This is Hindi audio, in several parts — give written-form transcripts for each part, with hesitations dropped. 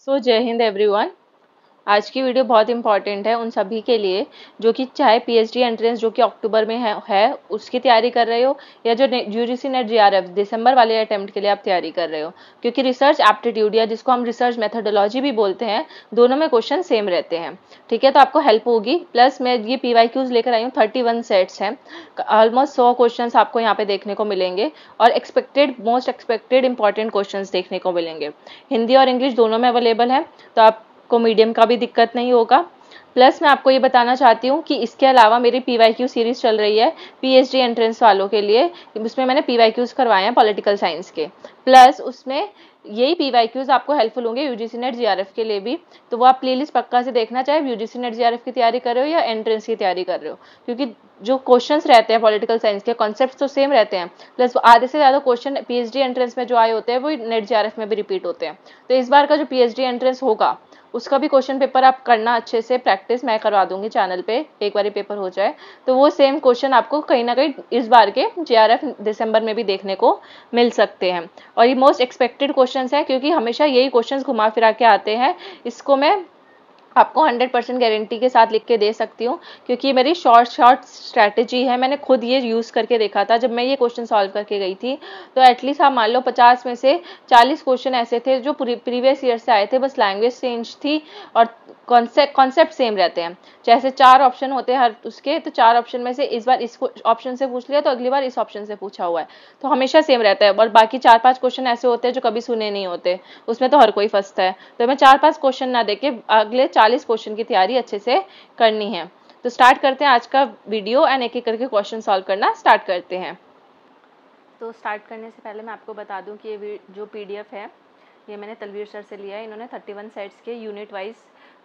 जय हिंद एवरीवन। आज की वीडियो बहुत इंपॉर्टेंट है उन सभी के लिए जो कि चाहे पीएचडी एंट्रेंस जो कि अक्टूबर में है उसकी तैयारी कर रहे हो, या जो यूजीसी नेट जीआरएफ दिसंबर वाले अटेम्प्ट के लिए आप तैयारी कर रहे हो। क्योंकि रिसर्च एप्टीट्यूड या जिसको हम रिसर्च मेथोडोलॉजी भी बोलते हैं, दोनों में क्वेश्चन सेम रहते हैं। ठीक है, तो आपको हेल्प होगी। प्लस मैं ये पीवाईक्यूज लेकर आई हूँ, 31 सेट्स हैं, ऑलमोस्ट 100 क्वेश्चन आपको यहाँ पे देखने को मिलेंगे और मोस्ट एक्सपेक्टेड इंपॉर्टेंट क्वेश्चन देखने को मिलेंगे। हिंदी और इंग्लिश दोनों में अवेलेबल है, तो आप को मीडियम का भी दिक्कत नहीं होगा। प्लस मैं आपको ये बताना चाहती हूँ कि इसके अलावा मेरी पीवाईक्यू सीरीज चल रही है पीएचडी एंट्रेंस वालों के लिए। उसमें मैंने पीवाईक्यूज करवाए हैं पॉलिटिकल साइंस के। प्लस उसमें यही पीवाईक्यूज आपको हेल्पफुल होंगे यूजीसी नेट जीआरएफ के लिए भी। तो वो आप प्लेलिस्ट पक्का से देखना, चाहे यूजीसी नेट जीआरएफ की तैयारी कर रहे हो या एंट्रेंस की तैयारी कर रहे हो, क्योंकि जो क्वेश्चंस रहते हैं पॉलिटिकल साइंस के कॉन्सेप्ट्स तो सेम रहते हैं। प्लस आधे से ज़्यादा क्वेश्चन पीएचडी एंट्रेंस में जो आए होते हैं वो नेट जीआरएफ में भी रिपीट होते हैं। तो इस बार का जो पीएचडी एंट्रेंस होगा उसका भी क्वेश्चन पेपर आप करना अच्छे से, प्रैक्टिस मैं करवा दूंगी चैनल पे, एक बार पेपर हो जाए तो वो सेम क्वेश्चन आपको कहीं ना कहीं इस बार के जीआरएफ दिसंबर में भी देखने को मिल सकते हैं। और ये मोस्ट एक्सपेक्टेड क्वेश्चंस हैं, क्योंकि हमेशा यही क्वेश्चंस घुमा फिरा के आते हैं। इसको मैं आपको 100% गारंटी के साथ लिख के दे सकती हूँ, क्योंकि ये मेरी शॉर्ट स्ट्रैटेजी है। मैंने खुद ये यूज़ करके देखा था जब मैं ये क्वेश्चन सॉल्व करके गई थी। तो एटलीस्ट आप मान लो 50 में से 40 क्वेश्चन ऐसे थे जो प्रीवियस ईयर से आए थे, बस लैंग्वेज चेंज थी और कॉन्सेप्ट सेम रहते हैं। जैसे 4 ऑप्शन होते हैं हर उसके, तो 4 ऑप्शन में से इस बार इस ऑप्शन से पूछ लिया तो अगली बार इस ऑप्शन से पूछा हुआ है, तो हमेशा सेम रहता है। और बाकी 4-5 क्वेश्चन ऐसे होते हैं जो कभी सुने नहीं होते, उसमें तो हर कोई फंसता है। तो मैं 4-5 क्वेश्चन ना देके अगले 40 क्वेश्चन की तैयारी अच्छे से करनी है। तो स्टार्ट करते हैं आज का वीडियो एंड एक एक करके क्वेश्चन सॉल्व करना स्टार्ट करते हैं। तो स्टार्ट करने से पहले मैं आपको बता दूं कि ये जो पीडीएफ है ये मैंने तलवीर सर से लिया है। इन्होंने 31 सेट्स के यूनिट वाइज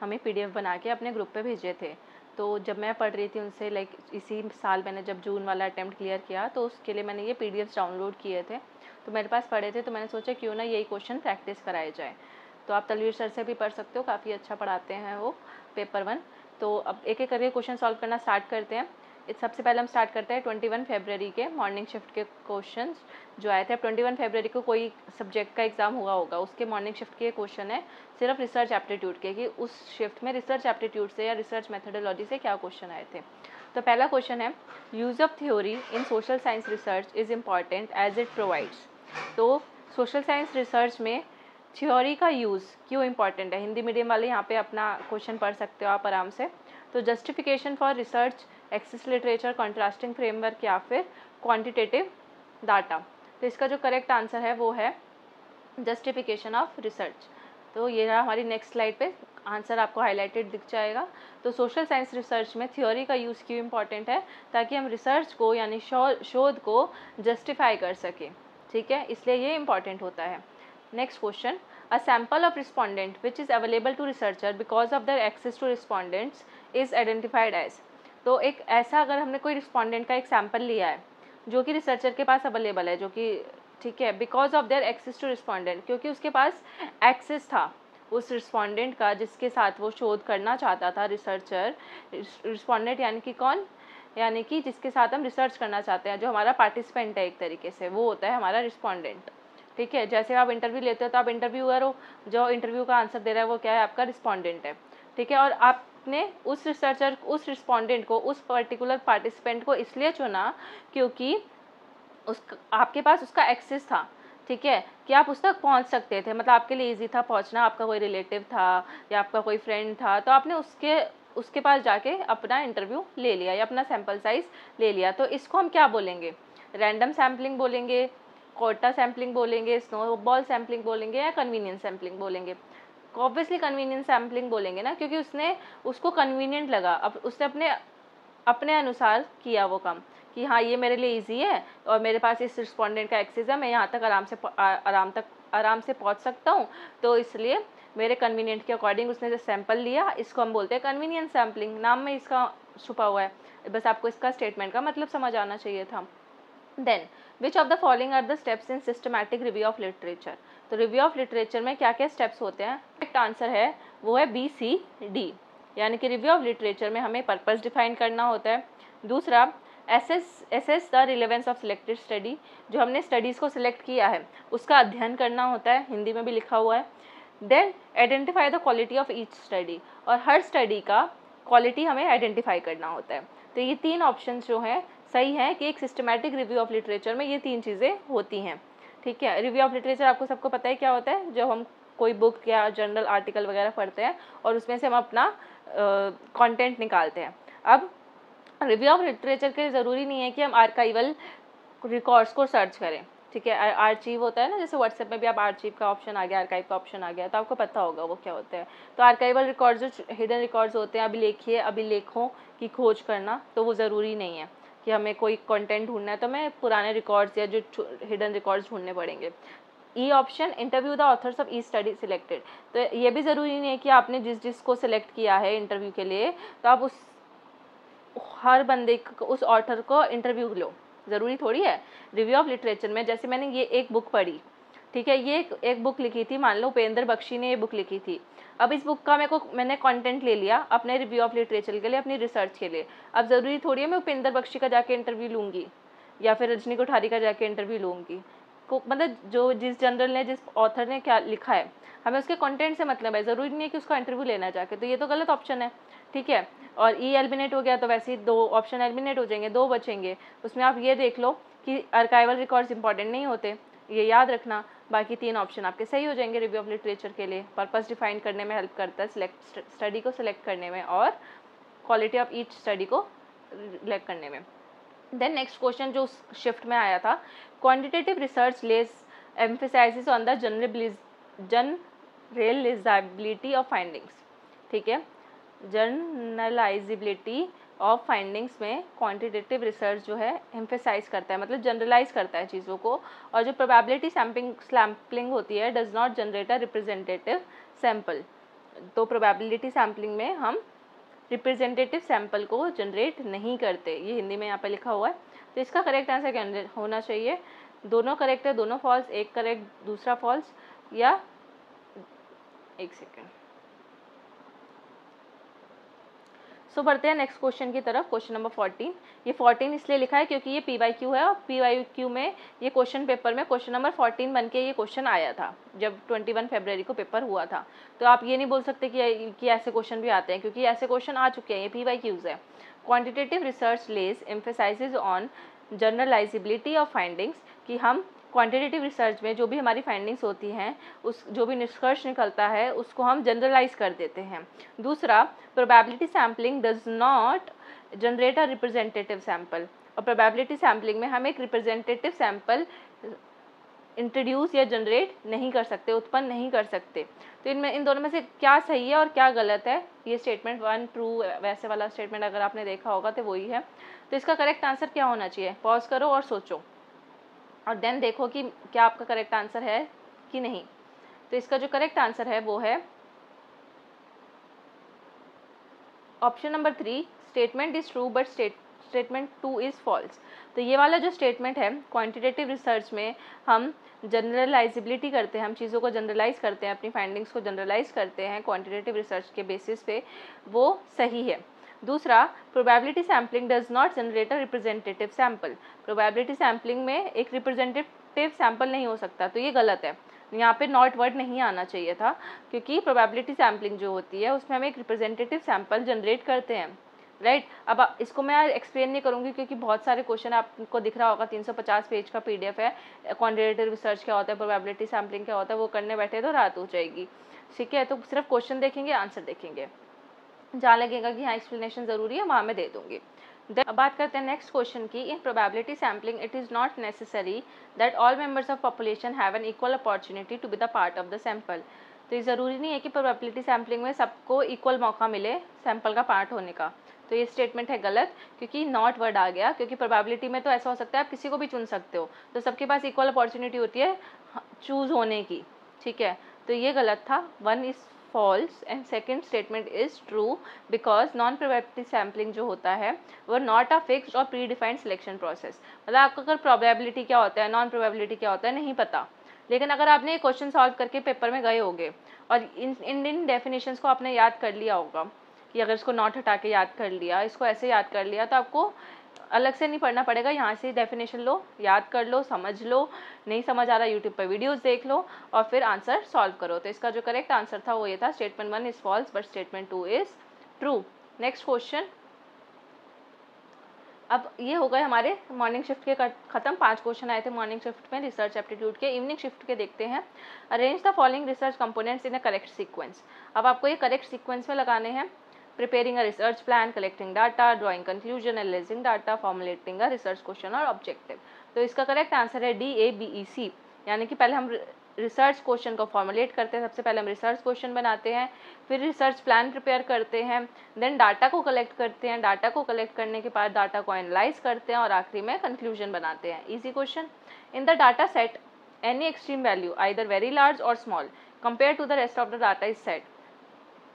हमें पीडीएफ बना के अपने ग्रुप पे भेजे थे। तो जब मैं पढ़ रही थी उनसे, इसी साल मैंने जब जून वाला अटैम्प्ट क्लियर किया तो उसके लिए मैंने ये पीडीएफ डाउनलोड किए थे, तो मेरे पास पढ़े थे। तो मैंने सोचा क्यों ना यही क्वेश्चन प्रैक्टिस कराए जाए। तो आप तलवीर सर से भी पढ़ सकते हो, काफ़ी अच्छा पढ़ाते हैं वो पेपर 1। तो अब एक एक करके क्वेश्चन सॉल्व करना स्टार्ट करते हैं। सबसे पहले हम स्टार्ट करते हैं 21 फरवरी के मॉर्निंग शिफ्ट के क्वेश्चंस जो आए थे। अब 21 फरवरी को कोई सब्जेक्ट का एग्जाम हुआ होगा, उसके मॉर्निंग शिफ्ट के क्वेश्चन है सिर्फ रिसर्च एप्टीट्यूड के, कि उस शिफ्ट में रिसर्च एप्टीट्यूड से या रिसर्च मेथोडोलॉजी से क्या क्वेश्चन आए थे। तो पहला क्वेश्चन है, use of theory in social science research is important as it provides. तो सोशल साइंस रिसर्च में थ्योरी का यूज़ क्यों इंपॉर्टेंट है। हिंदी मीडियम वाले यहाँ पे अपना क्वेश्चन पढ़ सकते हो आप आराम से। तो justification for research, access literature, contrasting framework या फिर क्वांटिटेटिव डाटा। तो इसका जो करेक्ट आंसर है वो है जस्टिफिकेशन ऑफ रिसर्च। तो ये रहा हमारी नेक्स्ट स्लाइड पे आंसर आपको हाईलाइटेड दिख जाएगा। तो सोशल साइंस रिसर्च में थ्योरी का यूज़ क्यों इंपॉर्टेंट है, ताकि हम रिसर्च को यानी शोध को जस्टिफाई कर सकें। ठीक है, इसलिए ये इंपॉर्टेंट होता है। Next question, a sample of respondent which is available to researcher because of their access to respondents is identified as. तो एक ऐसा अगर हमने कोई रिस्पोंडेंट का एक सैम्पल लिया है जो कि रिसर्चर के पास अवेलेबल है, जो कि ठीक है, because of their access to respondent, क्योंकि उसके पास एक्सेस था उस रिस्पोंडेंट का जिसके साथ वो शोध करना चाहता था रिसर्चर। रिस्पोंडेंट यानी कि कौन, यानी कि जिसके साथ हम रिसर्च करना चाहते हैं, जो हमारा पार्टिसिपेंट है एक तरीके से, वो होता है हमारा रिस्पोंडेंट। ठीक है, जैसे आप इंटरव्यू लेते हो तो आप इंटरव्यूअर हो, जो इंटरव्यू का आंसर दे रहा है वो क्या है, आपका रिस्पोंडेंट है। ठीक है, और आपने उस रिसर्चर, उस रिस्पोंडेंट को, उस पर्टिकुलर पार्टिसिपेंट को इसलिए चुना क्योंकि आपके पास उसका एक्सेस था। ठीक है, कि आप उस तक पहुंच सकते थे, मतलब आपके लिए इजी था पहुंचना, आपका कोई रिलेटिव था या आपका कोई फ्रेंड था, तो आपने उसके पास जाके अपना इंटरव्यू ले लिया या अपना सैंपल साइज ले लिया। तो इसको हम क्या बोलेंगे, रैंडम सैम्पलिंग बोलेंगे, कोटा सैम्पलिंग बोलेंगे, स्नोबॉल सैम्पलिंग बोलेंगे, या कन्वीनियंस सैम्पलिंग बोलेंगे। ऑब्वियसली कन्वीनियंस सैम्पलिंग बोलेंगे ना, क्योंकि उसको कन्वीनियंट लगा, अब उसने अपने अनुसार किया वो काम, कि हाँ ये मेरे लिए इजी है और मेरे पास इस रिस्पोंडेंट का एक्सेस है, मैं यहाँ तक आराम से पहुँच सकता हूँ, तो इसलिए मेरे कन्वीनियंट के अकॉर्डिंग उसने जो सैंपल लिया, इसको हम बोलते हैं कन्वीनियंस सैम्पलिंग। नाम में इसका छुपा हुआ है, बस आपको इसका स्टेटमेंट का मतलब समझ आना चाहिए था। Then which of the following are the steps in systematic review of literature. तो रिव्यू ऑफ लिटरेचर में क्या क्या स्टेप्स होते हैं, करेक्ट आंसर है वो है BCD, यानी कि रिव्यू ऑफ लिटरेचर में हमें पर्पस डिफाइन करना होता है। दूसरा, assess the relevance of selected study, जो हमने स्टडीज़ को सिलेक्ट किया है उसका अध्ययन करना होता है, हिंदी में भी लिखा हुआ है। Then identify the quality of each study, और हर स्टडी का क्वालिटी हमें आइडेंटिफाई करना होता है। तो ये 3 ऑप्शन जो हैं सही है कि एक सिस्टमैटिक रिव्यू ऑफ लिटरेचर में ये 3 चीज़ें होती हैं। ठीक है, रिव्यू ऑफ लिटरेचर आपको सबको पता है क्या होता है, जब हम कोई बुक या जर्नल आर्टिकल वगैरह पढ़ते हैं और उसमें से हम अपना कंटेंट निकालते हैं। अब रिव्यू ऑफ लिटरेचर के ज़रूरी नहीं है कि हम आर्काइवल रिकॉर्ड्स को सर्च करें। ठीक है, आर्चीव होता है ना, जैसे व्हाट्सएप में भी आप आर्चीव का ऑप्शन आ गया, आर्काइव का ऑप्शन आ गया, तो आपको पता होगा वो क्या होता है। तो आर्काइवल रिकॉर्ड्स जो हिडन रिकॉर्ड्स होते हैं, अभिलेखों की खोज करना, तो वो ज़रूरी नहीं है कि हमें कोई कंटेंट ढूंढना है तो हमें पुराने रिकॉर्ड्स या जो हिडन रिकॉर्ड्स ढूंढने पड़ेंगे। E option, interview the author's of each study selected, तो ये भी ज़रूरी नहीं है कि आपने जिसको सिलेक्ट किया है इंटरव्यू के लिए तो आप उस हर बंदे को, उस ऑथर को इंटरव्यू लो, ज़रूरी थोड़ी है। रिव्यू ऑफ लिटरेचर में जैसे मैंने ये एक बुक पढ़ी, ठीक है, ये एक बुक लिखी थी, मान लो उपेंद्र बख्शी ने ये बुक लिखी थी। अब इस बुक का मैंने कंटेंट ले लिया अपने रिव्यू ऑफ लिटरेचर के लिए, अपनी रिसर्च के लिए। अब ज़रूरी थोड़ी है मैं उपेंद्र बख्शी का जाके इंटरव्यू लूँगी या फिर रजनी कोठारी का जाके इंटरव्यू लूँगी। मतलब जो जिस जनरल ने, जिस ऑथर ने क्या लिखा है, हमें उसके कंटेंट से मतलब है, ज़रूरी नहीं है कि उसका इंटरव्यू लेना जाके। तो ये तो गलत ऑप्शन है। ठीक है, और ई एलिमिनेट हो गया तो वैसे ही 2 ऑप्शन एलिमिनेट हो जाएंगे, 2 बचेंगे। उसमें आप ये देख लो कि आर्काइवल रिकॉर्ड्स इंपॉर्टेंट नहीं होते, ये याद रखना। बाकी 3 ऑप्शन आपके सही हो जाएंगे रिव्यू ऑफ लिटरेचर के लिए। पर्पस डिफाइन करने में हेल्प करता है, स्टडी को सिलेक्ट करने में और क्वालिटी ऑफ ईच स्टडी को सिलेक्ट करने में। देन नेक्स्ट क्वेश्चन जो शिफ्ट में आया था, quantitative research less emphasises on the generalisability of findings. ठीक है, जनरलाइजेबिलिटी ऑफ फाइंडिंग्स में क्वांटिटेटिव रिसर्च जो है एम्फेसाइज करता है, मतलब जनरलाइज करता है चीज़ों को। और जो प्रोबेबिलिटी सैम्पलिंग होती है does not generate a representative sample, तो प्रोबेबिलिटी सैम्पलिंग में हम रिप्रेजेंटेटिव सैंपल को जनरेट नहीं करते, ये हिंदी में यहाँ पे लिखा हुआ है। तो इसका करेक्ट आंसर क्या होना चाहिए, दोनों करेक्ट है, दोनों फॉल्स, एक करेक्ट दूसरा फॉल्स, या एक सेकेंड। सो बढ़ते हैं नेक्स्ट क्वेश्चन की तरफ, क्वेश्चन नंबर 14। ये 14 इसलिए लिखा है क्योंकि ये PYQ है, और PYQ में ये क्वेश्चन पेपर में क्वेश्चन नंबर 14 बन के ये क्वेश्चन आया था जब 21 फरवरी को पेपर हुआ था। तो आप ये नहीं बोल सकते कि ऐसे क्वेश्चन भी आते हैं, क्योंकि ऐसे क्वेश्चन आ चुके हैं, ये PYQs है। Quantitative research less emphasises on generalisability of findings, कि हम क्वांटिटेटिव रिसर्च में जो भी हमारी फाइंडिंग्स होती हैं, उस जो भी निष्कर्ष निकलता है उसको हम जनरलाइज कर देते हैं। दूसरा, probability sampling does not generate a representative sample, और प्रोबेबिलिटी सैम्पलिंग में हम एक रिप्रेजेंटेटिव सैम्पल इंट्रोड्यूस या जनरेट नहीं कर सकते, उत्पन्न नहीं कर सकते। तो इन दोनों में से क्या सही है और क्या गलत है, ये स्टेटमेंट 1 ट्रू, वैसे वाला स्टेटमेंट अगर आपने देखा होगा तो वही है। तो इसका करेक्ट आंसर क्या होना चाहिए, पॉज करो और सोचो और देन देखो कि क्या आपका करेक्ट आंसर है कि नहीं। तो इसका जो करेक्ट आंसर है वो है option number 3, statement is true but statement 2 is false. तो ये वाला जो स्टेटमेंट है, क्वांटिटेटिव रिसर्च में हम जनरलाइजेबिलिटी करते हैं, हम चीज़ों को जनरलाइज करते हैं, अपनी फाइंडिंग्स को जनरलाइज करते हैं क्वांटिटेटिव रिसर्च के बेसिस पे, वो सही है। दूसरा, probability sampling does not generate a representative sample, probability sampling में एक रिप्रेजेंटेटिव सैम्पल नहीं हो सकता, तो ये गलत है। यहाँ पे नॉट वर्ड नहीं आना चाहिए था, क्योंकि प्रोबेबिलिटी सैम्पलिंग जो होती है उसमें हम एक रिप्रेजेंटेटिव सैम्पल जनरेट करते हैं, राइट। अब इसको मैं एक्सप्लेन नहीं करूँगी क्योंकि बहुत सारे क्वेश्चन आपको दिख रहा होगा, 350 पेज का PDF है, क्वांटिटेटिव रिसर्च क्या होता है, प्रोबेबिलिटी सैम्पलिंग क्या होता है, वो करने बैठे तो रात हो जाएगी। ठीक है, तो सिर्फ क्वेश्चन देखेंगे, आंसर देखेंगे, जहाँ लगेगा कि हाँ एक्सप्लेनेशन ज़रूरी है वहाँ मैं दे दूँगी। अब बात करते हैं नेक्स्ट क्वेश्चन की। In probability sampling it is not necessary that all members of population have an equal opportunity to be the part of the sample. तो ये ज़रूरी नहीं है कि प्रोबेबिलिटी सैम्पलिंग में सबको इक्वल मौका मिले सैम्पल का पार्ट होने का। तो ये स्टेटमेंट है गलत, क्योंकि नॉट वर्ड आ गया, क्योंकि प्रोबेबिलिटी में तो ऐसा हो सकता है आप किसी को भी चुन सकते हो, तो सबके पास इक्वल अपॉर्चुनिटी होती है चूज़ होने की। ठीक है, तो ये गलत था, 1 is false and second statement is true, because non probability sampling जो होता है वो नॉट अ फिक्स्ड और प्री डिफाइंड सिलेक्शन प्रोसेस। मतलब आपको अगर प्रोबेबिलिटी क्या होता है, नॉन प्रोबेबिलिटी क्या होता है नहीं पता, लेकिन अगर आपने क्वेश्चन सॉल्व करके पेपर में गए होगे और इन डेफिनेशंस को आपने याद कर लिया होगा कि अगर इसको नॉट हटा के याद कर लिया, इसको ऐसे याद कर लिया, तो आपको अलग से नहीं पढ़ना पड़ेगा, यहाँ से डेफिनेशन लो, याद कर लो, समझ लो, नहीं समझ आ रहा यूट्यूब पर वीडियोस देख लो और फिर आंसर सॉल्व करो। तो इसका जो करेक्ट आंसर था वो ये था, statement 1 is false but statement 2 is true. Next question. अब ये हो गए हमारे मॉर्निंग शिफ्ट के खत्म। 5 क्वेश्चन आए थे मॉर्निंग शिफ्ट में रिसर्च एप्टीट्यूड के। इवनिंग शिफ्ट के देखते हैं। Arrange the following research components in a correct sequence. अब आपको ये करेक्ट सीक्वेंस में लगाने हैं। Preparing a research plan, collecting data, drawing conclusion, analysing data, formulating a research question और ऑब्जेक्टिव। तो इसका करेक्ट आंसर है DABEC, यानी कि पहले हम रिसर्च क्वेश्चन को फॉर्मुलेट करते हैं। सबसे पहले हम रिसर्च क्वेश्चन बनाते हैं, फिर रिसर्च प्लान प्रिपेयर करते हैं, देन डाटा को कलेक्ट करते हैं, डाटा को कलेक्ट करने के बाद डाटा को एनालाइज करते हैं और आखिरी में कंक्लूजन बनाते हैं। Easy question. In the data set any extreme value either very large और small compare to the rest of the data is set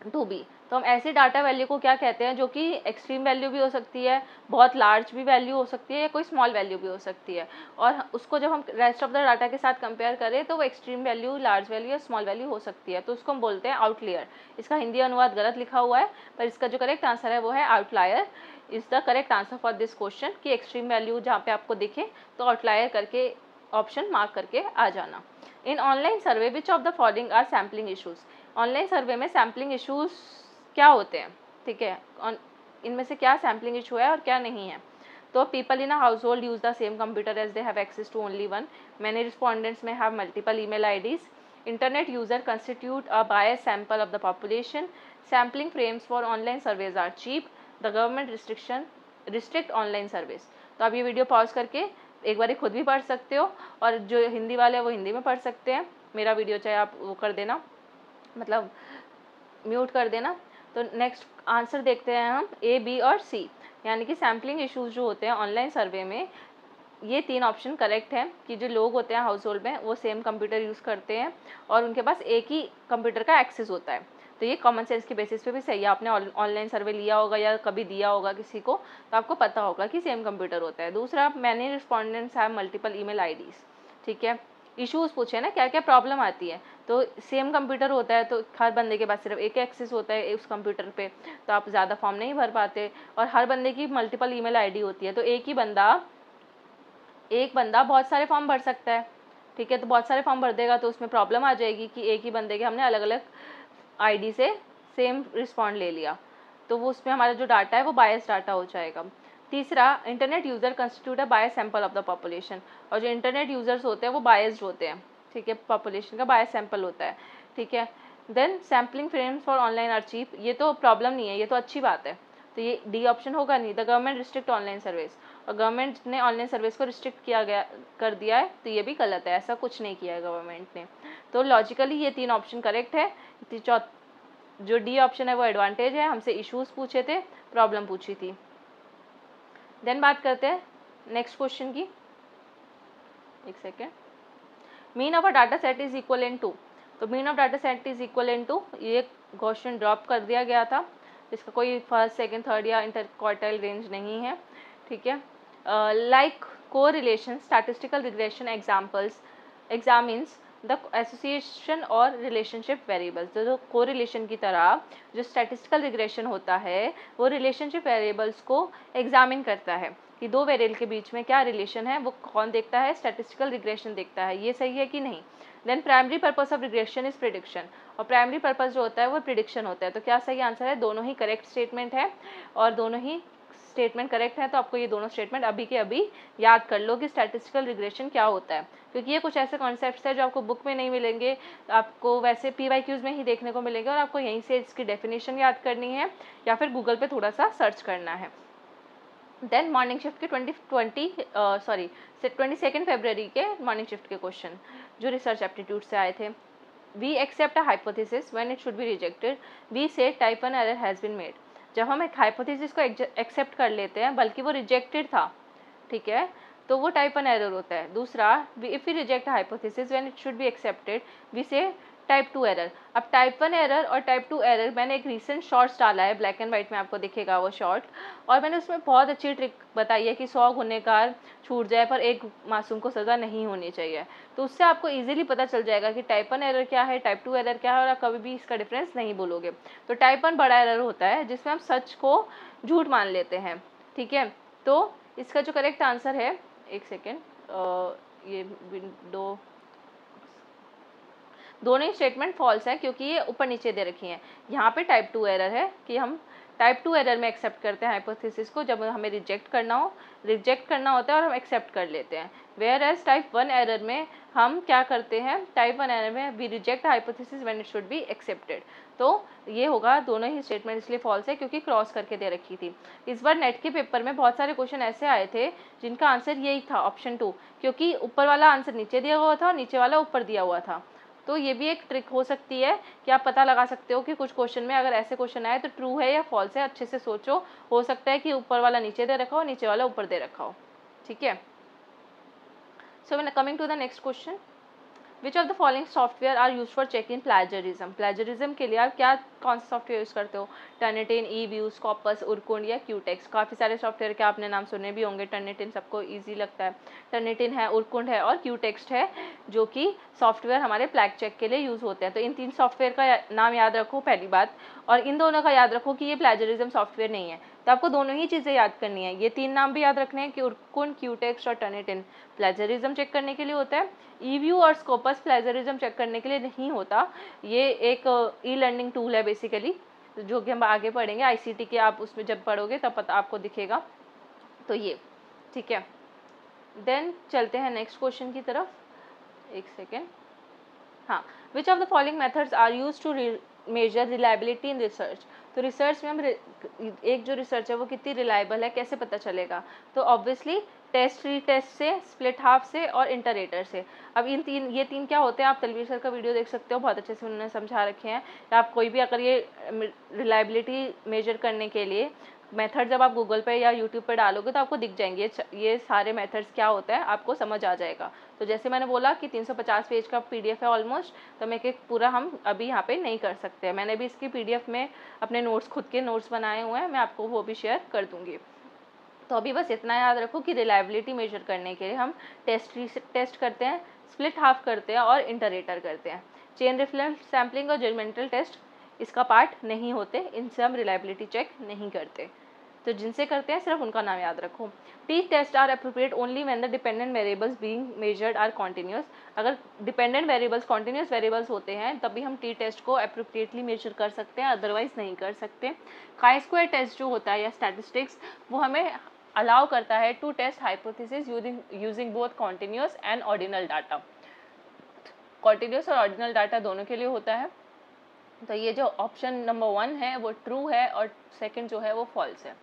to be. तो हम ऐसी डाटा वैल्यू को क्या कहते हैं जो कि एक्सट्रीम वैल्यू भी हो सकती है, बहुत लार्ज भी वैल्यू हो सकती है, या कोई स्मॉल वैल्यू भी हो सकती है, और उसको जब हम रेस्ट ऑफ द डाटा के साथ कंपेयर करें तो वो एक्सट्रीम वैल्यू, लार्ज वैल्यू या स्मॉल वैल्यू हो सकती है, तो उसको हम बोलते हैं आउटलायर। इसका हिंदी अनुवाद गलत लिखा हुआ है, पर इसका जो करेक्ट आंसर है वो है outlier is the correct answer for this question. कि एक्सट्रीम वैल्यू जहाँ पे आपको दिखे तो आउटलायर करके ऑप्शन मार्क करके आ जाना। In online survey which of the following are sampling issues. Online survey में सैम्पलिंग इशूज़ क्या होते हैं, ठीक है, इनमें से क्या सैम्पलिंग इशू है और क्या नहीं है। तो people in a household use the same computer as they have access to only one. Many respondents may have multiple email IDs. Internet user constitute a bias sample of the population. Sampling frames for online surveys are cheap. The government restrict online service. तो आप ये वीडियो पॉज करके एक बार खुद भी पढ़ सकते हो, और जो हिंदी वाले हैं वो हिंदी में पढ़ सकते हैं। मेरा वीडियो चाहे आप वो कर देना, मतलब म्यूट कर देना। तो नेक्स्ट आंसर देखते हैं हम A, B और C, यानी कि सैम्पलिंग इश्यूज जो होते हैं ऑनलाइन सर्वे में, ये 3 ऑप्शन करेक्ट हैं कि जो लोग होते हैं हाउस होल्ड में वो सेम कंप्यूटर यूज़ करते हैं और उनके पास एक ही कंप्यूटर का एक्सेस होता है। तो ये कॉमन सेंस के बेसिस पे भी सही है। आपने ऑनलाइन सर्वे लिया होगा या कभी दिया होगा किसी को, तो आपको पता होगा कि सेम कंप्यूटर होता है। दूसरा, many respondents have multiple email IDs, ठीक है। इश्यूज़ पूछे ना, क्या क्या प्रॉब्लम आती है, तो सेम कंप्यूटर होता है तो हर बंदे के पास सिर्फ एक एक्सेस होता है उस कंप्यूटर पे, तो आप ज़्यादा फॉर्म नहीं भर पाते, और हर बंदे की मल्टीपल ईमेल आईडी होती है, तो एक बंदा बहुत सारे फॉर्म भर सकता है, ठीक है। तो बहुत सारे फॉर्म भर देगा तो उसमें प्रॉब्लम आ जाएगी कि एक ही बंदे के हमने अलग अलग आईडी से सेम रिस्पॉन्ड ले लिया, तो वो उसमें हमारा जो डाटा है वो बायस डाटा हो जाएगा। तीसरा, internet user constitute a bias sample of the population. और जो इंटरनेट यूज़र्स होते हैं वो बायस्ड होते हैं, ठीक है, पॉपुलेशन का बायस सैंपल होता है, ठीक है। Then sampling frames for online are cheap, ये तो प्रॉब्लम नहीं है, ये तो अच्छी बात है, तो ये डी ऑप्शन होगा नहीं। The government restrict online service, और गवर्नमेंट ने ऑनलाइन सर्विस को रिस्ट्रिक्ट कर दिया है, तो ये भी गलत है, ऐसा कुछ नहीं किया है गवर्नमेंट ने। तो लॉजिकली ये 3 ऑप्शन करेक्ट है। जो डी ऑप्शन है वो एडवांटेज है, हमसे इश्यूज़ पूछे थे, प्रॉब्लम पूछी थी। देन बात करते हैं नेक्स्ट क्वेश्चन की, एक second. Mean of a data set is equal in two. तो mean of data set is equal in two, ये क्वेश्चन ड्रॉप कर दिया गया था, इसका कोई फर्स्ट सेकंड थर्ड या इंटर क्वार्टाइल रेंज नहीं है, ठीक है। लाइक को relation statistical regression examines the association और रिलेशनशिप वेरिएबल्स। जो कोरिलेशन की तरह जो स्टैटिस्टिकल रिग्रेशन होता है वो रिलेशनशिप वेरिएबल्स को एग्जामिन करता है कि दो वेरिएबल के बीच में क्या रिलेशन है, वो कौन देखता है, स्टैटिस्टिकल रिग्रेशन देखता है, ये सही है कि नहीं। Then primary purpose of regression is prediction, और प्राइमरी पर्पस जो होता है वो प्रिडिक्शन होता है। तो क्या सही आंसर है, दोनों ही करेक्ट स्टेटमेंट है, और दोनों ही स्टेटमेंट करेक्ट है। तो आपको ये दोनों स्टेटमेंट अभी के अभी याद कर लो कि स्टैटिस्टिकल रिग्रेशन क्या होता है, क्योंकि ये कुछ ऐसे कॉन्सेप्ट्स है जो आपको बुक में नहीं मिलेंगे, आपको वैसे PYQs में ही देखने को मिलेंगे, और आपको यहीं से इसकी डेफिनेशन याद करनी है या फिर गूगल पे थोड़ा सा सर्च करना है। देन मॉर्निंग शिफ्ट के 22 फरवरी के मॉर्निंग शिफ्ट के क्वेश्चन जो रिसर्च एप्टीट्यूड से आए थे। We accept a hypothesis when it should be rejected, we say type 1 error has been made. जब हम एक हाइपोथेसिस को एक्सेप्ट कर लेते हैं बल्कि वो रिजेक्टेड था, ठीक है, तो वो टाइप 1 एरर होता है। दूसरा, if we reject hypothesis when it should be accepted, we say type 2 error. अब टाइप 1 एरर और टाइप 2 एरर मैंने एक रीसेंट शॉर्ट्स डाला है, ब्लैक एंड वाइट में आपको दिखेगा वो शॉर्ट, और मैंने उसमें बहुत अच्छी ट्रिक बताई है कि 100 गुनहगार छूट जाए पर एक मासूम को सज़ा नहीं होनी चाहिए। तो उससे आपको इजीली पता चल जाएगा कि टाइप 1 एरर क्या है, टाइप 2 एरर क्या है, और आप कभी भी इसका डिफरेंस नहीं बोलोगे। तो टाइप 1 बड़ा एरर होता है जिसमें हम सच को झूठ मान लेते हैं, ठीक है। तो इसका जो करेक्ट आंसर है, एक सेकेंड, ये विंडो, दोनों ही स्टेटमेंट फॉल्स है क्योंकि ये ऊपर नीचे दे रखी हैं। यहाँ पे टाइप 2 एरर है कि हम टाइप 2 एरर में एक्सेप्ट करते हैं हाइपोथेसिस को, जब हमें रिजेक्ट करना होता है और हम एक्सेप्ट कर लेते हैं। वेयर एज टाइप 1 एरर में हम क्या करते हैं, टाइप 1 एरर में we reject hypothesis when it should be accepted. तो ये होगा, दोनों ही स्टेटमेंट इसलिए फॉल्स है क्योंकि क्रॉस करके दे रखी थी। इस बार नेट के पेपर में बहुत सारे क्वेश्चन ऐसे आए थे जिनका आंसर यही था, ऑप्शन 2, क्योंकि ऊपर वाला आंसर नीचे दिया हुआ था और नीचे वाला ऊपर दिया हुआ था। तो ये भी एक ट्रिक हो सकती है कि आप पता लगा सकते हो कि कुछ क्वेश्चन में अगर ऐसे क्वेश्चन आए तो ट्रू है या फॉल्स है, अच्छे से सोचो। हो सकता है कि ऊपर वाला नीचे दे रखा हो, नीचे वाला ऊपर दे रखा हो, ठीक है। So coming to the next question, which of the following software are use for checking plagiarism. Plagiarism के लिए आप कौन सा सॉफ्टवेयर यूज़ करते हो, टर्निटिन, ई-व्यू, स्कॉपस, उरकुंड या क्यूटेक्स। काफ़ी सारे सॉफ्टवेयर के आपने नाम सुने भी होंगे। टर्निटिन सबको ईजी लगता है, टर्निटिन है, उरकुंड है और क्यूटेक्स्ट है, जो कि सॉफ्टवेयर हमारे प्लैग चेक के लिए यूज़ होते हैं। तो इन 3 सॉफ्टवेयर का नाम याद रखो पहली बात, और इन दोनों का याद रखो कि ये प्लेजरिज्म सॉफ्टवेयर नहीं है। तो आपको दोनों ही चीज़ें याद करनी है, ये 3 नाम भी याद रखने हैं कि उरकुंड, क्यूटेक्स्ट और टर्निटिन प्लेजरिज्म चेक करने के लिए होता है। ई-व्यू और स्कोपस प्लेजरिज्म चेक करने के लिए नहीं होता, ये एक ई लर्निंग टूल है बेसिकली, जो कि हम आगे पढ़ेंगे आईसीटी के, आप उसमें जब पढ़ोगे तब पता आपको दिखेगा। तो ये ठीक है। देन चलते हैं नेक्स्ट क्वेश्चन की तरफ, एक सेकेंड। हाँ, which of the following methods are use to measure reliability in research. तो रिसर्च में हम एक जो रिसर्च है वो कितनी रिलायबल है कैसे पता चलेगा, तो ऑब्वियसली टेस्ट, रीटेस्ट से, स्प्लिट हाफ से और इंटरेटर से। अब ये तीन क्या होते हैं, आप तलवीर सर का वीडियो देख सकते हो, बहुत अच्छे से उन्होंने समझा रखे हैं। आप कोई भी अगर ये रिलायबिलिटी मेजर करने के लिए मेथड जब आप गूगल पे या यूट्यूब पे डालोगे तो आपको दिख जाएंगे ये सारे मेथड्स क्या होता है, आपको समझ आ जाएगा। तो जैसे मैंने बोला कि 350 पेज का पीडीएफ है ऑलमोस्ट, तो मैं एक पूरा हम अभी यहाँ पे नहीं कर सकते। मैंने भी इसकी पीडीएफ में अपने नोट्स, खुद के नोट्स बनाए हुए हैं, मैं आपको वो भी शेयर कर दूँगी। तो अभी बस इतना याद रखो कि रिलायबिलिटी मेजर करने के लिए हम टेस्ट करते हैं, स्प्लिट हाफ करते हैं और इंटरेटर करते हैं। चेन रिफ्लेक्ट सैम्पलिंग और जजमेंटल टेस्ट इसका पार्ट नहीं होते, इनसे हम रिलायबिलिटी चेक नहीं करते। तो जिनसे करते हैं सिर्फ उनका नाम याद रखो। T test are appropriate only when the dependent variables being measured are continuous. अगर डिपेंडेंट वेरिएबल्स कॉन्टिन्यूस वेरिएबल्स होते हैं तभी हम टी टेस्ट को अप्रोप्रिएटली मेजर कर सकते हैं, अदरवाइज नहीं कर सकते। काई स्क्वायर टेस्ट जो होता है या स्टैटिस्टिक्स, वो हमें अलाउ करता है to test hypothesis using both continuous and ordinal data. Continuous और ऑर्डिनल डाटा दोनों के लिए होता है। तो ये जो ऑप्शन नंबर 1 है वो ट्रू है और सेकंड जो है वो फॉल्स है।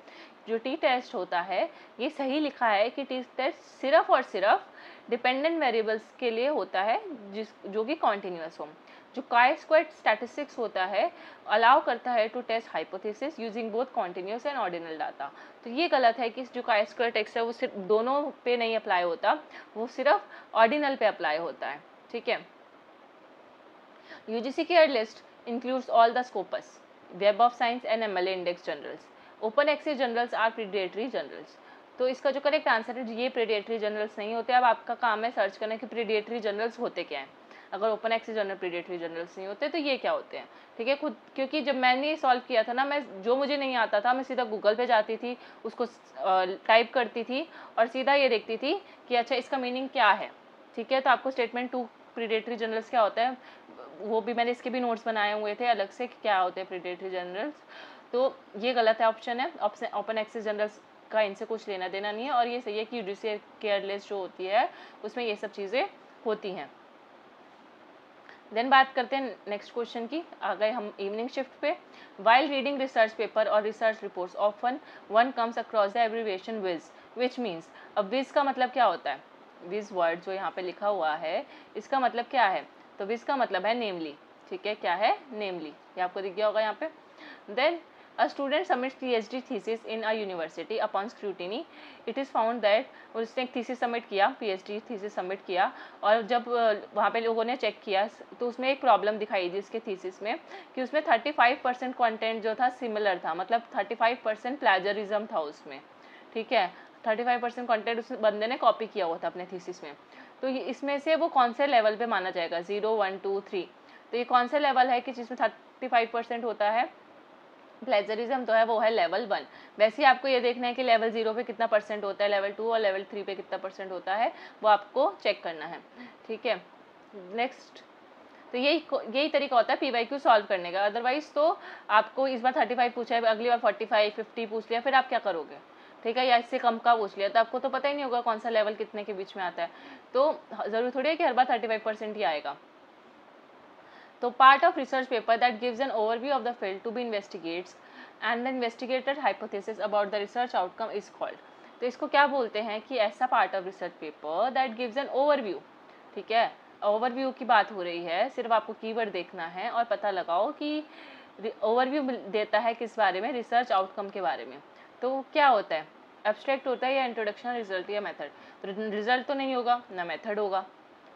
जो टी टेस्ट होता है ये सही लिखा है कि टी टेस्ट सिर्फ और सिर्फ डिपेंडेंट वेरिएबल्स के लिए होता है जो कि कॉन्टिन्यूस हो। जो काई स्क्वायर स्टैटिस्टिक्स होता है अलाउ करता है to test hypothesis using both continuous and ordinal data. तो ये गलत है कि जो काई स्क्वायर टेस्ट है वो सिर्फ दोनों पे नहीं अप्लाई होता, वो सिर्फ ऑर्डिनल पे अप्लाई होता है, ठीक है। UGC care list includes all the Scopus, Web of Science and MLA Index journals. Open Access journals are predatory journals. तो इसका जो करेक्ट आंसर है ये predatory journals नहीं होते। अब आपका काम है सर्च करना कि predatory journals होते क्या हैं। अगर open access journal predatory journals नहीं होते तो ये क्या होते हैं, ठीक है। खुद क्योंकि जब मैंने सॉल्व किया था ना, मैं जो मुझे नहीं आता था मैं सीधा गूगल पे जाती थी, उसको टाइप करती थी और सीधा ये देखती थी कि अच्छा इसका मीनिंग क्या है, ठीक है। तो आपको स्टेटमेंट 2 predatory journals क्या होता है वो भी मैंने इसके भी नोट्स बनाए हुए थे अलग से कि क्या होते हैं प्रेडेटरी जर्नल्स। तो ये गलत है ऑप्शन है, ओपन एक्सेस जर्नल्स का इनसे कुछ लेना देना नहीं है। और ये सही है कि यूजीसी केयर लिस्ट जो होती है उसमें ये सब चीज़ें होती हैं। देन बात करते हैं नेक्स्ट क्वेश्चन की। आ गए हम इवनिंग शिफ्ट पे। वाइल रीडिंग रिसर्च पेपर और research reports often one comes across the abbreviation viz, which means. अब विज का मतलब क्या होता है, विज वर्ड जो यहाँ पे लिखा हुआ है इसका मतलब क्या है, तो विज का मतलब है नेमली, ठीक है। क्या है, नेमली, ये आपको दिख गया होगा यहाँ पे। Then a student submits PhD thesis in a university upon scrutiny it is found that, उसने एक थीसिस सबमिट किया, PhD थीसिस सबमिट किया, और जब वहाँ पे लोगों ने चेक किया तो उसमें एक प्रॉब्लम दिखाई दी इसके थीसिस में कि उसमें 35% कंटेंट जो था सिमिलर था, मतलब 35% प्लेजरिज्म था उसमें, ठीक है। 35% कंटेंट उस बंदे ने कॉपी किया हुआ था अपने थीसिस में। तो इसमें से वो कौन से लेवल पे माना जाएगा, 0, 1, 2, 3। तो ये कौन सा लेवल है कि जिसमें 35% होता है, प्लेजरिज्म तो है वो है लेवल 1। वैसे ही आपको ये देखना है कि लेवल 0 पे कितना परसेंट होता है, लेवल 2 और लेवल 3 पे कितना परसेंट होता है, वो आपको चेक करना है, ठीक है। नेक्स्ट, तो यही तरीका होता है PYQ सॉल्व करने का। अदरवाइज तो आपको इस बार 35 पूछा है, अगली बार 45 50 पूछ लिया, फिर आप क्या करोगे, ठीक है, या इससे कम का पूछ लिया तो आपको तो पता ही नहीं होगा कौन सा लेवल कितने के बीच में आता है। तो जरूरी थोड़ी है कि हर बार 35% ही आएगा। तो part of research paper that gives an overview of the field to be investigates and the investigated hypothesis about the research outcome is called. तो इसको क्या बोलते हैं कि ऐसा part of research paper that gives an overview, ठीक है, ओवरव्यू की बात हो रही है, सिर्फ आपको कीवर्ड देखना है और पता लगाओ कि ओवरव्यू देता है किस बारे में, रिसर्च आउटकम के बारे में। तो क्या होता है, एब्स्ट्रैक्ट होता है या इंट्रोडक्शन, रिजल्ट या मेथड। तो रिजल्ट तो नहीं होगा ना मेथड होगा,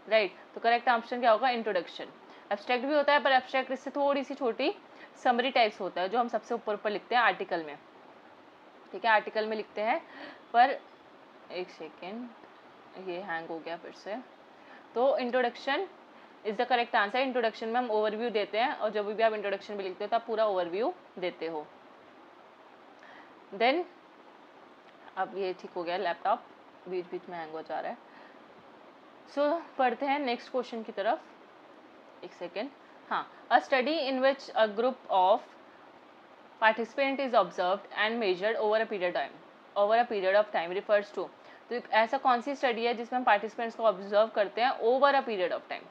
राइट। तो करेक्ट ऑप्शन क्या होगा, इंट्रोडक्शन। एब्स्ट्रैक्ट भी होता है पर एब्स्ट्रैक्ट इससे थोड़ी सी छोटी समरी टाइप्स होता है जो हम सबसे ऊपर ऊपर लिखते हैं आर्टिकल में, ठीक है, आर्टिकल में लिखते हैं। पर एक सेकेंड, ये हैंग हो गया फिर से। तो introduction is the correct answer. Introduction में हम ओवरव्यू देते हैं और जब भी आप इंट्रोडक्शन में लिखते हो तो आप पूरा ओवरव्यू देते हो। देन अब ये ठीक हो गया, लैपटॉप बीच बीच में हैंग हो जा रहा है। सो पढ़ते हैं नेक्स्ट क्वेश्चन की तरफ, एक सेकेंड। हाँ, a study in which a group of participant is observed and measured over a period of time refers to. तो ऐसा कौन सी स्टडी है जिसमें हम पार्टिसिपेंट्स को ऑब्जर्व करते हैं over a period of time.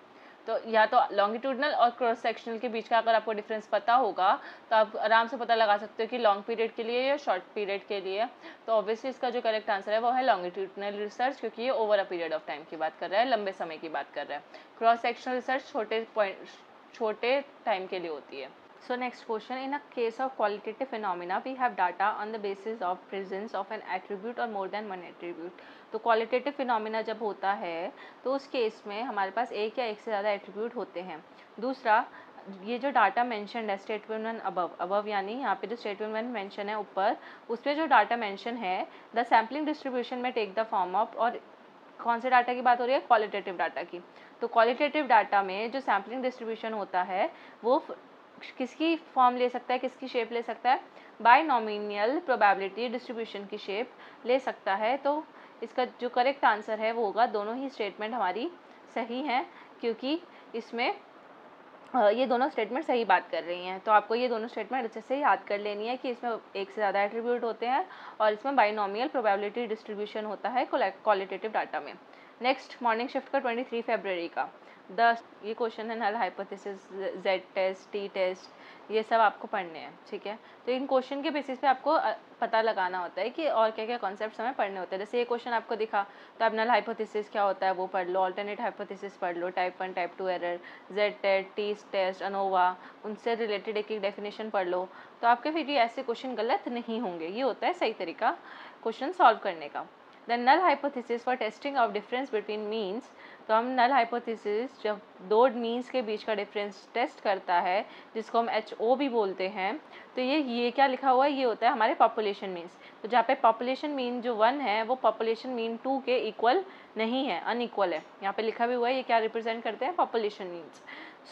तो या तो लॉन्गिट्यूडनल और क्रॉस सेक्शनल के बीच का अगर आपको डिफरेंस पता होगा तो आप आराम से पता लगा सकते हो कि लॉन्ग पीरियड के लिए या शॉर्ट पीरियड के लिए। तो ऑब्वियसली इसका जो करेक्ट आंसर है वो है लॉन्गिट्यूडनल रिसर्च, क्योंकि ये over a period of time की बात कर रहा है, लंबे समय की बात कर रहा है। क्रॉस सेक्शनल रिसर्च छोटे टाइम के लिए होती है। So next question, in a case of qualitative phenomena we have data on the basis of presence of an attribute or more than one attribute। तो qualitative phenomena जब होता है तो उस केस में हमारे पास एक या एक से ज़्यादा एट्रीब्यूट होते हैं। दूसरा, ये जो डाटा मेंशन है स्टेटमेंट 1 अबव यानी यहाँ पे जो स्टेटमेंट 1 मेंशन है ऊपर, उस पर जो डाटा मेंशन है द सैम्पलिंग डिस्ट्रीब्यूशन में टेक द फॉर्म ऑफ, और कौन से डाटा की बात हो रही है, क्वालिटेटिव डाटा की। तो क्वालिटेटिव डाटा में जो सैम्पलिंग डिस्ट्रीब्यूशन होता है वो किसकी फॉर्म ले सकता है, किसकी शेप ले सकता है, बायनॉमिनल प्रोबेबिलिटी डिस्ट्रीब्यूशन की शेप ले सकता है। तो इसका जो करेक्ट आंसर है वो होगा, दोनों ही स्टेटमेंट हमारी सही हैं, क्योंकि इसमें ये दोनों स्टेटमेंट सही बात कर रही हैं। तो आपको ये दोनों स्टेटमेंट अच्छे से याद कर लेनी है कि इसमें एक से ज़्यादा एट्रीब्यूट होते हैं और इसमें बायनॉमिनल प्रोबेबिलिटी डिस्ट्रीब्यूशन होता है क्वालिटेटिव डाटा में। नेक्स्ट, मॉर्निंग शिफ्ट का 23 फरवरी का ये क्वेश्चन है, null hypothesis, Z test, T test, ये सब आपको पढ़ने हैं, ठीक है। तो इन क्वेश्चन के बेसिस पे आपको पता लगाना होता है कि और क्या क्या कॉन्सेप्ट्स हमें पढ़ने होते हैं। जैसे ये क्वेश्चन आपको दिखा तो आप नल हाइपोथेसिस क्या होता है वो पढ़ लो, ऑल्टरनेट हाइपोथेसिस पढ़ लो, type 1 type 2 error, Z test, T test, ANOVA, उनसे रिलेटेड एक एक डेफिनेशन पढ़ लो। तो आपके फिर ये ऐसे क्वेश्चन गलत नहीं होंगे। ये होता है सही तरीका क्वेश्चन सॉल्व करने का। Then null hypothesis for testing of difference between means. तो हम नल हाइपोथेसिस जब दो मीन्स के बीच का डिफरेंस टेस्ट करता है, जिसको हम HO भी बोलते हैं, तो ये क्या लिखा हुआ है, ये होता है हमारे पॉपुलेशन मीन्स। तो जहाँ पे पॉपुलेशन मीन जो 1 है वो पॉपुलेशन मीन 2 के इक्वल नहीं है, अनइक्वल है। यहाँ पे लिखा भी हुआ है, ये क्या रिप्रेजेंट करते हैं, पॉपुलेशन मीन्स।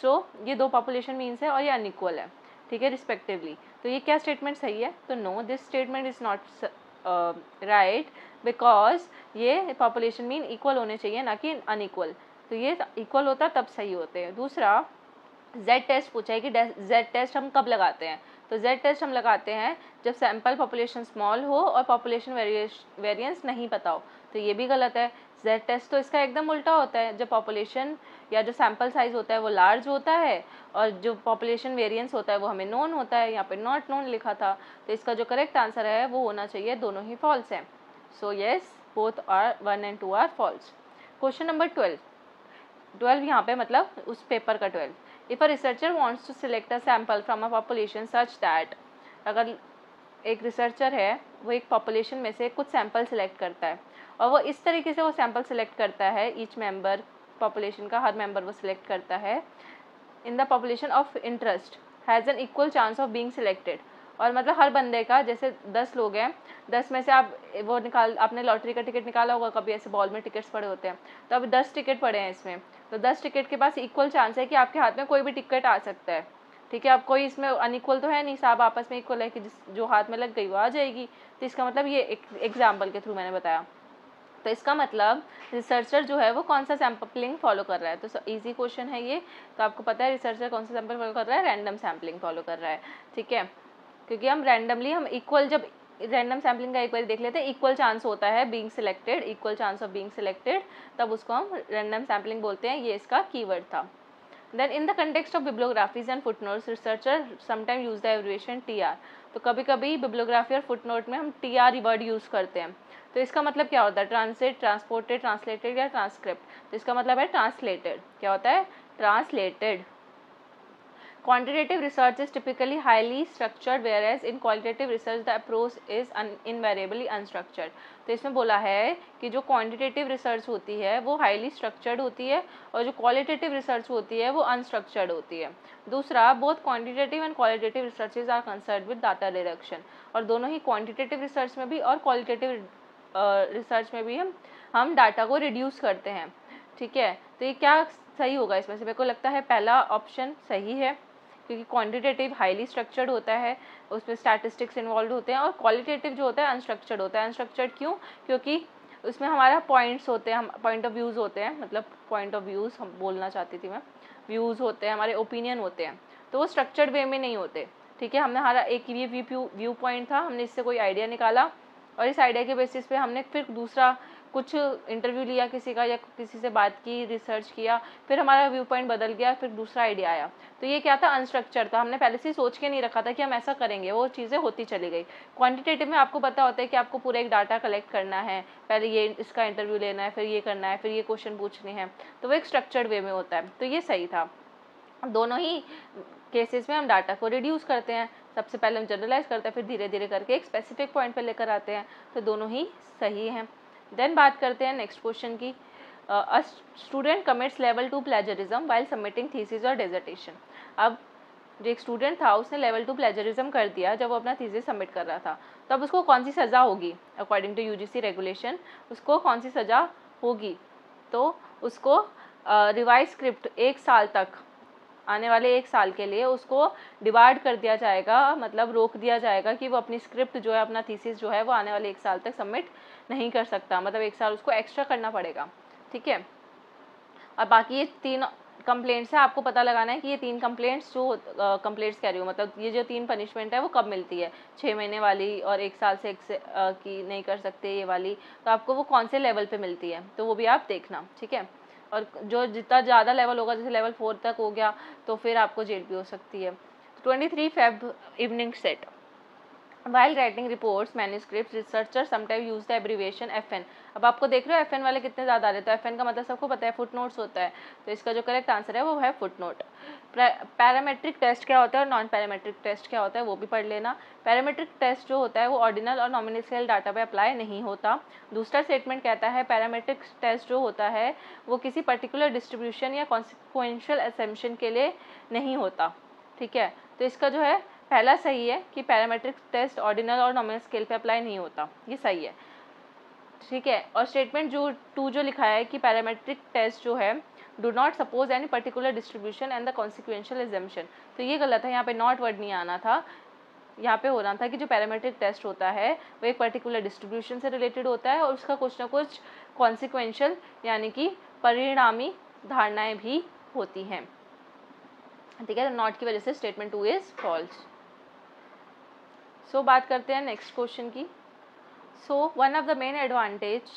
सो ये दो पॉपुलेशन मीन्स है और ये अनइक्वल है, ठीक है, रिस्पेक्टिवली। तो ये क्या स्टेटमेंट सही है, तो no, this statement is not right, because ये पॉपुलेशन मीन इक्वल होने चाहिए ना कि अनइक्वल। तो ये इक्वल होता तब सही होते हैं। दूसरा, जेड टेस्ट पूछा है कि जेड टेस्ट हम कब लगाते हैं। तो जेड टेस्ट हम लगाते हैं जब सैंपल पॉपुलेशन स्मॉल हो और पॉपुलेशन वेरिएंस नहीं पता हो। तो ये भी गलत है। जेड टेस्ट तो इसका एकदम उल्टा होता है, जब पॉपुलेशन या जो सैंपल साइज होता है वो लार्ज होता है और जो पॉपुलेशन वेरिएंस होता है वो हमें नोन होता है। यहाँ पे नॉट नोन लिखा था, तो इसका जो करेक्ट आंसर है वो होना चाहिए, दोनों ही फॉल्स हैं। So yes, both are 1 and 2 are false. Question number 12 यहाँ पे मतलब उस पेपर का 12। If a researcher wants to select a sample from a population such that, अगर एक रिसर्चर है वो एक पॉपुलेशन में से कुछ सैंपल सिलेक्ट करता है और वो इस तरीके से वो सैंपल सिलेक्ट करता है, ईच मेंबर पॉपुलेशन का हर मेंबर वो सिलेक्ट करता है, in the population of interest has an equal chance of being selected. और मतलब हर बंदे का, जैसे 10 लोग हैं, 10 में से आप वो आपने लॉटरी का टिकट निकाला होगा कभी, ऐसे बॉल में टिकट्स पड़े होते हैं, तो अब 10 टिकट पड़े हैं इसमें, तो 10 टिकट के पास इक्वल चांस है कि आपके हाथ में कोई भी टिकट आ सकता है, ठीक है, अब कोई इसमें अनइक्वल तो है नहीं, सब आपस में इक्वल है कि जो हाथ में लग गई वो आ जाएगी। तो इसका मतलब ये एक एग्जाम्पल के थ्रू मैंने बताया। तो इसका मतलब रिसर्चर जो है वो कौन सा सैम्पलिंग फॉलो कर रहा है, तो इजी क्वेश्चन है ये। तो आपको पता है रिसर्चर कौन सा सैम्पल फॉलो कर रहा है, रैंडम सैम्पलिंग फॉलो कर रहा है। ठीक है, क्योंकि हम रैंडमली हम इक्वल, जब रैंडम सैम्पलिंग का एक बार देख लेते हैं, इक्वल चांस होता है being selected, equal chance of being selected, तब उसको हम रैंडम सैम्पलिंग बोलते हैं। ये इसका कीवर्ड था। Then in the context of bibliographies and footnotes, researcher sometimes use the abbreviation TR। तो कभी कभी बिब्लियोग्राफी और फुटनोट में हम TR वर्ड यूज़ करते हैं। तो इसका मतलब क्या होता है, ट्रांसलेट, ट्रांसपोर्टेड, ट्रांसलेटेड या ट्रांसक्रिप्ट। तो इसका मतलब है ट्रांसलेटेड। क्या होता है, translated. Quantitative research is typically highly structured, whereas in qualitative research the approach is invariably unstructured। तो इसमें बोला है कि जो क्वांटिटेटिव रिसर्च होती है वो हाईली स्ट्रक्चर्ड होती है और जो क्वालिटेटिव रिसर्च होती है वो अनस्ट्रक्चर्ड होती है। दूसरा, both quantitative and qualitative researches are concerned with data reduction. और दोनों ही क्वांटिटेटिव रिसर्च में भी और क्वालिटेटिव रिसर्च में भी हम डाटा को रिड्यूस करते हैं। ठीक है, तो ये क्या सही होगा इसमें से, मेरे को लगता है पहला ऑप्शन सही है, क्योंकि क्वांटिटेटिव हाईली स्ट्रक्चर्ड होता है, उसमें स्टैटिस्टिक्स इन्वॉल्व होते हैं, और क्वालिटेटिव जो होता है अनस्ट्रक्चर्ड होता है। अनस्ट्रक्चर्ड क्यों, क्योंकि उसमें हमारा पॉइंट्स होते हैं, हम पॉइंट ऑफ व्यूज़ होते हैं, मतलब पॉइंट ऑफ व्यूज़ हम बोलना चाहती थी मैं, व्यूज़ होते हैं, हमारे ओपिनियन होते हैं, तो वो स्ट्रक्चर्ड वे में नहीं होते। ठीक है, हमने हमारा एक ये व्यू पॉइंट था, हमने इससे कोई आइडिया निकाला और इस आइडिया के बेसिस पे हमने फिर दूसरा कुछ इंटरव्यू लिया किसी का या किसी से बात की, रिसर्च किया, फिर हमारा व्यू पॉइंट बदल गया, फिर दूसरा आइडिया आया। तो ये क्या था, अनस्ट्रक्चर था, हमने पहले से सोच के नहीं रखा था कि हम ऐसा करेंगे, वो चीज़ें होती चली गई। क्वांटिटेटिव में आपको पता होता है कि आपको पूरा एक डाटा कलेक्ट करना है, पहले ये इसका इंटरव्यू लेना है, फिर ये करना है, फिर ये क्वेश्चन पूछने हैं, तो वो एक स्ट्रक्चर्ड वे में होता है। तो ये सही था। दोनों ही केसेस में हम डाटा को रिड्यूस करते हैं, सबसे पहले हम जनरलाइज करते हैं, फिर धीरे धीरे करके एक स्पेसिफिक पॉइंट पे लेकर आते हैं। तो दोनों ही सही हैं। देन बात करते हैं नेक्स्ट क्वेश्चन की। A student commits level 2 plagiarism while submitting thesis और डिसर्टेशन। अब जो एक स्टूडेंट था उसने लेवल 2 प्लेजरिज्म कर दिया जब वो अपना थीसिस सबमिट कर रहा था, तो अब उसको कौन सी सज़ा होगी अकॉर्डिंग टू यूजीसी रेगुलेशन, उसको कौन सी सज़ा होगी, तो उसको रिवाइज स्क्रिप्ट 1 साल तक, आने वाले 1 साल के लिए उसको डिवाइड कर दिया जाएगा, मतलब रोक दिया जाएगा कि वो अपनी स्क्रिप्ट जो है, अपना थीसिस जो है वो आने वाले 1 साल तक सबमिट नहीं कर सकता, मतलब 1 साल उसको एक्स्ट्रा करना पड़ेगा। ठीक है, और बाकी ये 3 कंप्लेंट्स है, आपको पता लगाना है कि ये 3 कंप्लेंट्स जो कंप्लेंट्स कह रही हूँ, मतलब ये जो 3 पनिशमेंट है वो कब मिलती है, 6 महीने वाली और 1 साल से की नहीं कर सकते ये वाली, तो आपको वो कौन से लेवल पे मिलती है, तो वो भी आप देखना। ठीक है, और जो जितना ज़्यादा लेवल होगा, जैसे लेवल 4 तक हो गया, तो फिर आपको जेल भी हो सकती है। 23 Feb evening set. While writing reports, manuscripts, researchers sometimes use the abbreviation FN। अब आपको देख रहे हो FN वाले कितने ज़्यादा आ रहे, तो FN का मतलब सबको पता है फुट नोट्स होता है, तो इसका जो करेक्ट आंसर है वो है फुट नोट। पैरामेट्रिक टेस्ट क्या होता है और नॉन पैरामेट्रिक टेस्ट क्या होता है वो भी पढ़ लेना। पैरामेट्रिक टेस्ट जो होता है वो ऑर्डिनल और नॉमिनल स्केल डाटा पे अप्लाई नहीं होता। दूसरा स्टेटमेंट कहता है पैरामेट्रिक टेस्ट जो होता है वो किसी पर्टिकुलर डिस्ट्रीब्यूशन या कॉन्सिक्वेंशियल असम्पशन के लिए नहीं होता। ठीक है, तो इसका जो है पहला सही है कि पैरामेट्रिक टेस्ट ऑर्डिनल और नॉमिनल स्केल पे अप्लाई नहीं होता, ये सही है। ठीक है, और स्टेटमेंट जो 2 जो लिखा है कि पैरामेट्रिक टेस्ट जो है do not suppose any particular distribution and the consequential assumption, तो ये गलत है, यहाँ पे नॉट वर्ड नहीं आना था, यहाँ पे होना था कि जो पैरामेट्रिक टेस्ट होता है वो एक पर्टिकुलर डिस्ट्रीब्यूशन से रिलेटेड होता है और उसका कुछ ना कुछ कॉन्सिक्वेंशियल यानी कि परिणामी धारणाएं भी होती हैं। ठीक है, तो नॉट की वजह से स्टेटमेंट 2 इज फॉल्स। सो बात करते हैं नेक्स्ट क्वेश्चन की। So one of the main advantage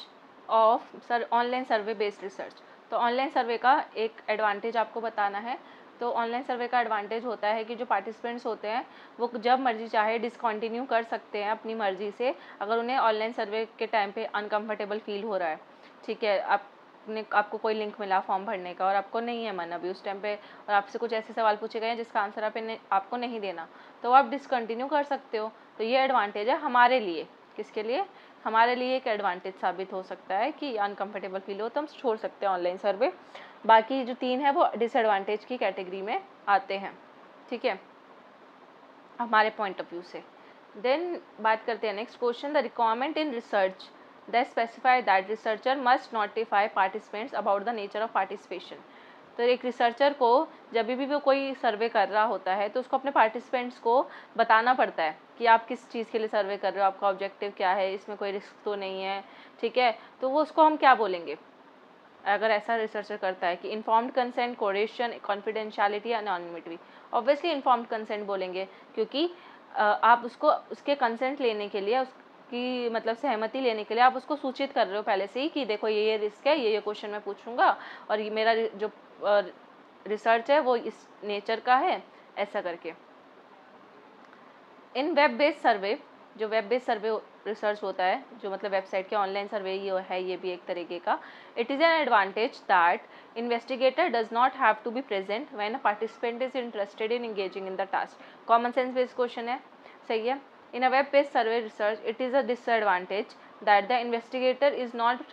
of online survey based research, तो ऑनलाइन सर्वे का एक एडवांटेज आपको बताना है। तो ऑनलाइन सर्वे का एडवांटेज होता है कि जो पार्टिसिपेंट्स होते हैं वो जब मर्जी चाहे डिसकंटिन्यू कर सकते हैं अपनी मर्जी से, अगर उन्हें ऑनलाइन सर्वे के टाइम पे अनकंफर्टेबल फील हो रहा है। ठीक है, आपको कोई लिंक मिला फॉर्म भरने का और आपको नहीं है मन अभी उस टाइम पे, और आपसे कुछ ऐसे सवाल पूछे गए हैं जिसका आंसर आपको नहीं देना, तो आप डिसकंटिन्यू कर सकते हो। तो ये एडवांटेज है हमारे लिए। किसके लिए, हमारे लिए एक एडवांटेज साबित हो सकता है कि अनकंफर्टेबल फील हो तो हम छोड़ सकते हैं ऑनलाइन सर्वे। बाकी जो 3 है वो डिसएडवांटेज की कैटेगरी में आते हैं। ठीक है, हमारे पॉइंट ऑफ व्यू से। देन बात करते हैं next question. The requirement in research that specify that researcher must notify participants about the nature of participation। तो तो एक रिसर्चर को जब भी वो कोई सर्वे कर रहा होता है तो उसको अपने पार्टिसिपेंट्स को बताना पड़ता है कि आप किस चीज़ के लिए सर्वे कर रहे हो, आपका ऑब्जेक्टिव क्या है, इसमें कोई रिस्क तो नहीं है, ठीक है। तो वो उसको हम क्या बोलेंगे अगर ऐसा रिसर्चर करता है कि informed consent, coercion, confidentiality, anonymity. Obviously informed consent बोलेंगे, क्योंकि आप उसको उसके कंसेंट लेने के लिए, उसकी मतलब सहमति लेने के लिए आप उसको सूचित कर रहे हो पहले से ही कि देखो ये रिस्क है, ये क्वेश्चन मैं पूछूंगा और ये मेरा जो रिसर्च है वो इस नेचर का है, ऐसा करके। इन वेब बेस्ड सर्वे, जो वेब बेस्ड सर्वे रिसर्च होता है, जो मतलब वेबसाइट के ऑनलाइन सर्वे ये है, ये भी एक तरीके का। It is an advantage that investigator does not have to be present when a participant is interested in engaging in the task. Common sense based question है, सही है। In a web based survey research it is a disadvantage that the investigator is not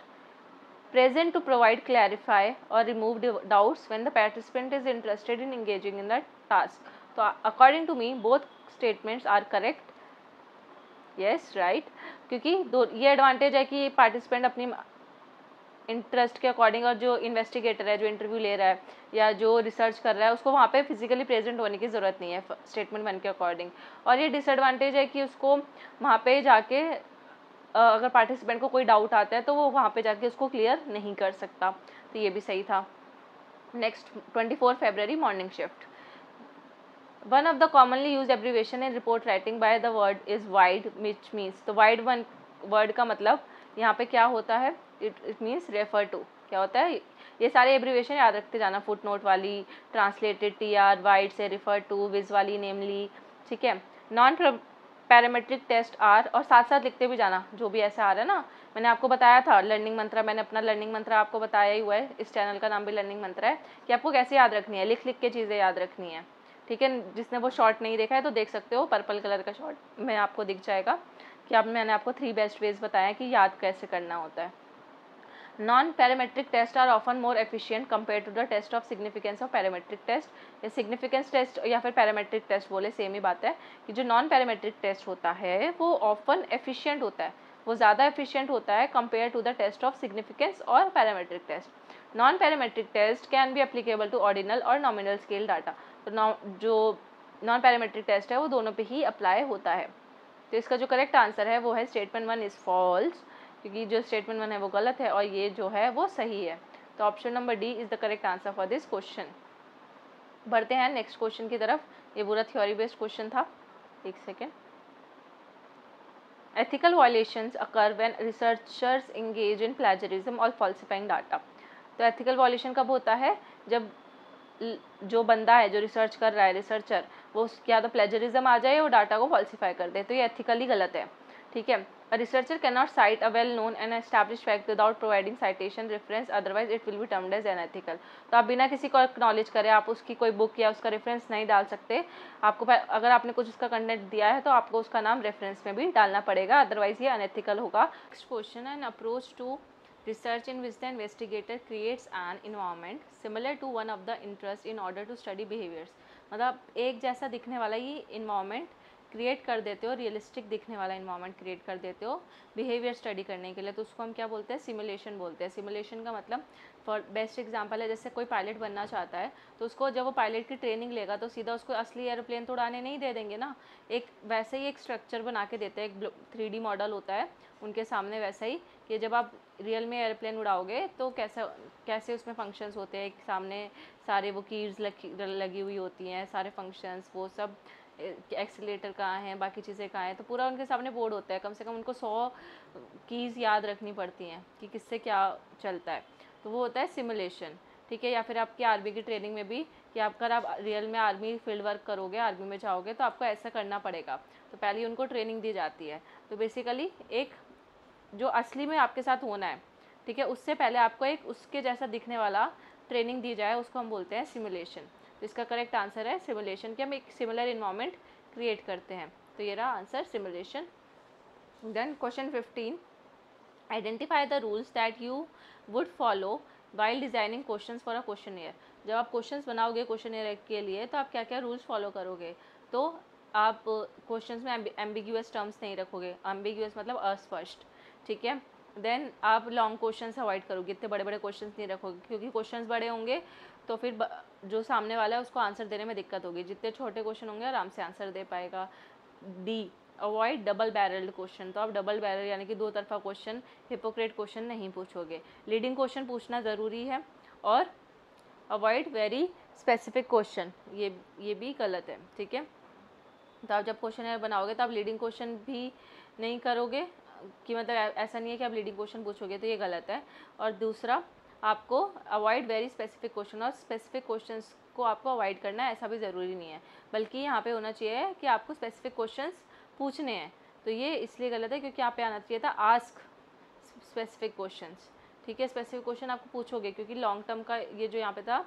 present to provide, clarify or remove doubts when the participant is interested in engaging in the task. So according to me both statements are correct. Yes, right. क्योंकि दो ये एडवांटेज है कि पार्टिसिपेंट अपनी इंटरेस्ट के अकॉर्डिंग, और जो इन्वेस्टिगेटर है, जो इंटरव्यू ले रहा है या जो रिसर्च कर रहा है, उसको वहाँ पे फिजिकली प्रेजेंट होने की ज़रूरत नहीं है स्टेटमेंट 1 के अकॉर्डिंग। और ये डिसएडवांटेज है कि उसको वहाँ पे जाके अगर पार्टिसिपेंट को कोई डाउट आता है तो वो वहाँ पे जाके उसको क्लियर नहीं कर सकता। तो ये भी सही था। Next 24 February morning shift. One of the commonly use abbreviation in report writing by the word is wide, which means, तो वाइड वन वर्ड का मतलब यहाँ पे क्या होता है, इट मीन्स रेफर टू। क्या होता है, ये सारे एब्रीवेशन याद रखते जाना, फुट नोट वाली, ट्रांसलेटेड TR, वाइड से रेफर टू, विज वाली नेमली, ठीक है। नॉन पैरामेट्रिक टेस्ट आर, और साथ साथ लिखते भी जाना जो भी ऐसे आ रहा है ना। मैंने आपको बताया था लर्निंग मंत्रा, मैंने अपना लर्निंग मंत्रा आपको बताया ही हुआ है, इस चैनल का नाम भी लर्निंग मंत्रा है, कि आपको कैसे याद रखनी है, लिख लिख के चीज़ें याद रखनी है, ठीक है। जिसने वो शॉर्ट नहीं देखा है तो देख सकते हो, पर्पल कलर का शॉर्ट में आपको दिख जाएगा कि अब मैंने आपको 3 बेस्ट वेज बताया कि याद कैसे करना होता है। Non parametric test are often more efficient compare to the test of significance of parametric test. या सिग्निफिकेंस टेस्ट या फिर पैरामेट्रिक टेस्ट बोले, सेम ही बात है कि जो नॉन पैरामेट्रिक टेस्ट होता है वो ऑफन एफिशिएंट होता है, वो ज़्यादा एफिशिएंट होता है compare to the test of significance और parametric test. Non parametric test can be applicable to ordinal और नॉमिनल स्केल डाटा। तो जो नॉन पैरामेट्रिक टेस्ट है वो दोनों पे ही अप्लाई होता है। तो इसका जो करेक्ट आंसर है वो है स्टेटमेंट 1 इज़ फॉल्स, क्योंकि जो स्टेटमेंट 1 है वो गलत है और ये जो है वो सही है। तो option number D is the correct answer for this question. बढ़ते हैं नेक्स्ट क्वेश्चन की तरफ। ये पूरा थ्योरी बेस्ड क्वेश्चन था। एक second. Ethical violations occur when researchers engage in plagiarism और फॉल्सिफाइंग डाटा। तो एथिकल वायलेशन कब होता है, जब जो बंदा है, जो रिसर्च कर रहा है, रिसर्चर, वो क्या तो प्लेजरिज्म आ जाए और डाटा को फॉल्सिफाई कर दे, तो ये एथिकली गलत है, ठीक है। A researcher cannot cite a well-known and established fact without providing citation reference, otherwise it will be termed as unethical. तो आप बिना किसी को एक्नॉलेज करे आप उसकी कोई बुक या उसका रेफरेंस नहीं डाल सकते। आपको अगर आपने कुछ उसका कंटेंट दिया है तो आपको उसका नाम रेफरेंस में भी डालना पड़ेगा, अदरवाइज ये अनएथिकल होगा। नेक्स्ट क्वेश्चन है, an approach to research in which the investigator creates an environment similar to one of the interest in order to study behaviors। मतलब एक जैसा दिखने वाला ये environment क्रिएट कर देते हो, रियलिस्टिक दिखने वाला इन्वायरमेंट क्रिएट कर देते हो बिहेवियर स्टडी करने के लिए, तो उसको हम क्या बोलते हैं, सिमुलेशन बोलते हैं। सिमुलेशन का मतलब फॉर बेस्ट एग्जांपल है, जैसे कोई पायलट बनना चाहता है तो उसको जब वो पायलट की ट्रेनिंग लेगा तो सीधा उसको असली एरोप्लेन तो उड़ाने नहीं दे देंगे ना, एक वैसे ही एक स्ट्रक्चर बना के देते हैं, एक 3D मॉडल होता है उनके सामने वैसा ही, कि जब आप रियल में एरोप्लेन उड़ाओगे तो कैसे उसमें फंक्शंस होते हैं, सामने सारे वो कीज लगी हुई होती हैं, सारे फंक्शंस, वो सब एक्सीलेटर कहाँ है, बाकी चीज़ें कहाँ हैं, तो पूरा उनके सामने बोर्ड होता है। कम से कम उनको 100 कीज़ याद रखनी पड़ती हैं कि किससे क्या चलता है, तो वो होता है सिमुलेशन, ठीक है। या फिर आपकी आर्मी की ट्रेनिंग में भी कि अगर आप रियल में आर्मी फील्ड वर्क करोगे, आर्मी में जाओगे तो आपको ऐसा करना पड़ेगा, तो पहले उनको ट्रेनिंग दी जाती है। तो बेसिकली एक जो असली में आपके साथ होना है, ठीक है, उससे पहले आपको एक उसके जैसा दिखने वाला ट्रेनिंग दी जाए, उसको हम बोलते हैं सिमुलेशन। तो इसका करेक्ट आंसर है सिमुलेशन, कि हम एक सिमिलर इन्वायरमेंट क्रिएट करते हैं। तो ये रहा answer, simulation. Then question 15, identify the rules that you would follow while designing questions for a questionnaire. जब आप क्वेश्चंस बनाओगे क्वेश्चनियर के लिए तो आप क्या क्या रूल्स फॉलो करोगे, तो आप क्वेश्चंस में एम्बिग्यूअस टर्म्स नहीं रखोगे, एम्बिग्यूअस मतलब अस्पष्ट, ठीक है। देन आप लॉन्ग क्वेश्चंस अवॉइड करोगे, इतने बड़े बड़े क्वेश्चंस नहीं रखोगे, क्योंकि क्वेश्चंस बड़े होंगे तो फिर जो सामने वाला है उसको आंसर देने में दिक्कत होगी। जितने छोटे क्वेश्चन होंगे आराम से आंसर दे पाएगा। D, avoid double barrelled question. तो आप डबल बैरल यानी कि दो तरफा क्वेश्चन, हिपोक्रेट क्वेश्चन नहीं पूछोगे। लीडिंग क्वेश्चन पूछना ज़रूरी है। और अवॉइड वेरी स्पेसिफिक क्वेश्चन, ये भी गलत है, ठीक है। तो आप जब क्वेश्चन बनाओगे तो आप लीडिंग क्वेश्चन भी नहीं करोगे, कि मतलब ऐसा नहीं है कि आप लीडिंग क्वेश्चन पूछोगे, तो ये गलत है। और दूसरा, आपको अवॉइड वेरी स्पेसिफिक क्वेश्चन, और स्पेसिफिक क्वेश्चंस को आपको अवॉइड करना है ऐसा भी ज़रूरी नहीं है, बल्कि यहाँ पे होना चाहिए कि आपको स्पेसिफिक क्वेश्चंस पूछने हैं। तो ये इसलिए गलत है क्योंकि यहाँ पे आना चाहिए था आस्क स्पेसिफिक क्वेश्चंस, ठीक है। स्पेसिफिक क्वेश्चन आपको पूछोगे, क्योंकि लॉन्ग टर्म का ये जो यहाँ पे था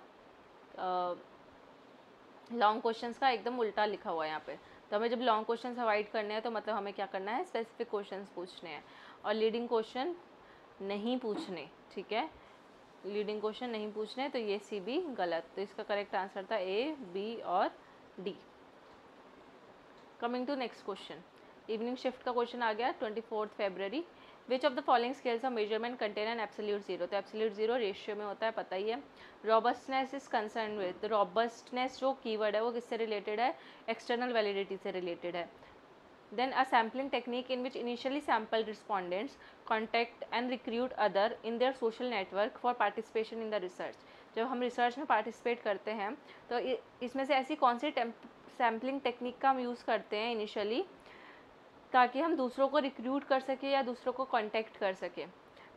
लॉन्ग क्वेश्चंस का एकदम उल्टा लिखा हुआ है यहाँ पे। तो हमें जब लॉन्ग क्वेश्चंस अवॉइड करने हैं तो मतलब हमें क्या करना है, स्पेसिफिक क्वेश्चंस पूछने हैं और लीडिंग क्वेश्चन नहीं पूछने, ठीक है। लीडिंग क्वेश्चन नहीं पूछने, तो ये सी भी गलत। तो इसका करेक्ट आंसर था ए, बी और D. Coming to next question, evening shift का क्वेश्चन आ गया 24 फरवरी। Which of the following scales of measurement contain an absolute zero. तो एब्सोल्यूट जीरो रेशियो में होता है, पता ही है। Robustness is concern with, robustness जो कीवर्ड है वो किससे रिलेटेड है, एक्सटर्नल वैलिडिटी से रिलेटेड है। Then a sampling technique in which initially sample respondents contact and recruit other in their social network for participation in the research. जब हम रिसर्च में पार्टिसिपेट करते हैं तो इसमें से ऐसी कौन सी सैम्पलिंग टेक्निक का हम यूज़ करते हैं इनिशियली, ताकि हम दूसरों को रिक्रूट कर सकें या दूसरों को कांटेक्ट कर सकें,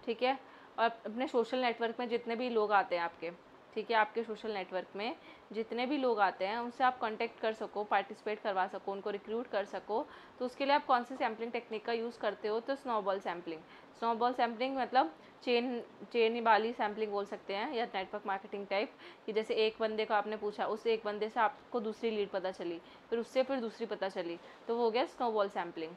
ठीक है। और अपने सोशल नेटवर्क में जितने भी लोग आते हैं आपके, ठीक है, आपके सोशल नेटवर्क में जितने भी लोग आते हैं उनसे आप कांटेक्ट कर सको, पार्टिसिपेट करवा सको, उनको रिक्रूट कर सको, तो उसके लिए आप कौन सी सैम्पलिंग टेक्निक का यूज़ करते हो, तो स्नोबॉल सैम्पलिंग। स्नोबॉल सैम्पलिंग मतलब चेन वाली सैम्पलिंग बोल सकते हैं, या नेटवर्क मार्केटिंग टाइप, कि जैसे एक बंदे को आपने पूछा, उस एक बंदे से आपको दूसरी लीड पता चली, फिर उससे फिर दूसरी पता चली, तो वो हो गया snowball sampling.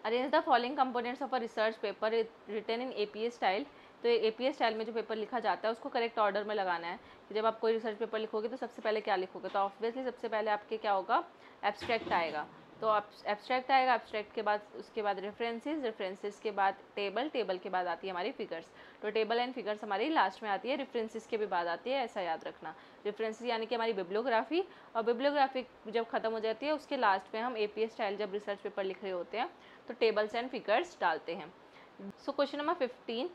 Arrange the following components of a research paper written in APA style. तो एपीए स्टाइल में जो पेपर लिखा जाता है उसको करेक्ट ऑर्डर में लगाना है। कि जब आप कोई रिसर्च पेपर लिखोगे तो सबसे पहले क्या लिखोगे, तो ऑब्वियसली सबसे पहले आपके क्या होगा, एब्स्ट्रैक्ट आएगा। तो एब्स्ट्रैक्ट आएगा, एब्स्ट्रैक्ट के बाद उसके बाद रेफरेंसेस, रेफरेंसेस के बाद टेबल, टेबल के बाद आती है हमारी फिगर्स। तो टेबल एंड फिगर्स हमारी लास्ट में आती है, रेफरेंसेस के भी बाद आती है, ऐसा याद रखना। रेफरेंसेस यानी कि हमारी बिब्लियोग्राफी, और बिब्लियोग्राफी जब खत्म हो जाती है उसके लास्ट में हम एपीए स्टाइल जब रिसर्च पेपर लिख रहे होते हैं तो टेबल्स एंड फिगर्स डालते हैं। So question number 15,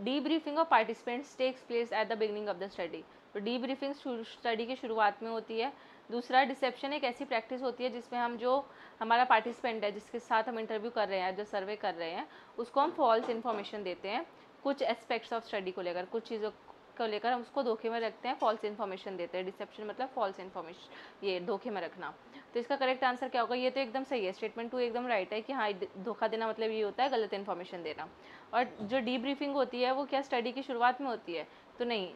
debriefing of participants takes place at the beginning of the study. तो डीब्रीफिंग स्टडी की शुरुआत में होती है। दूसरा, डिसेप्शन एक ऐसी प्रैक्टिस होती है जिसमें हम जो हमारा पार्टिसिपेंट है, जिसके साथ हम इंटरव्यू कर रहे हैं, जो सर्वे कर रहे हैं, उसको हम फॉल्स इन्फॉर्मेशन देते हैं कुछ एस्पेक्ट्स ऑफ स्टडी को लेकर, कुछ चीज़ों को लेकर हम उसको धोखे में रखते हैं, फॉल्स इन्फॉर्मेशन देते हैं। डिसेप्शन मतलब फॉल्स इन्फॉर्मेशन, ये धोखे में रखना। तो इसका करेक्ट आंसर क्या होगा, ये तो एकदम सही है, स्टेटमेंट 2 एकदम राइट है कि हाँ, धोखा देना मतलब ये होता है गलत इन्फॉर्मेशन देना। और जो डीब्रीफिंग होती है वो क्या स्टडी की शुरुआत में होती है, तो नहीं,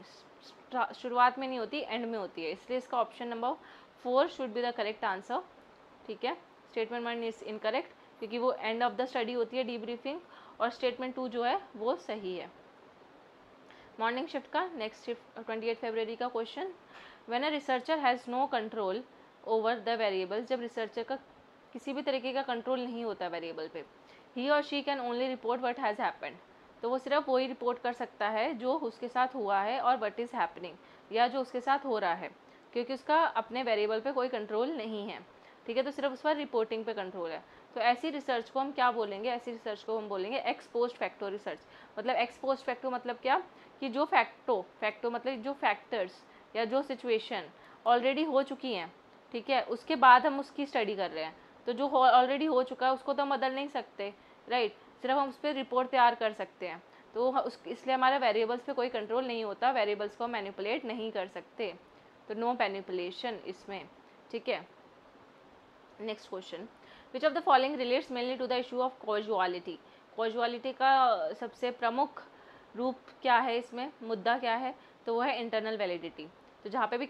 शुरुआत में नहीं होती, एंड में होती है। इसलिए इसका option number 4 should be the correct answer, ठीक है। स्टेटमेंट 1 इज इनकरेक्ट क्योंकि वो एंड ऑफ द स्टडी होती है डीब्रीफिंग, और स्टेटमेंट 2 जो है वो सही है। मॉर्निंग शिफ्ट का नेक्स्ट शिफ्ट 28 फरवरी का question, when a researcher has no control over the variables. जब रिसर्चर का किसी भी तरीके का कंट्रोल नहीं होता वेरिएबल पे, ही और she can only report what has happened. तो वो सिर्फ वही रिपोर्ट कर सकता है जो उसके साथ हुआ है, और व्हाट इज़ हैपनिंग, या जो उसके साथ हो रहा है, क्योंकि उसका अपने वेरिएबल पे कोई कंट्रोल नहीं है, ठीक है। तो सिर्फ उस पर रिपोर्टिंग पे कंट्रोल है। तो ऐसी रिसर्च को हम क्या बोलेंगे, ऐसी रिसर्च को हम बोलेंगे एक्स पोस्ट फैक्टो रिसर्च। मतलब एक्स पोस्ट फैक्टो मतलब क्या, कि जो फैक्टो मतलब जो फैक्टर्स या जो सिचुएशन ऑलरेडी हो चुकी हैं, ठीक है, उसके बाद हम उसकी स्टडी कर रहे हैं। तो जो ऑलरेडी हो चुका है उसको तो हम बदल नहीं सकते, राइट, सिर्फ हम उस पर रिपोर्ट तैयार कर सकते हैं। तो इसलिए हमारे वेरिएबल्स पे कोई कंट्रोल नहीं होता, वेरिएबल्स को मैनिपुलेट नहीं कर सकते, तो नो मैनिपुलेशन इसमें, ठीक है। Next question, which of the following relates mainly to the issue of causality. Causality का सबसे प्रमुख रूप क्या है, इसमें मुद्दा क्या है, तो वो है इंटरनल वैलिडिटी। तो जहाँ पे भी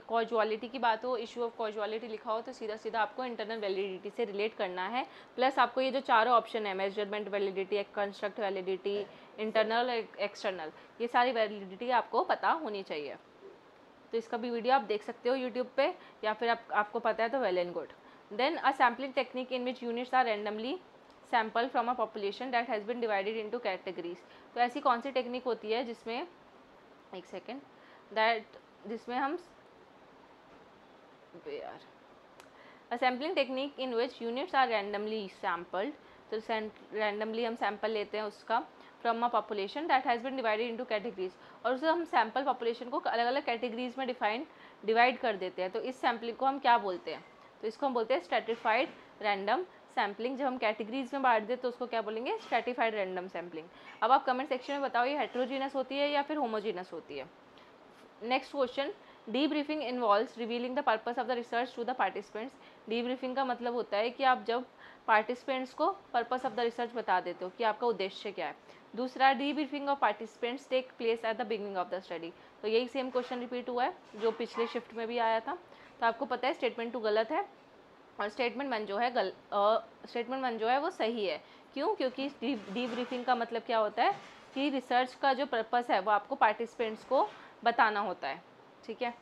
कॉजुअलिटी की बात हो, इशू ऑफ कॉजुअलिटी लिखा हो, तो सीधा सीधा आपको इंटरनल वैलिडिटी से रिलेट करना है। प्लस आपको ये जो चारों ऑप्शन है, measurement validity, construct validity, internal, external, ये सारी वैलिडिटी आपको पता होनी चाहिए। तो इसका भी वीडियो आप देख सकते हो यूट्यूब पे, या फिर आपको पता है तो well and good. Then a sampling technique in which units are randomly sample from a population that has been divided into categories. तो ऐसी कौन सी टेक्निक होती है जिसमें, एक सेकेंड, दैट जिसमें हम a sampling technique in which units are randomly sampled, तो रैंडमली हम सैम्पल लेते हैं उसका from a population that has been divided into categories, और उसे हम सैम्पल पॉपुलेशन को अलग अलग कैटेगरीज में डिवाइड कर देते हैं। तो इस सैम्पलिंग को हम क्या बोलते हैं? तो इसको हम बोलते हैं स्ट्रेटिफाइड रैंडम सैम्पलिंग। जब हम कैटेगरीज में बांट दें तो उसको क्या बोलेंगे? Stratified random sampling. अब आप कमेंट सेक्शन में बताओ ये हेट्रोजीनस होती है या फिर होमोजीनस होती है। Next question, debriefing involves revealing the purpose of the research to the participants. Debriefing का मतलब होता है कि आप जब पार्टिसिपेंट्स को पर्पस ऑफ द रिसर्च बता देते हो कि आपका उद्देश्य क्या है। दूसरा, debriefing of participants take place at the beginning of the study. तो यही सेम क्वेश्चन रिपीट हुआ है जो पिछले शिफ्ट में भी आया था। तो आपको पता है स्टेटमेंट 2 गलत है और स्टेटमेंट 1 जो है वो सही है। क्यों? क्योंकि डीब्रीफिंग का मतलब क्या होता है कि रिसर्च का जो पर्पस है वो आपको पार्टिसिपेंट्स को बताना होता है। ठीक है।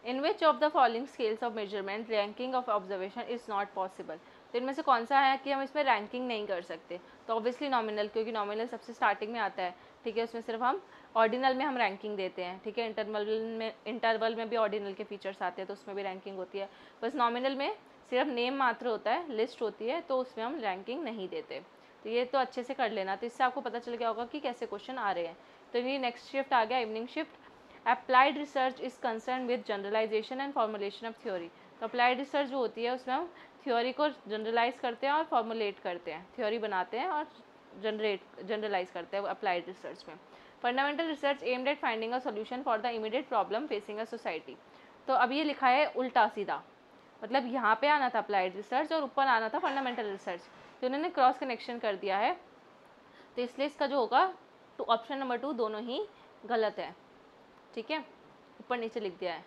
In which of the following scales of measurement ranking of observation is not possible. तो इनमें से कौन सा है कि हम इसमें रैंकिंग नहीं कर सकते? तो ऑब्वियसली नॉमिनल, क्योंकि नॉमिनल सबसे स्टार्टिंग में आता है। ठीक है, उसमें सिर्फ हम ऑर्डिनल में हम रैंकिंग देते हैं। ठीक है, इंटरवल में भी ऑर्डिनल के फीचर्स आते हैं तो उसमें भी रैंकिंग होती है। बस नॉमिनल में सिर्फ नेम मात्र होता है, लिस्ट होती है, तो उसमें हम रैंकिंग नहीं देते। तो ये तो अच्छे से कर लेना, तो इससे आपको पता चल गया होगा कि कैसे क्वेश्चन आ रहे हैं। तो ये नेक्स्ट शिफ्ट आ गया evening shift. Applied research is concern with generalization and formulation of theory. तो अप्लाइड रिसर्च जो होती है उसमें हम थ्योरी को जनरलाइज करते हैं और फॉर्मुलेट करते हैं, थ्योरी बनाते हैं और जनरलाइज करते हैं अप्लाइड रिसर्च में। Fundamental research aimed at finding a solution for the immediate problem facing a society. तो अब ये लिखा है उल्टा सीधा, मतलब यहाँ पे आना था अप्लाइड रिसर्च और ऊपर आना था फंडामेंटल रिसर्च, तो उन्होंने क्रॉस कनेक्शन कर दिया है। तो इसलिए इसका जो होगा ऑप्शन नंबर 2 दोनों ही गलत है। ठीक है, ऊपर नीचे लिख दिया है।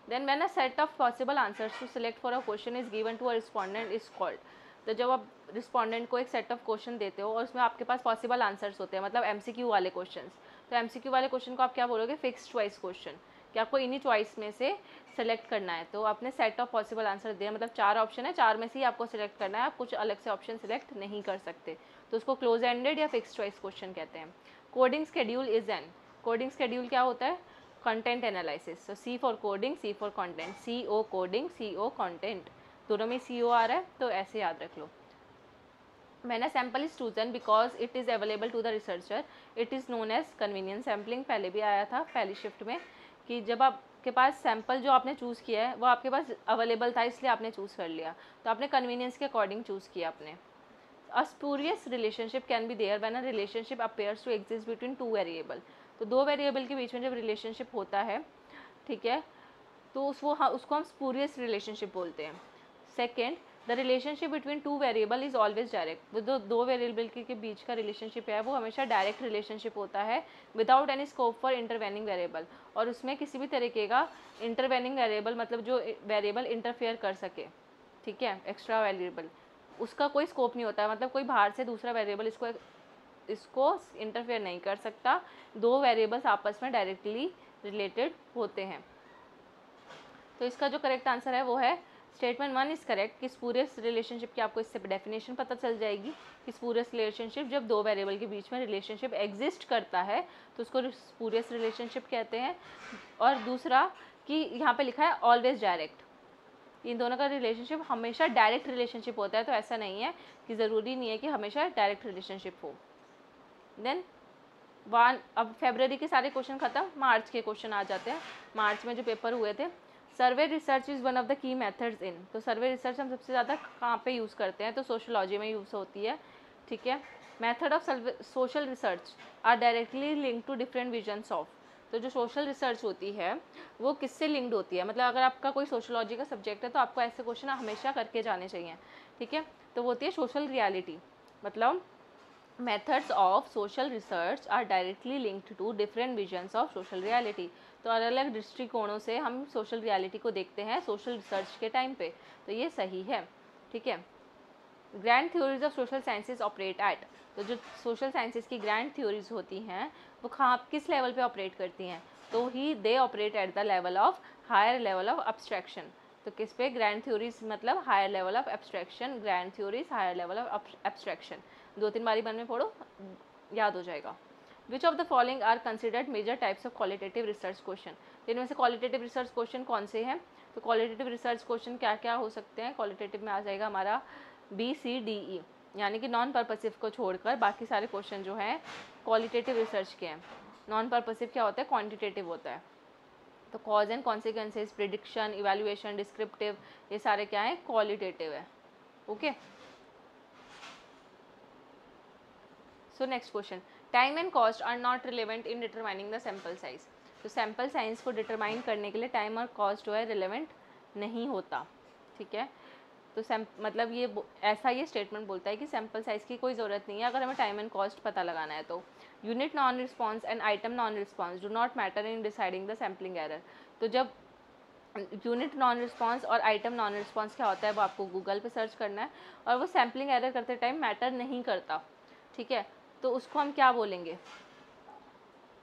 Then when a set of possible answers to select for a question is given to a respondent is called. तो जब आप रिस्पोंडेंट को एक सेट ऑफ क्वेश्चन देते हो और उसमें आपके पास पॉसिबल आंसर्स होते हैं, मतलब एमसीक्यू वाले क्वेश्चंस, तो एमसीक्यू वाले क्वेश्चन को आप क्या बोलोगे? फिक्स्ड चॉइस क्वेश्चन, कि आपको इन्हीं चॉइस में से सेलेक्ट करना है। तो आपने सेट ऑफ पॉसिबल आंसर दिया, मतलब 4 ऑप्शन है, 4 में से ही आपको सिलेक्ट करना है, आप कुछ अलग से ऑप्शन सिलेक्ट नहीं कर सकते। तो उसको क्लोज एंडेड या फिक्स्ड चॉइस क्वेश्चन कहते हैं। Coding schedule is an, coding schedule क्या होता है? Content analysis. तो C for coding, C for content, C O coding, C O content, दोनों में सी ओ आ रहा है, तो ऐसे याद रख लो। When a sample is chosen because it is available to the researcher, it is known as convenience sampling। पहले भी आया था पहली शिफ्ट में कि जब आपके पास सैम्पल जो आपने चूज़ किया है वो आपके पास अवेलेबल था, इसलिए आपने चूज़ कर लिया, तो आपने कन्वीनियंस के अकॉर्डिंग चूज़ किया आपने। A spurious relationship can be there when a relationship appears to exist between two variable। तो 2 वेरिएबल के बीच में जब रिलेशनशिप होता है, ठीक है, तो उसको हम स्पूरियस रिलेशनशिप बोलते हैं। Second, the relationship between 2 variable is always direct. वो दो वेरिएबल के बीच का रिलेशनशिप है वो हमेशा डायरेक्ट रिलेशनशिप होता है, without any scope for intervening variable. और उसमें किसी भी तरीके का इंटरवेनिंग वेरिएबल, मतलब जो वेरिएबल इंटरफेयर कर सके, ठीक है, एक्स्ट्रा वेरिएबल, उसका कोई स्कोप नहीं होता है, मतलब कोई बाहर से दूसरा वेरिएबल इसको इंटरफेयर नहीं कर सकता। 2 वेरिएबल्स आपस में डायरेक्टली रिलेटेड होते हैं। तो इसका जो करेक्ट आंसर है वो है स्टेटमेंट 1 इज करेक्ट। कि स्पूरियस रिलेशनशिप की आपको इससे डेफिनेशन पता चल जाएगी कि स्पूरियस रिलेशनशिप जब 2 वेरिएबल के बीच में रिलेशनशिप एग्जिस्ट करता है तो उसको स्पूरियस रिलेशनशिप कहते हैं। और दूसरा कि यहाँ पे लिखा है ऑलवेज डायरेक्ट, इन दोनों का रिलेशनशिप हमेशा डायरेक्ट रिलेशनशिप होता है, तो ऐसा नहीं है कि ज़रूरी नहीं है कि हमेशा डायरेक्ट रिलेशनशिप हो। देन अब फरवरी के सारे क्वेश्चन खत्म, मार्च के क्वेश्चन आ जाते हैं। मार्च में जो पेपर हुए थे, सर्वे research is one of the key methods in. तो सर्वे रिसर्च हम सबसे ज़्यादा कहाँ पे यूज़ करते हैं? तो सोशोलॉजी में यूज़ होती है। ठीक है, method of social research are directly link to different visions of. तो जो सोशल रिसर्च होती है वो किससे लिंक्ड होती है? मतलब अगर आपका कोई सोशोलॉजी का सब्जेक्ट है तो आपको ऐसे क्वेश्चन हमेशा करके जाने चाहिए। ठीक है, तो वो होती है सोशल रियलिटी, मतलब methods of social research are directly linked to different visions of social reality। तो अलग अलग दृष्टिकोणों से हम सोशल रियलिटी को देखते हैं सोशल रिसर्च के टाइम पे, तो ये सही है। ठीक है, grand theories of social sciences operate at. तो जो सोशल साइंसेज की ग्रैंड थ्योरीज होती हैं वो किस लेवल पे ऑपरेट करती हैं? तो ही they operate at the level of higher level of abstraction. तो किस पे? ग्रैंड थ्योरीज मतलब higher level of abstraction, grand theories higher level of abstraction. 2-3 बारी मन में पढ़ो, याद हो जाएगा। Which of the following are considered major types of qualitative research question. इनमें से क्वालिटेटिव रिसर्च क्वेश्चन कौन से हैं? तो क्वालिटेटिव रिसर्च क्वेश्चन क्या क्या हो सकते हैं? क्वालिटेटिव में आ जाएगा हमारा BCDE, यानी कि नॉन पर्पसिव को छोड़कर बाकी सारे क्वेश्चन जो हैं क्वालिटेटिव रिसर्च के हैं। नॉन पर्पसिव क्या होता है? क्वांटिटेटिव होता है। तो cause and consequences, prediction, evaluation, descriptive, ये सारे क्या है? क्वालिटेटिव है। Okay, so next question, time and cost are not relevant in determining the sample size. तो सैम्पल साइज को डिटरमाइन करने के लिए टाइम और कॉस्ट जो है रिलेवेंट नहीं होता। ठीक है, तो मतलब ये ऐसा ये स्टेटमेंट बोलता है कि सैम्पल साइज की कोई ज़रूरत नहीं है अगर हमें टाइम एंड कॉस्ट पता लगाना है। तो unit non response and item non response do not matter in deciding the sampling error. तो जब यूनिट नॉन रिस्पॉन्स और आइटम नॉन रिस्पॉन्स क्या होता है वो आपको गूगल पे सर्च करना है, और वो सैम्पलिंग एरर करते टाइम मैटर नहीं करता। ठीक है, तो उसको हम क्या बोलेंगे?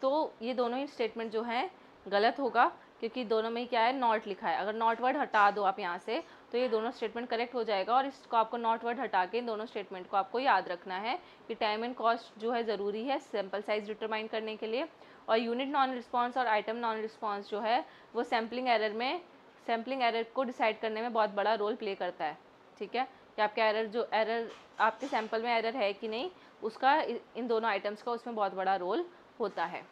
तो ये दोनों ही स्टेटमेंट जो है गलत होगा, क्योंकि दोनों में ही क्या है? नॉट लिखा है। अगर नॉट वर्ड हटा दो आप यहाँ से तो ये दोनों स्टेटमेंट करेक्ट हो जाएगा, और इसको आपको नॉट वर्ड हटा के इन दोनों स्टेटमेंट को आपको याद रखना है कि टाइम एंड कॉस्ट जो है ज़रूरी है सैम्पल साइज डिटरमाइन करने के लिए, और यूनिट नॉन रिस्पॉन्स और आइटम नॉन रिस्पॉन्स जो है वो सैम्पलिंग एरर को डिसाइड करने में बहुत बड़ा रोल प्ले करता है। ठीक है, कि आपका एरर आपके सैम्पल में एरर है कि नहीं, उसका इन दोनों आइटम्स का उसमें बहुत बड़ा रोल होता है।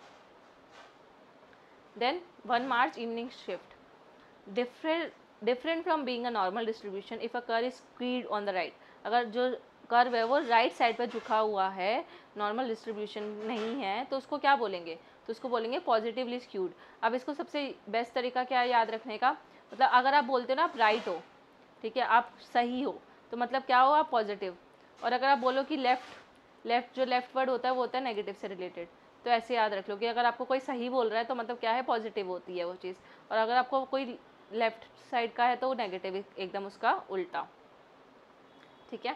Then 1 March evening shift, different from being a normal distribution if a curve is skewed on the right। अगर जो कर्व है वो राइट साइड पर झुका हुआ है, नॉर्मल डिस्ट्रीब्यूशन नहीं है, तो उसको क्या बोलेंगे? तो उसको बोलेंगे पॉजिटिवली स्क्यूड। अब इसको सबसे बेस्ट तरीका क्या है याद रखने का? मतलब अगर आप बोलते हो ना आप राइट हो, ठीक है, आप सही हो, तो मतलब क्या हो? आप पॉजिटिव। और अगर आप बोलो कि लेफ्ट जो लेफ्ट वर्ड होता है वो होता है नेगेटिव से रिलेटेड। तो ऐसे याद रख लो कि अगर आपको कोई सही बोल रहा है तो मतलब क्या है? पॉजिटिव होती है वो चीज़, और अगर आपको कोई लेफ्ट साइड का है तो वो नेगेटिव, एकदम उसका उल्टा। ठीक है,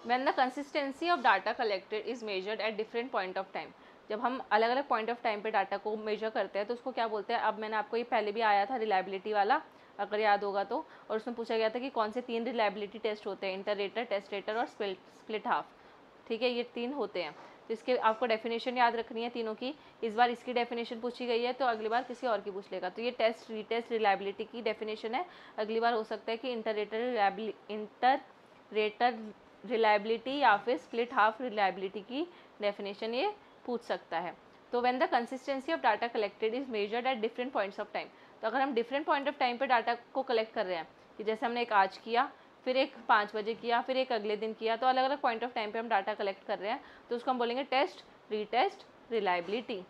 when the consistency of data collected is measured at different point of time. जब हम अलग अलग पॉइंट ऑफ टाइम पे डाटा को मेजर करते हैं तो उसको क्या बोलते हैं? अब मैंने आपको ये पहले भी आया था रिलायबिलिटी वाला, अगर याद होगा तो, और उसमें पूछा गया था कि कौन से 3 रिलायबिलिटी टेस्ट होते हैं? इंटररेटर, टेस्टेटर और स्प्लिट हाफ। ठीक है, ये 3 होते हैं। तो इसके आपको डेफिनेशन याद रखनी है तीनों की। इस बार इसकी डेफिनेशन पूछी गई है तो अगली बार किसी और की पूछ लेगा। तो ये टेस्ट रीटेस्ट रिलायबिलिटी की डेफिनेशन है। अगली बार हो सकता है कि इंटररेटर रिलायबिलिटी या फिर स्प्लिट हाफ रिलायबिलिटी की डेफिनेशन ये पूछ सकता है। तो when the consistency of data collected is measured at different points of time. तो अगर हम डिफरेंट पॉइंट ऑफ टाइम पे डाटा को कलेक्ट कर रहे हैं, कि जैसे हमने एक आज किया, फिर एक 5 बजे किया, फिर एक अगले दिन किया, तो अलग अलग पॉइंट ऑफ टाइम पे हम डाटा कलेक्ट कर रहे हैं, तो उसको हम बोलेंगे test, retest, reliability.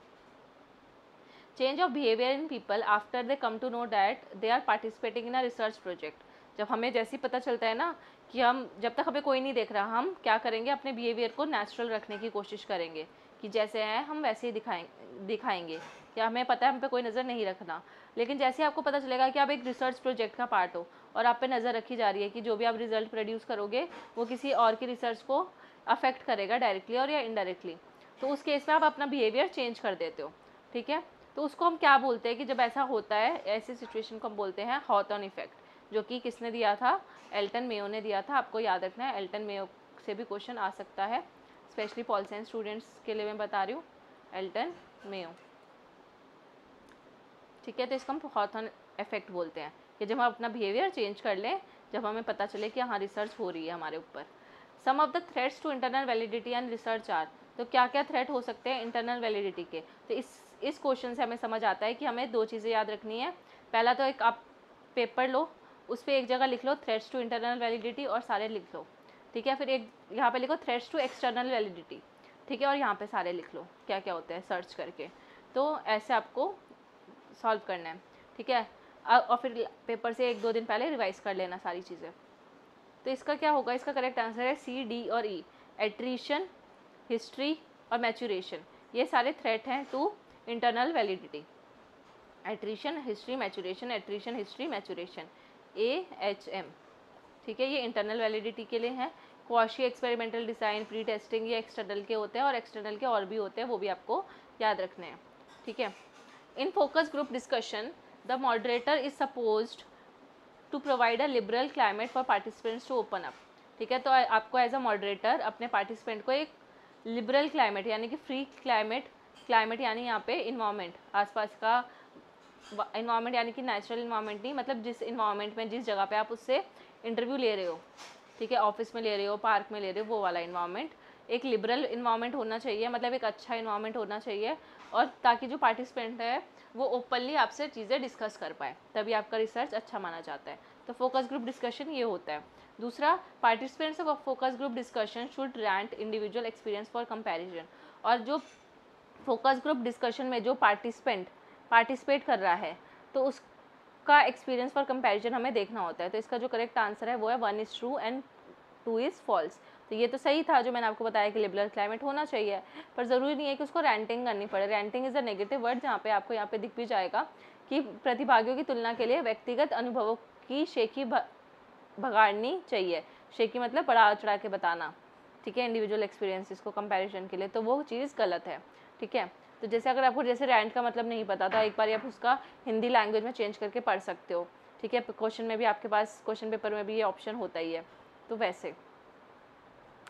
Change of behaviour in people after they come to know that they are participating in a research project. जब हमें जैसे ही पता चलता है ना कि हम, जब तक हमें कोई नहीं देख रहा, हम क्या करेंगे? अपने बिहेवियर को नेचुरल रखने की कोशिश करेंगे, कि जैसे हैं हम वैसे ही दिखाएंगे, या हमें पता है हम पे कोई नज़र नहीं रखना। लेकिन जैसे आपको पता चलेगा कि आप एक रिसर्च प्रोजेक्ट का पार्ट हो और आप पे नज़र रखी जा रही है कि जो भी आप रिजल्ट प्रोड्यूस करोगे वो किसी और की रिसर्च को अफेक्ट करेगा डायरेक्टली और या इनडायरेक्टली, तो उस केस में आप अपना बिहेवियर चेंज कर देते हो। ठीक है, तो उसको हम क्या बोलते हैं कि जब ऐसा होता है, ऐसी सिचुएशन को हम बोलते हैं हॉथॉर्न इफेक्ट, जो कि किसने दिया था? एल्टन मेयो ने दिया था। आपको याद रखना है, एल्टन मेयो से भी क्वेश्चन आ सकता है, स्पेशली पॉल साइंस स्टूडेंट्स के लिए मैं बता रही हूँ, एल्टन मेयो। ठीक है, तो इसको हम हॉथॉर्न इफेक्ट बोलते हैं कि जब हम अपना बिहेवियर चेंज कर लें, जब हमें पता चले कि हाँ रिसर्च हो रही है हमारे ऊपर। Some of the threats to internal validity and research are. तो क्या क्या थ्रेट हो सकते हैं इंटरनल वैलिडिटी के? तो इस क्वेश्चन से हमें समझ आता है कि हमें 2 चीज़ें याद रखनी है। पहला तो एक आप पेपर लो, उस पर एक जगह लिख लो थ्रेट्स टू इंटरनल वैलिडिटी और सारे लिख लो। ठीक है, फिर एक यहाँ पे लिखो थ्रेट्स टू एक्सटर्नल वैलिडिटी। ठीक है, और यहाँ पे सारे लिख लो क्या क्या होते हैं सर्च करके। तो ऐसे आपको सॉल्व करना है। ठीक है, और फिर पेपर से 1-2 दिन पहले रिवाइज कर लेना सारी चीज़ें। तो इसका क्या होगा? इसका करेक्ट आंसर है C, D और E, एट्रीशन, हिस्ट्री और मैचुरेशन। ये सारे थ्रेट हैं to internal validity. Attrition, history, maturation, attrition, history, maturation, AHM। ठीक है, ये इंटरनल वैलिडिटी के लिए हैं। Quasi experimental design, pre testing, ये एक्सटर्नल के होते हैं, और एक्सटर्नल के और भी होते हैं, वो भी आपको याद रखने हैं। ठीक है, in focus group discussion the moderator is supposed to provide a liberal climate for participants to open up. ठीक है, तो आपको एज अ मॉडरेटर अपने पार्टिसिपेंट को एक लिबरल क्लाइमेट यानी कि फ्री क्लाइमेट, क्लाइमेट यानी यहाँ पे इन्वायरमेंट, आसपास का इन्वायरमेंट यानी कि नेचुरल इन्वायरमेंट नहीं, मतलब जिस इन्वायरमेंट में, जिस जगह पे आप उससे इंटरव्यू ले रहे हो, ठीक है, ऑफिस में ले रहे हो, पार्क में ले रहे हो, वो वाला इन्वायरमेंट एक लिबरल इन्वायरमेंट होना चाहिए, मतलब एक अच्छा इन्वायरमेंट होना चाहिए, और ताकि जो पार्टिसिपेंट है वो ओपनली आपसे चीज़ें डिस्कस कर पाए, तभी आपका रिसर्च अच्छा माना जाता है। तो फोकस ग्रुप डिस्कशन ये होता है। दूसरा, participants of focus group discussion should rank individual experience for comparison. और जो फोकस ग्रुप डिस्कशन में जो पार्टिसिपेट कर रहा है तो उसका एक्सपीरियंस फॉर कंपैरिजन हमें देखना होता है। तो इसका जो करेक्ट आंसर है वो है 1 is true and 2 is false. तो ये तो सही था जो मैंने आपको बताया कि लिबरल क्लाइमेट होना चाहिए, पर ज़रूरी नहीं है कि उसको रैंटिंग करनी पड़े। Ranting is a negative word, जहाँ पे आपको यहाँ पे दिख भी जाएगा कि प्रतिभागियों की तुलना के लिए व्यक्तिगत अनुभवों की शेखी भगाड़नी चाहिए। शेखी मतलब बढ़ा चढ़ा के बताना, ठीक है, इंडिविजुअल एक्सपीरियंसेस को कंपैरिजन के लिए, तो वो चीज़ गलत है, ठीक है। तो जैसे अगर आपको जैसे रैंट का मतलब नहीं पता था, एक बार आप उसका हिंदी लैंग्वेज में चेंज करके पढ़ सकते हो, ठीक है, क्वेश्चन में भी आपके पास, क्वेश्चन पेपर में भी ये ऑप्शन होता ही है। तो वैसे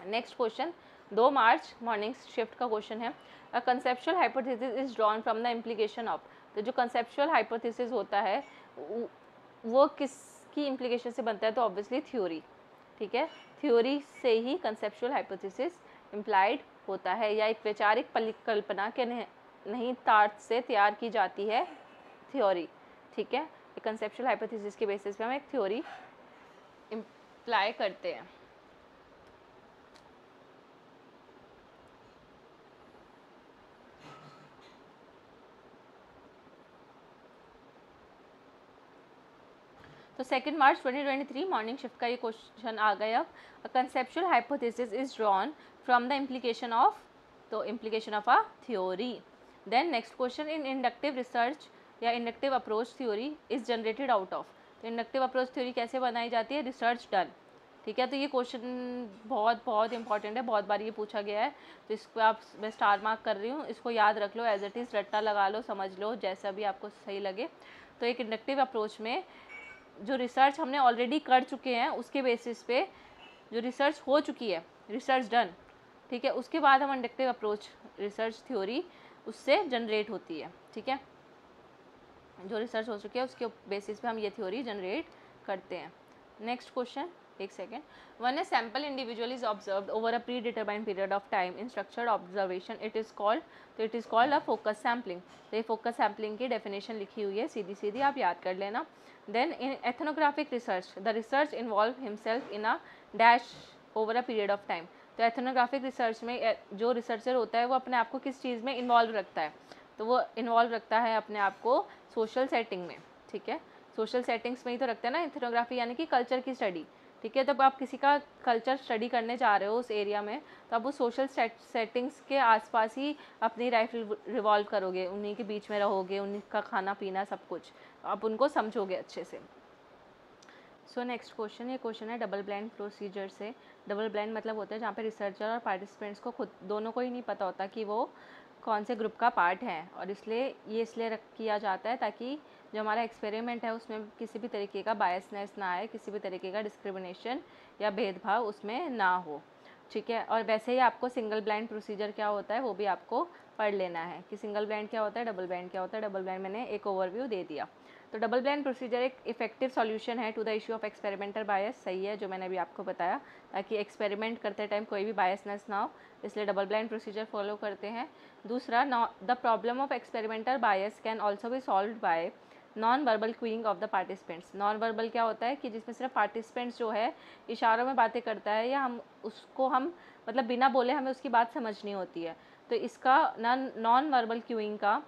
नेक्स्ट क्वेश्चन 2 मार्च मॉर्निंग शिफ्ट का क्वेश्चन है। अ conceptual hypothesis is drawn from the implication of. तो जो कंसेप्चुअल हाइपोथेसिस होता है वो किसकी इम्प्लीकेशन से बनता है? तो ऑब्वियसली थ्योरी, ठीक है, थ्योरी से ही कंसेप्चुअल हाइपोथेसिस इम्प्लाइड होता है, या एक वैचारिक परिकल्पना के निहितार्थ से तैयार की जाती है थ्योरी, ठीक है। एक कंसेप्चुअल हाइपोथेसिस के बेसिस पे हम एक थ्योरी इम्प्लाई करते हैं। तो 2 मार्च 2023 मॉर्निंग शिफ्ट का ये क्वेश्चन आ गया। A conceptual hypothesis is drawn from the implication of, तो implication of a theory. Then next question, in inductive research या inductive approach theory is generated out of. तो इंडक्टिव अप्रोच थ्योरी कैसे बनाई जाती है? रिसर्च डन, ठीक है। तो ये क्वेश्चन बहुत बहुत इंपॉर्टेंट है, बहुत बार ये पूछा गया है, तो इसको आप, मैं स्टार मार्क कर रही हूँ, इसको याद रख लो, एज इट इज़ रट्टा लगा लो, समझ लो, जैसा भी आपको सही लगे। तो एक इंडक्टिव अप्रोच में जो रिसर्च हमने ऑलरेडी कर चुके हैं उसके बेसिस पे, जो रिसर्च हो चुकी है, रिसर्च डन, ठीक है, उसके बाद हम इंडक्टिव अप्रोच रिसर्च थ्योरी उससे जनरेट होती है, ठीक है। जो रिसर्च हो चुकी है उसके बेसिस पे हम ये थ्योरी जनरेट करते हैं। नेक्स्ट क्वेश्चन, एक second. When a sample individual is observed over a predetermined period of time in structured observation, it is called, तो it is called a focus sampling. तो ये फोकस सैम्पलिंग की डेफिनेशन लिखी हुई है, सीधी सीधी आप याद कर लेना। Then in ethnographic research the research involve himself in a dash over a period of time. तो एथनोग्राफिक रिसर्च में जो रिसर्चर होता है वो अपने आप को किस चीज़ में इन्वॉल्व रखता है? तो वो इन्वॉल्व रखता है अपने आप को सोशल सेटिंग में, ठीक है, सोशल सेटिंग्स में ही तो रखते हैं ना एथनोग्राफी, यानी कि कल्चर की स्टडी, ठीक है। तब आप किसी का कल्चर स्टडी करने जा रहे हो उस एरिया में, तो आप उस सोशल सेटिंग्स के आसपास ही अपनी लाइफ रिवॉल्व करोगे, उन्हीं के बीच में रहोगे, उन्हीं का खाना पीना सब कुछ आप उनको समझोगे अच्छे से। सो नेक्स्ट क्वेश्चन, ये क्वेश्चन है डबल ब्लाइंड प्रोसीजर से। डबल ब्लाइंड मतलब होता है जहाँ पे रिसर्चर और पार्टिसिपेंट्स को खुद दोनों को ही नहीं पता होता कि वो कौन से ग्रुप का पार्ट है, और इसलिए किया जाता है ताकि जो हमारा एक्सपेरिमेंट है उसमें किसी भी तरीके का बायसनेस ना आए, किसी भी तरीके का डिस्क्रिमिनेशन या भेदभाव उसमें ना हो, ठीक है। और वैसे ही आपको सिंगल ब्लाइंड प्रोसीजर क्या होता है वो भी आपको पढ़ लेना है कि सिंगल ब्लाइंड क्या होता है, डबल ब्लाइंड क्या होता है। डबल ब्लाइंड मैंने एक ओवरव्यू दे दिया। तो डबल ब्लाइंड प्रोसीजर एक इफेक्टिव सॉल्यूशन है to the issue of experimental bias, सही है जो मैंने अभी आपको बताया, ताकि एक्सपेरिमेंट करते टाइम कोई भी बायसनेस ना हो, इसलिए डबल ब्लाइंड प्रोसीजर फॉलो करते हैं। दूसरा, the problem of experimental bias can also be solve by non verbal queuing of the participants. Non verbal क्या होता है कि जिसमें सिर्फ पार्टिसिपेंट्स जो है इशारों में बातें करता है, या हम मतलब बिना बोले हमें उसकी बात समझनी होती है, तो इसका नॉन वर्बल क्यूइंग का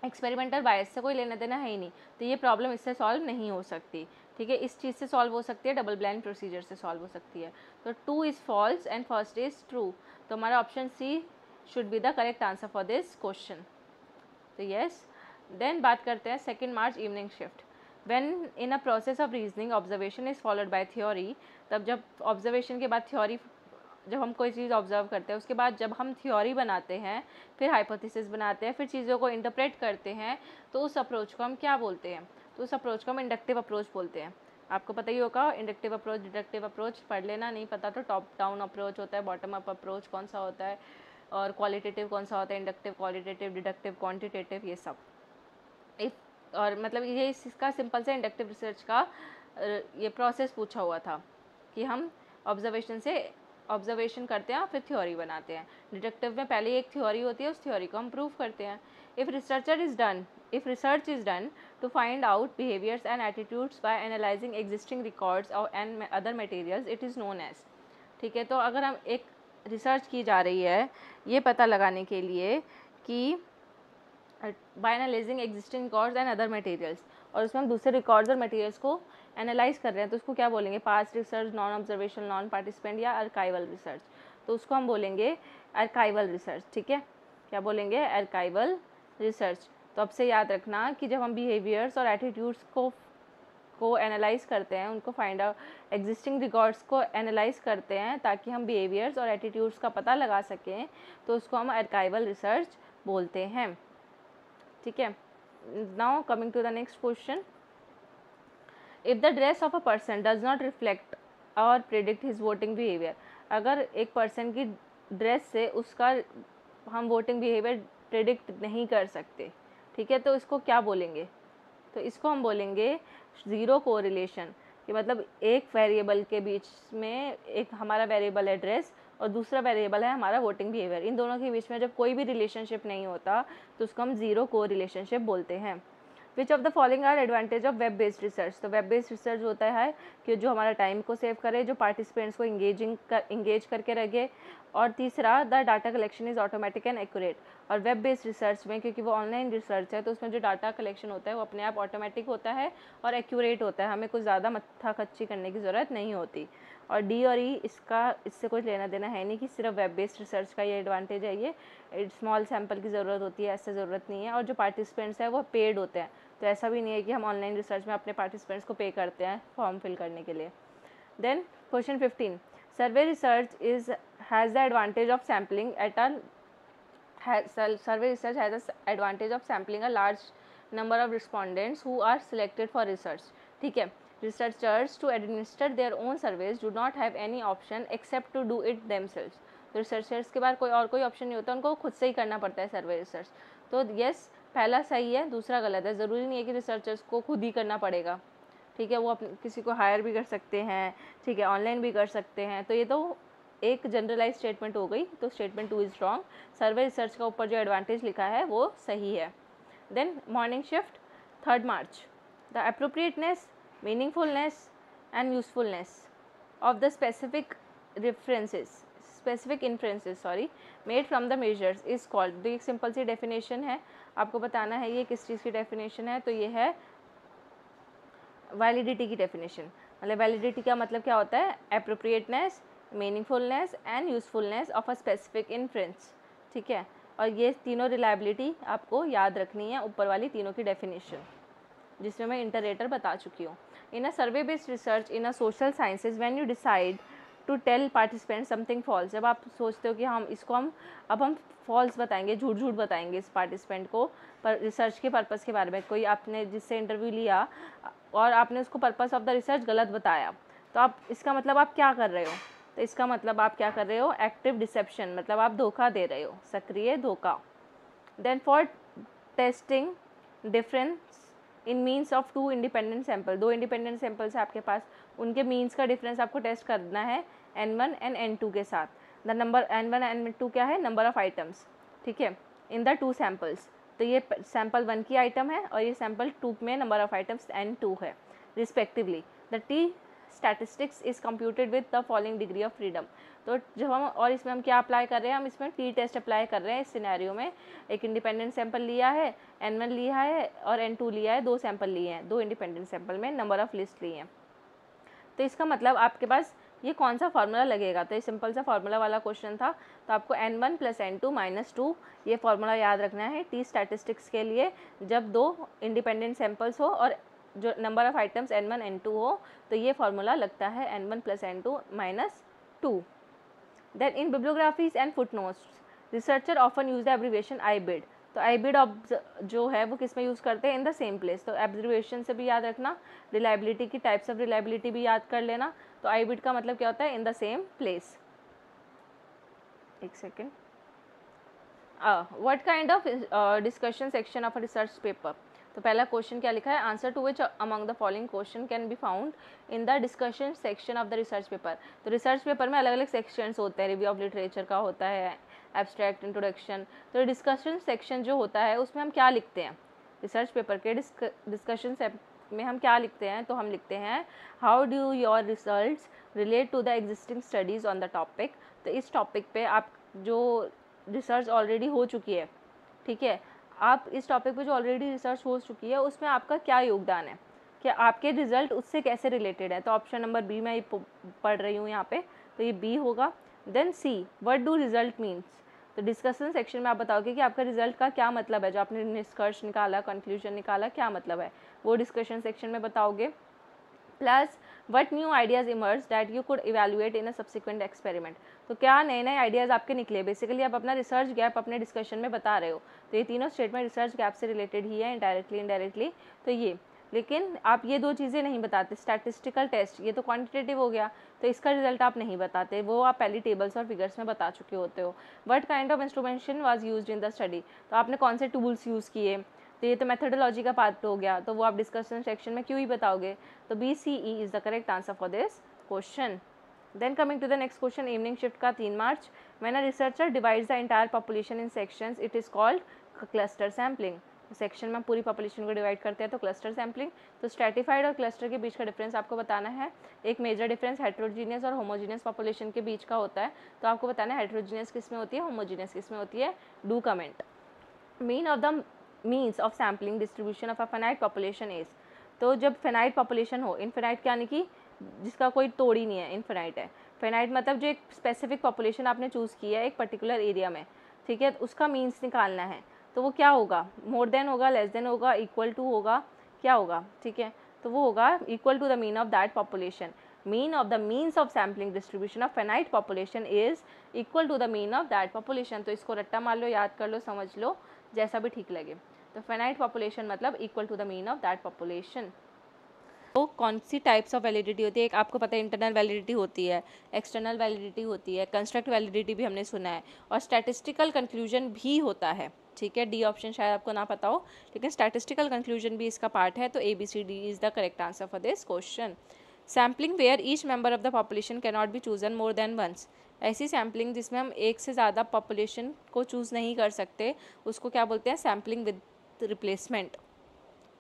एक्सपेरिमेंटल बायस से कोई लेना देना है ही नहीं, तो ये प्रॉब्लम इससे सॉल्व नहीं हो सकती, ठीक है। इस चीज़ से सॉल्व हो सकती है, डबल ब्लाइंड प्रोसीजर से सॉल्व हो सकती है। तो 2 is false and first is true, तो हमारा option C should be the correct answer for this question, तो यस। देन बात करते हैं 2 March evening shift. When in a process of reasoning observation is followed by theory, तब जब ऑब्जर्वेशन के बाद थ्योरी, जब हम कोई चीज़ ऑब्जर्व करते हैं उसके बाद जब हम थ्योरी बनाते हैं, फिर हाइपोथेसिस बनाते हैं, फिर चीज़ों को इंटरप्रेट करते हैं, तो उस अप्रोच को हम क्या बोलते हैं? तो उस अप्रोच को हम इंडक्टिव अप्रोच बोलते हैं। आपको पता ही होगा, इंडक्टिव अप्रोच, डिडक्टिव अप्रोच पढ़ लेना, नहीं पता तो टॉप डाउन अप्रोच होता है, बॉटम अप अप्रोच कौन सा होता है, और क्वालिटेटिव कौन सा होता है, इंडक्टिव, क्वालिटेटिव, डिडक्टिव, क्वांटिटेटिव, ये सब। इफ और मतलब ये इसका सिंपल से इंडक्टिव रिसर्च का ये प्रोसेस पूछा हुआ था कि हम ऑब्जर्वेशन करते हैं फिर थ्योरी बनाते हैं। डिडक्टिव में पहले एक थ्योरी होती है, उस थ्योरी को हम प्रूव करते हैं। If research is done to find out behaviors and attitudes by analyzing existing records and other materials, it is known as। ठीक है, तो अगर हम एक रिसर्च की जा रही है ये पता लगाने के लिए कि by analysing existing records and other materials, और उसमें हम दूसरे रिकॉर्ड्स और मटेरियल्स को एनालाइज कर रहे हैं, तो उसको क्या बोलेंगे, past research, non observation, non participant या आर्काइवल रिसर्च। तो उसको हम बोलेंगे आर्काइवल रिसर्च। ठीक है, क्या बोलेंगे, आर्काइवल रिसर्च। तो अब से याद रखना कि जब हम बिहेवियर्स और एटीट्यूड्स को एनालाइज करते हैं, उनको फाइंड आउट एग्जिस्टिंग रिकॉर्ड्स को एनालाइज करते हैं ताकि हम बिहेवियर्स और एटीट्यूड्स का पता लगा सकें, तो उसको हम आर्काइवल रिसर्च बोलते हैं। ठीक है, now coming to the next question, if the dress of a person does not reflect और प्रिडिक्ट हिज वोटिंग बिहेवियर, अगर एक पर्सन की ड्रेस से उसका हम वोटिंग बिहेवियर प्रिडिक्ट नहीं कर सकते, ठीक है, तो इसको क्या बोलेंगे, तो इसको हम बोलेंगे ज़ीरो कोरिलेशन। कि मतलब एक वेरिएबल के बीच में, एक हमारा वेरिएबल है ड्रेस और दूसरा वेरिएबल है हमारा वोटिंग बिहेवियर, इन दोनों के बीच में जब कोई भी रिलेशनशिप नहीं होता तो उसको हम ज़ीरो कोरिलेशनशिप बोलते हैं। Which of the following are advantage of web based research, तो वेब बेस्ड रिसर्च होता है कि जो हमारा टाइम को सेव करे, जो पार्टिसिपेंट्स को इंगेज करके रखे, और तीसरा the data collection is automatic and accurate. और वेब बेस्ड रिसर्च में क्योंकि वो ऑनलाइन रिसर्च है तो उसमें जो डाटा कलेक्शन होता है वो अपने आप ऑटोमेटिक होता है और एक्यूरेट होता है, हमें कुछ ज़्यादा मत्था खच्ची करने की ज़रूरत नहीं होती। और डी और ई इससे कुछ लेना देना है नहीं कि सिर्फ वेब बेस्ड रिसर्च का ये एडवांटेज है, ये स्मॉल सैम्पल की ज़रूरत होती है, ऐसे ज़रूरत नहीं है। और जो पार्टिसिपेंट्स हैं वो पेड होते हैं, तो ऐसा भी नहीं है कि हम ऑनलाइन रिसर्च में अपने पार्टिसिपेंट्स को पे करते हैं फॉर्म फिल करने के लिए। Then question 15, survey research has the advantage of sampling survey research has the advantage of sampling a large number of respondents who are selected for research। ठीक है, researchers to administer their own surveys do not have any option except to do it themselves। तो रिसर्चर्स के बाद कोई ऑप्शन नहीं होता, उनको खुद से ही करना पड़ता है सर्वे रिसर्च। तो यस, पहला सही है, दूसरा गलत है। ज़रूरी नहीं है कि रिसर्चर्स को खुद ही करना पड़ेगा, ठीक है, वो किसी को हायर भी कर सकते हैं, ठीक है, ऑनलाइन भी कर सकते हैं। तो ये तो एक जनरलाइज स्टेटमेंट हो गई, तो statement 2 is wrong. Survey research का ऊपर जो एडवांटेज लिखा है वो सही है। Then morning shift 3 March, the appropriateness, meaningfulness and usefulness of the specific inferences made from the measures is called. तो एक सिंपल सी डेफिनेशन है, आपको बताना है ये किस चीज़ की डेफिनेशन है। तो ये है वैलिडिटी की डेफिनेशन। मतलब वैलिडिटी का मतलब क्या होता है, appropriateness, meaningfulness and usefulness of a specific inference. ठीक है, और ये तीनों रिलायबिलिटी आपको याद रखनी है, ऊपर वाली तीनों की डेफिनेशन, जिसमें मैं इंटरेटर बता चुकी हूँ। In a survey based research in a social sciences when you decide to tell participant something false, जब आप सोचते हो कि हम फॉल्स बताएंगे, झूठ बताएंगे इस पार्टिसिपेंट को पर रिसर्च के पर्पज़ के बारे में, कोई आपने जिससे इंटरव्यू लिया और आपने उसको पर्पज़ ऑफ द रिसर्च गलत बताया, तो आप इसका मतलब आप क्या कर रहे हो, तो इसका मतलब आप क्या कर रहे हो, एक्टिव डिसेप्शन, मतलब आप धोखा दे रहे हो, सक्रिय धोखा। Then for testing difference in means of 2 independent sample, 2 independent samples है आपके पास, उनके मीन्स का डिफरेंस आपको टेस्ट करना है N1 एंड N2 के साथ। The number N1 and N2 क्या है, नंबर ऑफ आइटम्स, ठीक है, इन द 2 सैंपल्स। तो ये सैंपल 1 की आइटम है और ये सैंपल 2 में नंबर ऑफ आइटम्स N2 है respectively. The T statistics is computed with the following degree of freedom. तो जब हम, और इसमें हम क्या अप्लाई कर रहे हैं, हम इसमें टी टेस्ट अप्लाई कर रहे हैं। इस सिनेरियो में एक इंडिपेंडेंट सैंपल लिया है, N1 लिया है और N2 लिया है, 2 सैंपल लिए हैं, 2 इंडिपेंडेंट सैंपल में नंबर ऑफ लिस्ट लिए हैं। तो इसका मतलब आपके पास ये कौन सा फार्मूला लगेगा, तो ये सिंपल सा फार्मूला वाला क्वेश्चन था। तो आपको N1 + N2 - 2 ये फार्मूला याद रखना है टी स्टैटिस्टिक्स के लिए, जब 2 इंडिपेंडेंट सैंपल्स हो और जो number of items N1 N2 हो, तो ये फार्मूला लगता है N1 + N2 - 2। Then in bibliographies and footnotes researcher often use the abbreviation IBID। तो आईबिड जो है वो किस में यूज़ करते हैं, इन द सेम प्लेस। तो एब्जर्वेशन से भी याद रखना, रिलायबिलिटी की टाइप्स ऑफ रिलायबिलिटी भी याद कर लेना। तो आईबिड का मतलब क्या होता है, इन द सेम प्लेस। एक second, what kind of discussion section of a research paper. तो पहला क्वेश्चन क्या लिखा है, answer to which among the following question can be found in the discussion section of the research paper. तो रिसर्च पेपर में अलग अलग सेक्शंस होते हैं, रिव्यू ऑफ लिटरेचर का होता है, एब्स्ट्रैक्ट, इंट्रोडक्शन। तो डिस्कशन सेक्शन जो होता है उसमें हम क्या लिखते हैं, रिसर्च पेपर के डिस्कशन में हम क्या लिखते हैं, तो हम लिखते हैं how do your results relate to the existing studies on the topic. तो इस टॉपिक पे आप जो रिसर्च ऑलरेडी हो चुकी है, ठीक है, आप इस टॉपिक पे जो ऑलरेडी रिसर्च हो चुकी है उसमें आपका क्या योगदान है, कि आपके रिजल्ट उससे कैसे रिलेटेड है। तो ऑप्शन नंबर बी मैं पढ़ रही हूँ यहाँ पे, तो ये बी होगा। Then C, what do result means. तो डिस्कशन सेक्शन में आप बताओगे कि आपका रिजल्ट का क्या मतलब है, जो आपने निष्कर्ष निकाला, कंक्लूजन निकाला, क्या मतलब है, वो डिस्कशन सेक्शन में बताओगे। Plus what new ideas emerge that you could evaluate in a subsequent experiment. तो क्या नए नए आइडियाज़ आपके निकले, बेसिकली आप अपना रिसर्च गैप अपने डिस्कशन में बता रहे हो। तो ये तीनों स्टेटमेंट रिसर्च गैप से रिलेटेड ही है, इनडायरेक्टली इनडायरेक्टली। तो ये, लेकिन आप ये दो चीज़ें नहीं बताते, स्टैटिस्टिकल टेस्ट ये तो क्वांटिटेटिव हो गया, तो इसका रिजल्ट आप नहीं बताते, वो आप पहली टेबल्स और फिगर्स में बता चुके होते हो। What kind of instrumentation was used in the study. तो आपने कौन से टूल्स यूज़ किए, तो ये तो मेथडोलॉजी का पार्ट हो गया, तो वो आप डिस्कशन सेक्शन में क्यों ही बताओगे। तो B C E is the correct answer for this question. Then coming to the next question, evening shift का 3 March, when a researcher divides the entire population in sections it is called cluster sampling. Section में पूरी पॉपुलेशन को डिवाइड करते हैं तो क्लस्टर सैम्पलिंग। तो स्ट्रेटिफाइड और क्लस्टर के बीच का डिफरेंस आपको बताना है। एक मेजर डिफरेंस हेट्रोजीनियस और होमोजीनियस पॉपुलेशन के बीच का होता है, तो आपको बताना है हेट्रोजीनियस किस में होती है, होमोजीनियस किस में होती है। Do comment. Mean of the means of sampling distribution of a finite population is. तो जब फाइनाइट पॉपुलेशन हो, इनफाइनाइट यानी कि जिसका कोई तोड़ ही नहीं है, इनफाइनाइट है। फाइनाइट मतलब जो एक स्पेसिफिक पॉपुलेशन आपने चूज़ की है एक पर्टिकुलर एरिया में, ठीक है, उसका मीन्स निकालना है। तो वो क्या होगा, मोर देन होगा, लेस देन होगा, इक्वल टू होगा, क्या होगा, ठीक है, तो वो होगा equal to the mean of that population. Mean of the means of sampling distribution of finite population is equal to the mean of that population. तो इसको रट्टा मार लो, याद कर लो, समझ लो, जैसा भी ठीक लगे। तो फाइनाइट पॉपुलेशन मतलब equal to the mean of that population. तो कौन सी टाइप्स ऑफ वैलिडिटी होती है, एक आपको पता है इंटरनल वैलिडिटी होती है, एक्सटर्नल वैलिडिटी होती है, कंस्ट्रक्ट वैलिडिटी भी हमने सुना है, और स्टैटिस्टिकल कंक्लूजन भी होता है, ठीक है। डी ऑप्शन शायद आपको ना पता हो, लेकिन स्टैटिस्टिकल कंक्लूजन भी इसका पार्ट है। तो ABCD is the correct answer for this question. Sampling where each member of the population can not be chosen more than once. ऐसी सैम्पलिंग जिसमें हम एक से ज़्यादा पॉपुलेशन को चूज़ नहीं कर सकते, उसको क्या बोलते हैं, सैम्पलिंग विद रिप्लेसमेंट।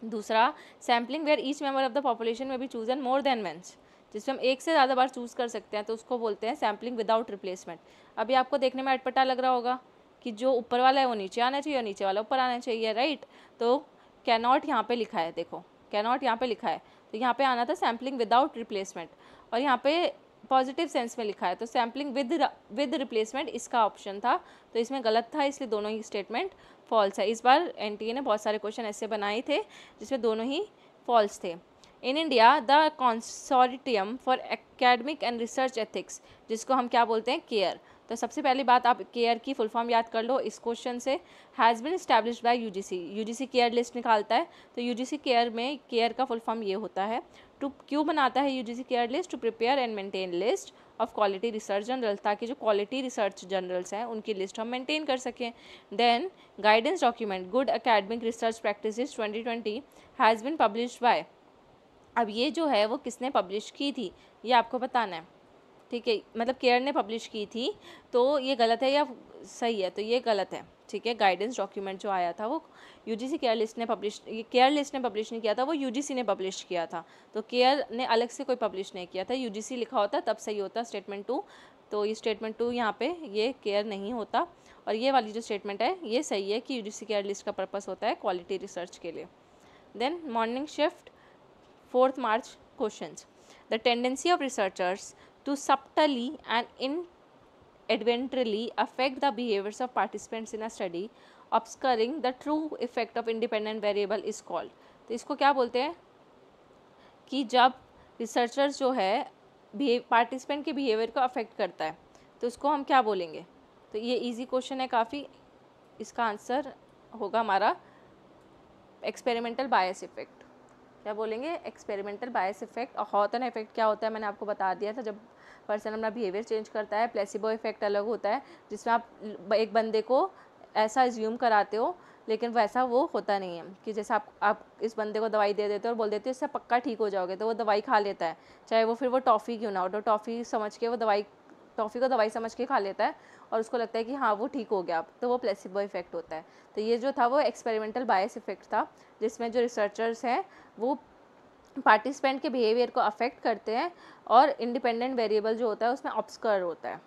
दूसरा, sampling where each member of the population may be chosen more than once, जिसमें हम एक से ज़्यादा बार चूज़ कर सकते हैं, तो उसको बोलते हैं सैम्पलिंग विदाउट रिप्लेसमेंट। अभी आपको देखने में अटपटा लग रहा होगा कि जो ऊपर वाला है वो नीचे आना चाहिए और नीचे वाला ऊपर आना चाहिए, राइट। तो कैनॉट यहाँ पे लिखा है, देखो कैनॉट यहाँ पे लिखा है, तो यहाँ पे आना था सैम्पलिंग विदाउट रिप्लेसमेंट, और यहाँ पे पॉजिटिव सेंस में लिखा है, तो सैम्पलिंग विद रिप्लेसमेंट इसका ऑप्शन था, तो इसमें गलत था, इसलिए दोनों ही स्टेटमेंट फॉल्स है। इस बार NTA ने बहुत सारे क्वेश्चन ऐसे बनाए थे जिसमें दोनों ही फॉल्स थे। In India the consortium for academic and research ethics, जिसको हम क्या बोलते हैं, केयर। तो सबसे पहली बात, आप केयर की फुल फॉर्म याद कर लो इस क्वेश्चन से, has been established by UGC care list निकालता है, तो यूजीसी केयर में केयर का फुल फॉर्म ये होता है। टू क्यों बनाता है UGC care list, to prepare and maintain list of quality research journal, ताकि जो क्वालिटी रिसर्च जर्नल्स हैं उनकी लिस्ट हम मेंटेन कर सकें। Then guidance document good academic research practices 2020 has been published by. अब ये जो है वो किसने पब्लिश की थी, ये आपको बताना है, ठीक है, मतलब केयर ने पब्लिश की थी, तो ये गलत है या सही है, तो ये गलत है, ठीक है। गाइडेंस डॉक्यूमेंट जो आया था वो यूजीसी केयर लिस्ट ने पब्लिश, ये केयर लिस्ट ने पब्लिश नहीं किया था, वो यूजीसी ने पब्लिश किया था, तो केयर ने अलग से कोई पब्लिश नहीं किया था, यूजीसी लिखा होता तब सही होता स्टेटमेंट 2, तो ये स्टेटमेंट 2 यहाँ पे ये केयर नहीं होता, और ये वाली जो स्टेटमेंट है ये सही है कि यूजीसी केयर लिस्ट का पर्पस होता है क्वालिटी रिसर्च के लिए। Then morning shift 4th March questions. The tendency of researchers to subtly and inadvertently affect the behaviors of participants in a study, obscuring the true effect of independent variable is called. तो इसको क्या बोलते हैं कि जब रिसर्चर्स जो है पार्टिसिपेंट के बिहेवियर को अफेक्ट करता है, तो उसको हम क्या बोलेंगे। तो ये इजी क्वेश्चन है काफ़ी, इसका आंसर होगा हमारा एक्सपेरिमेंटल बायस इफेक्ट। क्या बोलेंगे? एक्सपेरिमेंटल बायस इफेक्ट। और हॉथन इफेक्ट क्या होता है मैंने आपको बता दिया था, जब पर्सन अपना बिहेवियर चेंज करता है। प्लेसिबो इफेक्ट अलग होता है, जिसमें आप एक बंदे को ऐसा एज्यूम कराते हो लेकिन वैसा वो होता नहीं है, कि जैसे आप इस बंदे को दवाई दे देते हो और बोल देते हो इससे पक्का ठीक हो जाओगे, तो वो दवाई खा लेता है, चाहे वो फिर वो टॉफ़ी क्यों ना हो, तो टॉफ़ी समझ के वो टॉफ़ी को दवाई समझ के खा लेता है और उसको लगता है कि हाँ वो ठीक हो गया, तो वो प्लेसिबो इफेक्ट होता है। तो ये जो था वो एक्सपेरिमेंटल बायस इफेक्ट था, जिसमें जो रिसर्चर्स हैं वो पार्टिसिपेंट के बिहेवियर को अफेक्ट करते हैं और इंडिपेंडेंट वेरिएबल जो होता है उसमें ऑब्सक्योर होता है।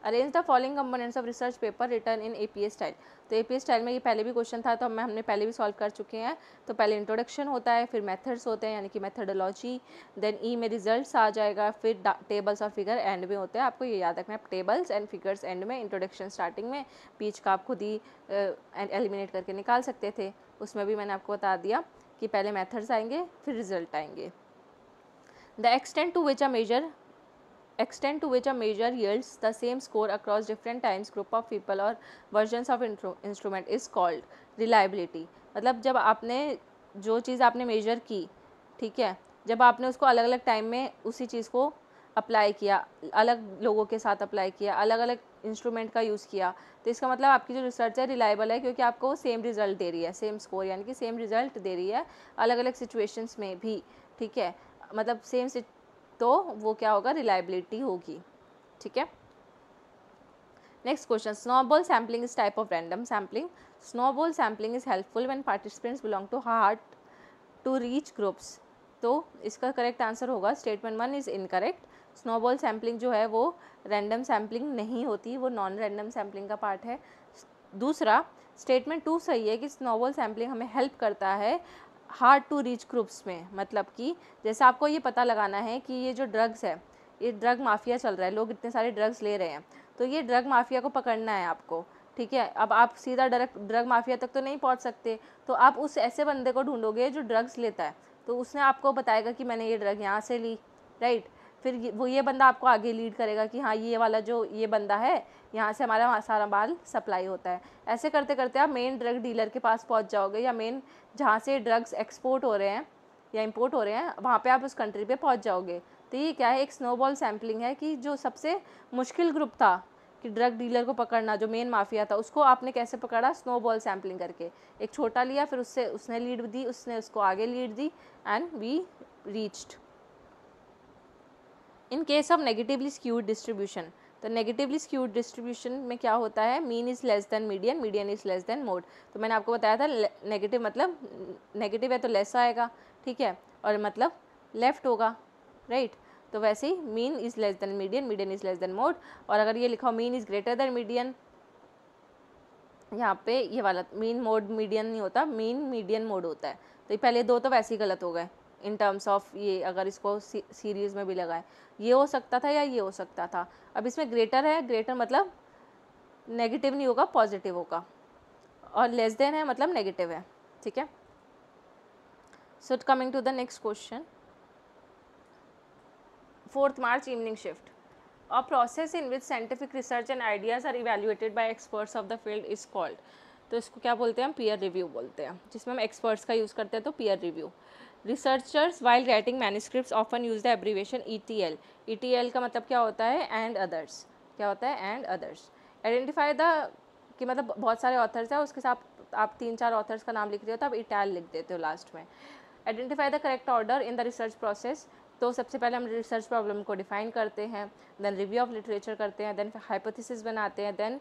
Arrange the following components of research paper return in APA style. तो एपीए स्टाइल में ये पहले भी क्वेश्चन था, तो हमने पहले भी सॉल्व कर चुके हैं। तो पहले इंट्रोडक्शन होता है, फिर मेथड्स होते हैं यानी कि मेथडोलॉजी, देन ई में रिजल्ट्स आ जाएगा, फिर टेबल्स और फिगर एंड में होते हैं। आपको ये याद रखना है, टेबल्स एंड फिगर्स एंड में, इंट्रोडक्शन स्टार्टिंग में, बीच का आप खुद ही एलिमिनेट करके निकाल सकते थे। उसमें भी मैंने आपको बता दिया कि पहले मेथड्स आएंगे फिर रिजल्ट आएंगे। The extent to which a measure yields the same score across different times, group of people or versions of instrument is called reliability। मतलब जब आपने जो चीज़ आपने मेजर की, ठीक है, जब आपने उसको अलग अलग टाइम में उसी चीज़ को अप्लाई किया, अलग लोगों के साथ अप्लाई किया, अलग अलग इंस्ट्रूमेंट का यूज़ किया, तो इसका मतलब आपकी जो रिसर्च है रिलायबल है, क्योंकि आपको सेम रिजल्ट दे रही है, सेम स्कोर यानी कि सेम रिजल्ट दे रही है अलग अलग सिचुएशंस में भी, ठीक है, मतलब सेम, तो वो क्या होगा? रिलायबिलिटी होगी, ठीक है। Next question, snowball sampling is type of random sampling. Snowball sampling is helpful when participants belong to hard to reach groups. तो इसका करेक्ट आंसर होगा statement 1 is incorrect. Snowball sampling जो है वो रैंडम सैम्पलिंग नहीं होती, वो नॉन रैंडम सैम्पलिंग का पार्ट है। दूसरा स्टेटमेंट 2 सही है कि स्नोबॉल सैम्पलिंग हमें हेल्प करता है हार्ड टू रीच ग्रुप्स में, मतलब कि जैसे आपको ये पता लगाना है कि ये जो ड्रग्स है, ये ड्रग माफिया चल रहा है, लोग इतने सारे ड्रग्स ले रहे हैं, तो ये ड्रग माफिया को पकड़ना है आपको, ठीक है। अब आप सीधा ड्रग माफिया तक तो नहीं पहुंच सकते, तो आप उस ऐसे बंदे को ढूंढोगे जो ड्रग्स लेता है, तो उसने आपको बताएगा कि मैंने ये ड्रग यहाँ से ली, राइट। फिर ये बंदा आपको आगे लीड करेगा कि हाँ ये वाला जो ये बंदा है, यहाँ से हमारा सारा माल सप्लाई होता है। ऐसे करते करते आप मेन ड्रग डीलर के पास पहुँच जाओगे, या मेन जहाँ से ड्रग्स एक्सपोर्ट हो रहे हैं या इंपोर्ट हो रहे हैं वहाँ पे आप उस कंट्री पे पहुँच जाओगे। तो ये क्या है? एक स्नोबॉल सैम्पलिंग है कि जो सबसे मुश्किल ग्रुप था कि ड्रग डीलर को पकड़ना, जो मेन माफिया था, उसको आपने कैसे पकड़ा? स्नोबॉल सैम्पलिंग करके। एक छोटा लिया, फिर उससे उसने लीड दी, उसने उसको आगे लीड दी, and we reached. In case of negatively skewed distribution, तो नेगेटिवली स्क्यूड डिस्ट्रीब्यूशन में क्या होता है? Mean is less than median, median is less than mode. तो मैंने आपको बताया था नेगेटिव मतलब नेगेटिव है तो लेस आएगा, ठीक है, और मतलब लेफ्ट होगा, राइट। तो वैसे ही mean is less than median, median is less than mode. और अगर ये लिखा हो mean is greater than median, यहाँ पे ये वाला मीन मोड मीडियन नहीं होता, मीन मीडियन मोड होता है। तो ये पहले दो तो वैसे ही गलत हो गए इन टर्म्स ऑफ ये, अगर इसको सीरीज़ में भी लगाए, ये हो सकता था या ये हो सकता था। अब इसमें ग्रेटर है, ग्रेटर मतलब नेगेटिव नहीं होगा, पॉजिटिव होगा, और लेस देन है मतलब नेगेटिव है, ठीक है। So coming to the next question, 4th March evening shift. A process in which scientific research and ideas are evaluated by experts of the field is called. तो इसको क्या बोलते हैं? हम पीयर रिव्यू बोलते हैं, जिसमें हम एक्सपर्ट्स का यूज़ करते हैं, तो peer review. Researchers while writing manuscripts often use the abbreviation ETL। ETL का मतलब क्या होता है? And others. क्या होता है? And others. आइडेंटिफाई द, कि मतलब बहुत सारे ऑथर्स हैं, उसके साथ आप 3-4 ऑथर्स का नाम लिख रहे हो तो आप इटैल लिख देते हो लास्ट में। Identify the correct order in the research process. तो सबसे पहले हम रिसर्च प्रॉब्लम को डिफाइन करते हैं, देन रिव्यू ऑफ लिटरेचर करते हैं, देन हाइपोथेसिस बनाते हैं, देन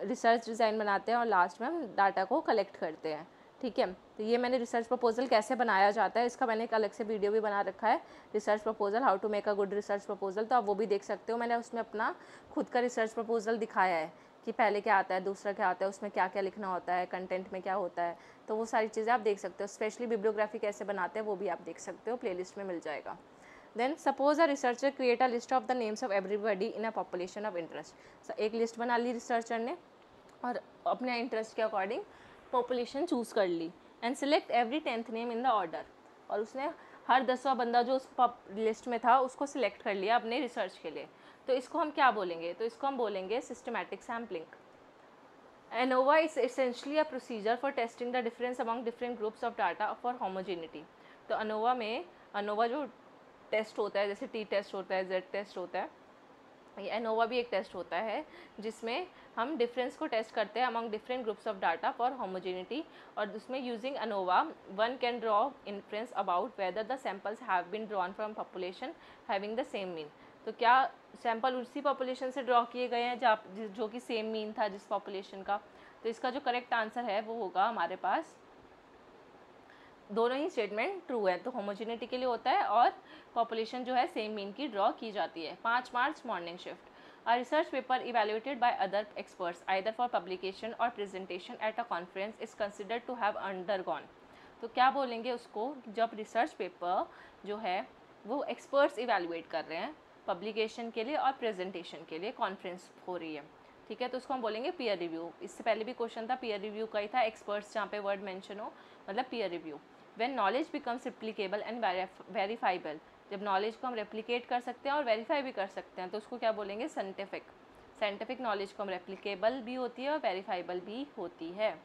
रिसर्च डिज़ाइन बनाते हैं, और लास्ट में हम डाटा को कलेक्ट करते हैं, ठीक है। तो ये मैंने रिसर्च प्रपोजल कैसे बनाया जाता है इसका मैंने एक अलग से वीडियो भी बना रखा है, research proposal, how to make a good research proposal, तो आप वो भी देख सकते हो। मैंने उसमें अपना खुद का रिसर्च प्रपोजल दिखाया है कि पहले क्या आता है, दूसरा क्या आता है, उसमें क्या क्या लिखना होता है, कंटेंट में क्या होता है, तो वो सारी चीज़ें आप देख सकते हो। स्पेशली बिब्लियोग्राफी कैसे बनाते हैं वो भी आप देख सकते हो, प्लेलिस्ट में मिल जाएगा। Then suppose a researcher create a list of the names of everybody in a population of interest. एक लिस्ट बना ली रिसर्चर ने और अपने इंटरेस्ट के अकॉर्डिंग पॉपुलेशन चूज़ कर ली, and select every 10th name in the order. और उसने हर 10वां बंदा जो उस लिस्ट में था उसको सिलेक्ट कर लिया अपने रिसर्च के लिए। तो इसको हम क्या बोलेंगे? तो इसको हम बोलेंगे systematic sampling. ANOVA is essentially a procedure for testing the difference among different groups of data for homogeneity. तो ANOVA में ANOVA जो टेस्ट होता है, जैसे टी टेस्ट होता है, जेड टेस्ट होता है, ये ANOVA भी एक टेस्ट होता है जिसमें हम डिफरेंस को टेस्ट करते हैं among different groups of data for homogeneity. और उसमें using ANOVA one can draw inference about whether the samples have been drawn from population having the same mean. तो क्या सैम्पल उसी पॉपुलेशन से ड्रॉ किए गए हैं जो कि सेम मीन था जिस पॉपुलेशन का। तो इसका जो करेक्ट आंसर है वो होगा हमारे पास, दोनों ही स्टेटमेंट ट्रू है। तो होमोजेनिटी के लिए होता है और पॉपुलेशन जो है सेम मीन की ड्रॉ की जाती है। 5 March morning shift, a research paper evaluated by other experts either for publication और presentation at a conference is considered to have undergone. तो क्या बोलेंगे उसको, जब रिसर्च पेपर जो है वो एक्सपर्ट्स इवेल्युएट कर रहे हैं पब्लिकेशन के लिए और प्रेजेंटेशन के लिए, कॉन्फ्रेंस हो रही है, ठीक है, तो उसको हम बोलेंगे पीयर रिव्यू। इससे पहले भी क्वेश्चन था पीयर रिव्यू का ही था, एक्सपर्ट्स जहाँ पे वर्ड मेंशन हो मतलब peer review. When knowledge becomes replicable and verifiable, जब नॉलेज को हम रेप्लिकेट कर सकते हैं और वेरीफाई भी कर सकते हैं तो उसको क्या बोलेंगे, साइंटिफिक। साइंटिफिक नॉलेज को हम रेप्लिकेबल भी होती है और वेरीफाइबल भी होती है।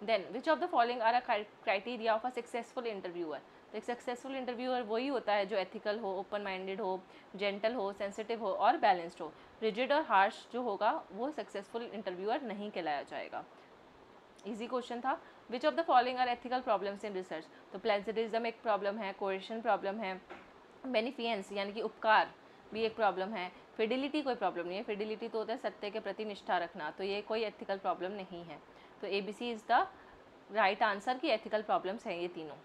Then which of the following are a criteria of a successful interviewer. तो एक सक्सेसफुल इंटरव्यूअर वही होता है जो एथिकल हो, ओपन माइंडेड हो, जेंटल हो, सेंसिटिव हो और बैलेंस्ड हो। रिजिड और हार्श जो होगा वो सक्सेसफुल इंटरव्यूअर नहीं कहलाया जाएगा। इजी क्वेश्चन था। Which of the following are ethical problems in research. तो प्लेजरिज्म एक प्रॉब्लम है, कोएशन प्रॉब्लम है, बेनिफियंस यानी कि उपकार भी एक प्रॉब्लम है, फिडिलिटी कोई प्रॉब्लम नहीं है, फिडिलिटी तो होता है सत्य के प्रति निष्ठा रखना, तो ये कोई एथिकल प्रॉब्लम नहीं है। तो ABC is the right answer की एथिकल प्रॉब्लम्स हैं ये तीनों।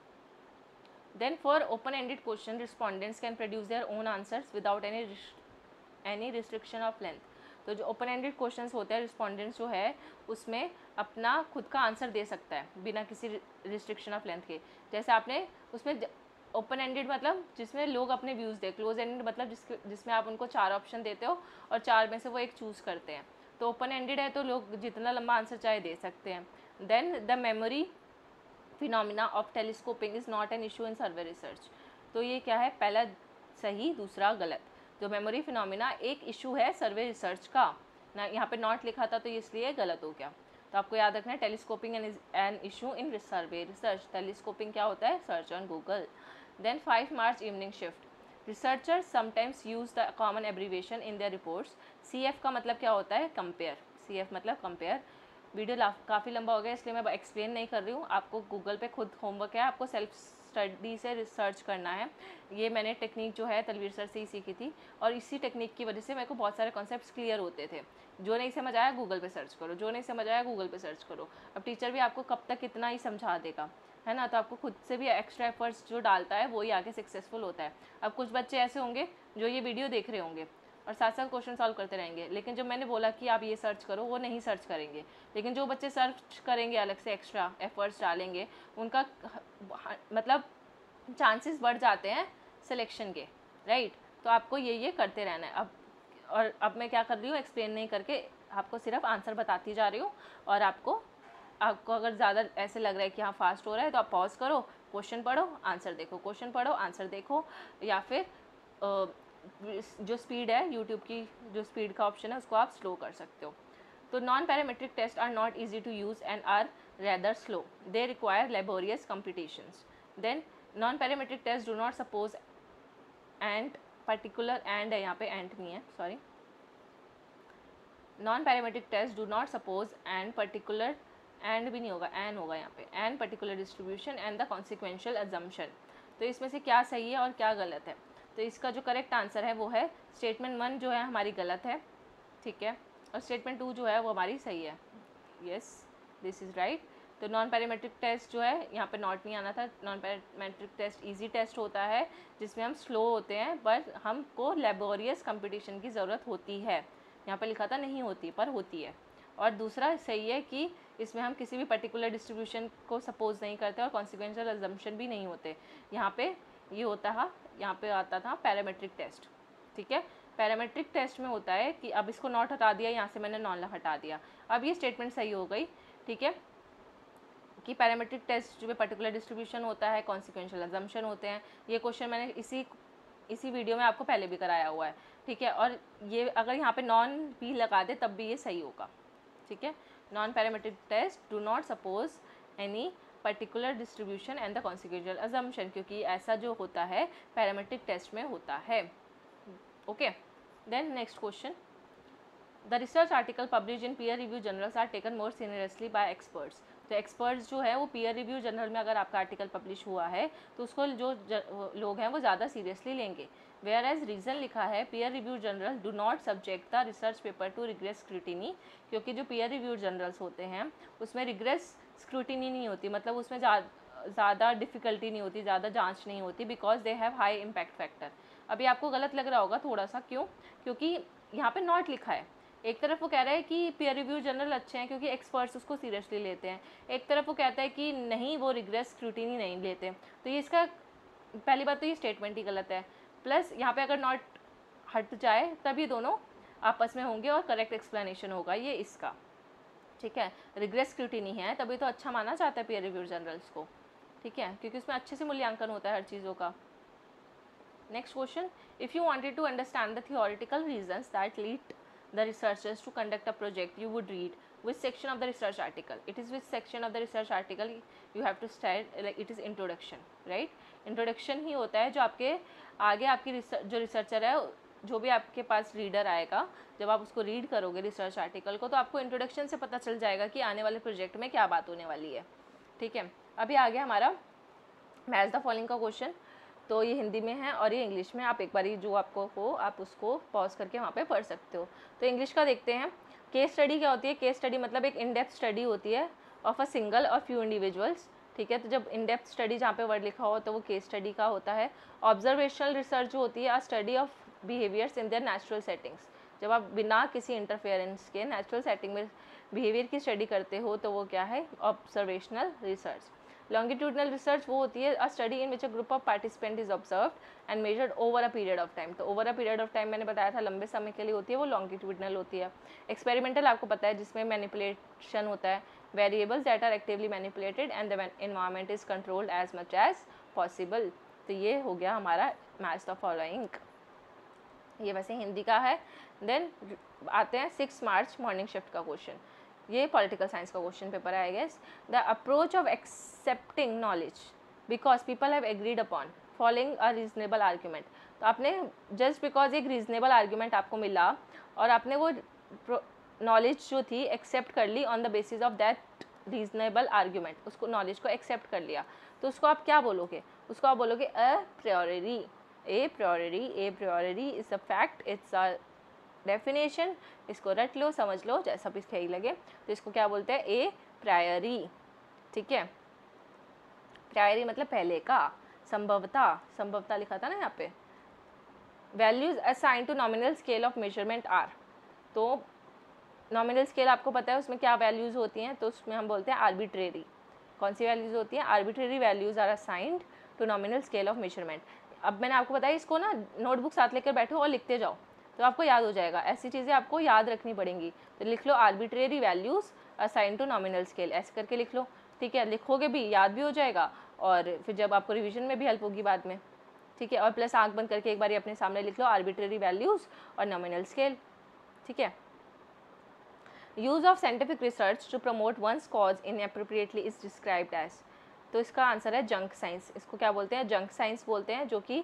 Then for open ended question respondents can produce their own answers without any restriction of length. तो जो ओपन एंडेड क्वेश्चंस होते हैं रिस्पॉन्डेंट्स जो है उसमें अपना खुद का आंसर दे सकता है बिना किसी रिस्ट्रिक्शन ऑफ लेंथ के। जैसे आपने उसमें ओपन एंडेड मतलब जिसमें लोग अपने व्यूज़ दे, क्लोज एंडेड मतलब जिसमें आप उनको 4 ऑप्शन देते हो और 4 में से वो एक चूज़ करते हैं। तो ओपन एंडेड है तो लोग जितना लंबा आंसर चाहे दे सकते हैं। Then the memory phenomena of telescoping is not an issue in survey research. तो ये क्या है, पहला सही दूसरा गलत। जो मेमोरी फिनोमिना एक इशू है सर्वे रिसर्च का ना, यहाँ पे नॉट लिखा था तो इसलिए गलत हो गया। तो आपको याद रखना है telescoping an issue in survey research. Telescoping क्या होता है, search on Google. Then 5 March evening shift, researchers sometimes use the common abbreviation in their reports. CF का मतलब क्या होता है, कंपेयर। CF मतलब कंपेयर। वीडियो काफ़ी लंबा हो गया इसलिए मैं एक्सप्लेन नहीं कर रही हूँ, आपको गूगल पे खुद होमवर्क है, आपको सेल्फ स्टडी से रिसर्च करना है। ये मैंने टेक्निक जो है तलवीर सर से ही सीखी थी और इसी टेक्निक की वजह से मेरे को बहुत सारे कॉन्सेप्ट्स क्लियर होते थे। जो नहीं समझ आया गूगल पे सर्च करो, जो नहीं समझ आया गूगल पे सर्च करो। अब टीचर भी आपको कब तक इतना ही समझा देगा, है ना, तो आपको खुद से भी एक्स्ट्रा एफर्ट्स जो डालता है वही आगे सक्सेसफुल होता है। अब कुछ बच्चे ऐसे होंगे जो ये वीडियो देख रहे होंगे और साथ साथ क्वेश्चन सॉल्व करते रहेंगे, लेकिन जो मैंने बोला कि आप ये सर्च करो वो नहीं सर्च करेंगे। लेकिन जो बच्चे सर्च करेंगे, अलग से एक्स्ट्रा एफर्ट्स डालेंगे, उनका मतलब चांसेस बढ़ जाते हैं सिलेक्शन के, राइट। तो आपको ये करते रहना है। अब मैं क्या कर रही हूँ, एक्सप्लेन नहीं करके आपको सिर्फ आंसर बताती जा रही हूँ। और आपको अगर ज़्यादा ऐसे लग रहा है कि हाँ फास्ट हो रहा है तो आप पॉज करो, क्वेश्चन पढ़ो आंसर देखो, क्वेश्चन पढ़ो आंसर देखो, या फिर जो स्पीड है यूट्यूब की जो स्पीड का ऑप्शन है उसको आप स्लो कर सकते हो। तो non parametric test are not easy to use and are rather slow, they require laborious computations. Then non parametric test do not suppose and particular and है, यहाँ पे एंड नहीं है, sorry. Non parametric test do not suppose and particular, and भी नहीं होगा, एन होगा यहाँ पे, and particular distribution and the consequential assumption. तो इसमें से क्या सही है और क्या गलत है। तो इसका जो करेक्ट आंसर है वो है स्टेटमेंट 1 जो है हमारी गलत है, ठीक है, और स्टेटमेंट 2 जो है वो हमारी सही है। Yes, this is right. तो नॉन पैरामेट्रिक टेस्ट जो है यहाँ पे नॉट नहीं आना था। Non parametric test easy test होता है जिसमें हम स्लो होते हैं, बट हमको लेबोरियस कंपटीशन की ज़रूरत होती है। यहाँ पे लिखा था नहीं होती, पर होती है। और दूसरा सही है कि इसमें हम किसी भी पर्टिकुलर डिस्ट्रीब्यूशन को सपोज नहीं करते और कॉन्सिक्वेंशियल अजम्पशन भी नहीं होते। यहाँ पे ये होता है, यहाँ पे आता था पैरामेट्रिक टेस्ट, ठीक है। पैरामेट्रिक टेस्ट में होता है कि अब इसको नॉट हटा दिया, यहाँ से मैंने नॉन हटा दिया, अब ये स्टेटमेंट सही हो गई, ठीक है, कि पैरामेट्रिक टेस्ट में पर्टिकुलर डिस्ट्रीब्यूशन होता है, कॉन्सिक्वेंशियल अजम्पशन होते हैं। ये क्वेश्चन मैंने इसी वीडियो में आपको पहले भी कराया हुआ है, ठीक है। और ये अगर यहाँ पे नॉन भी लगा दे तब भी ये सही होगा, ठीक है। Non parametric test do not suppose any particular distribution and the consequential assumption, क्योंकि ऐसा जो होता है पैरामीट्रिक टेस्ट में होता है। Okay, then next question, the research article publish in peer review journals are taken more seriously by experts. तो एक्सपर्ट्स जो है वो पीयर रिव्यू जर्नल में अगर आपका आर्टिकल पब्लिश हुआ है तो उसको जो लोग हैं वो ज़्यादा सीरियसली लेंगे। वेयर एज रीज़न लिखा है peer review journal do not subject the research paper to rigorous scrutiny, क्योंकि जो पीयर रिव्यू जर्नल्स होते हैं उसमें रिग्रेस स्क्रूटिनी नहीं होती, मतलब उसमें ज़्यादा डिफ़िकल्टी नहीं होती, ज़्यादा जांच नहीं होती, because they have high impact factor. अभी आपको गलत लग रहा होगा थोड़ा सा, क्यों? क्योंकि यहाँ पे नॉट लिखा है। एक तरफ वो कह रहा है कि पीयर रिव्यू जर्नल अच्छे हैं क्योंकि एक्सपर्ट्स उसको सीरियसली लेते हैं, एक तरफ वो कहता है कि नहीं वो रिग्रेस स्क्रूटिनी नहीं लेते। तो ये इसका पहली बात तो ये स्टेटमेंट ही गलत है, प्लस यहाँ पे अगर नॉट हट जाए तब ये दोनों आपस में होंगे और करेक्ट एक्सप्लेनेशन होगा ये इसका। ठीक है, रिग्रेस स्क्रूटिनी है तभी तो अच्छा माना जाता है पीयर रिव्यू जर्नल्स को। ठीक है, क्योंकि उसमें अच्छे से मूल्यांकन होता है हर चीज़ों का। Next question, if you wanted to understand the theoretical reasons that lead the researchers to conduct a project, you would read which section of the research article. It is which section of the research article you have to start, like it is introduction, right? introduction ही होता है जो आपके आगे आपकी जो रिसर्चर है, जो भी आपके पास रीडर आएगा, जब आप उसको रीड करोगे रिसर्च आर्टिकल को तो आपको इंट्रोडक्शन से पता चल जाएगा कि आने वाले प्रोजेक्ट में क्या बात होने वाली है। ठीक है, अभी आ गया हमारा मैच द फॉलोइंग का क्वेश्चन। तो ये हिंदी में है और ये इंग्लिश में, आप एक बार जो आपको हो आप उसको पॉज करके वहाँ पे पढ़ सकते हो। तो इंग्लिश का देखते हैं। केस स्टडी क्या होती है? केस स्टडी मतलब एक इन डेप्थ स्टडी होती है ऑफ अ सिंगल और फ्यू इंडिविजुअल्स। ठीक है, तो जब इन डेप्थ स्टडी जहाँ पे वर्ड लिखा हो तो वो केस स्टडी का होता है। ऑब्जर्वेशनल रिसर्च जो होती है a study of behaviours in their natural settings, जब आप बिना किसी इंटरफेरेंस के नेचुरल सेटिंग में बिहेवियर की स्टडी करते हो तो वो क्या है? Observational research. लॉन्गिट्यूडनल रिसर्च वो होती है a study in which a group of participant is observed and measured over a period of time. तो over a period of time मैंने बताया था लंबे समय के लिए होती है, वो लॉन्गिट्यूडनल होती है। एक्सपेरिमेंटल आपको पता है जिसमें मैनिपुलेशन होता है, variables that are actively manipulated and the environment is controlled as much as possible. तो ये हो गया हमारा मैच द फॉलोइंग, ये वैसे हिंदी का है। देन आते हैं 6 मार्च मॉर्निंग शिफ्ट का क्वेश्चन। ये पॉलिटिकल साइंस का क्वेश्चन पेपर है I guess. The approach of accepting knowledge because people have agreed upon following a reasonable argument. तो आपने जस्ट बिकॉज एक रीजनेबल आर्ग्यूमेंट आपको मिला और आपने वो नॉलेज जो थी एक्सेप्ट कर ली on the basis of that reasonable argument, उसको नॉलेज को एक्सेप्ट कर लिया, तो उसको आप क्या बोलोगे? उसको आप बोलोगे a priori. A priori is a fact, it's a definition. इसको रट लो, समझ लो, जैसा भी सही लगे। तो इसको क्या बोलते हैं? ए प्रायरी। ठीक है, प्रायरी मतलब पहले का। संभवता लिखा था ना यहाँ पे। Values assign to nominal scale of measurement are. तो नॉमिनल स्केल आपको पता है उसमें क्या वैल्यूज होती हैं, तो उसमें हम बोलते हैं आर्बिट्रेरी। कौन सी वैल्यूज होती हैं? Arbitrary values are assigned to nominal scale of measurement. अब मैंने आपको बताया इसको ना नोटबुक साथ लेकर बैठो और लिखते जाओ तो आपको याद हो जाएगा। ऐसी चीज़ें आपको याद रखनी पड़ेंगी। तो लिख लो arbitrary values assign to nominal scale, ऐसे करके लिख लो। ठीक है, लिखोगे भी, याद भी हो जाएगा और फिर जब आपको रिवीजन में भी हेल्प होगी बाद में। ठीक है, और प्लस आंख बंद करके एक बार अपने सामने लिख लो आर्बिट्रेरी वैल्यूज और नॉमिनल स्केल। ठीक है, use of scientific research to promote one's cause inappropriately is described as. तो इसका आंसर है जंक साइंस। इसको क्या बोलते हैं? जंक साइंस बोलते हैं, जो कि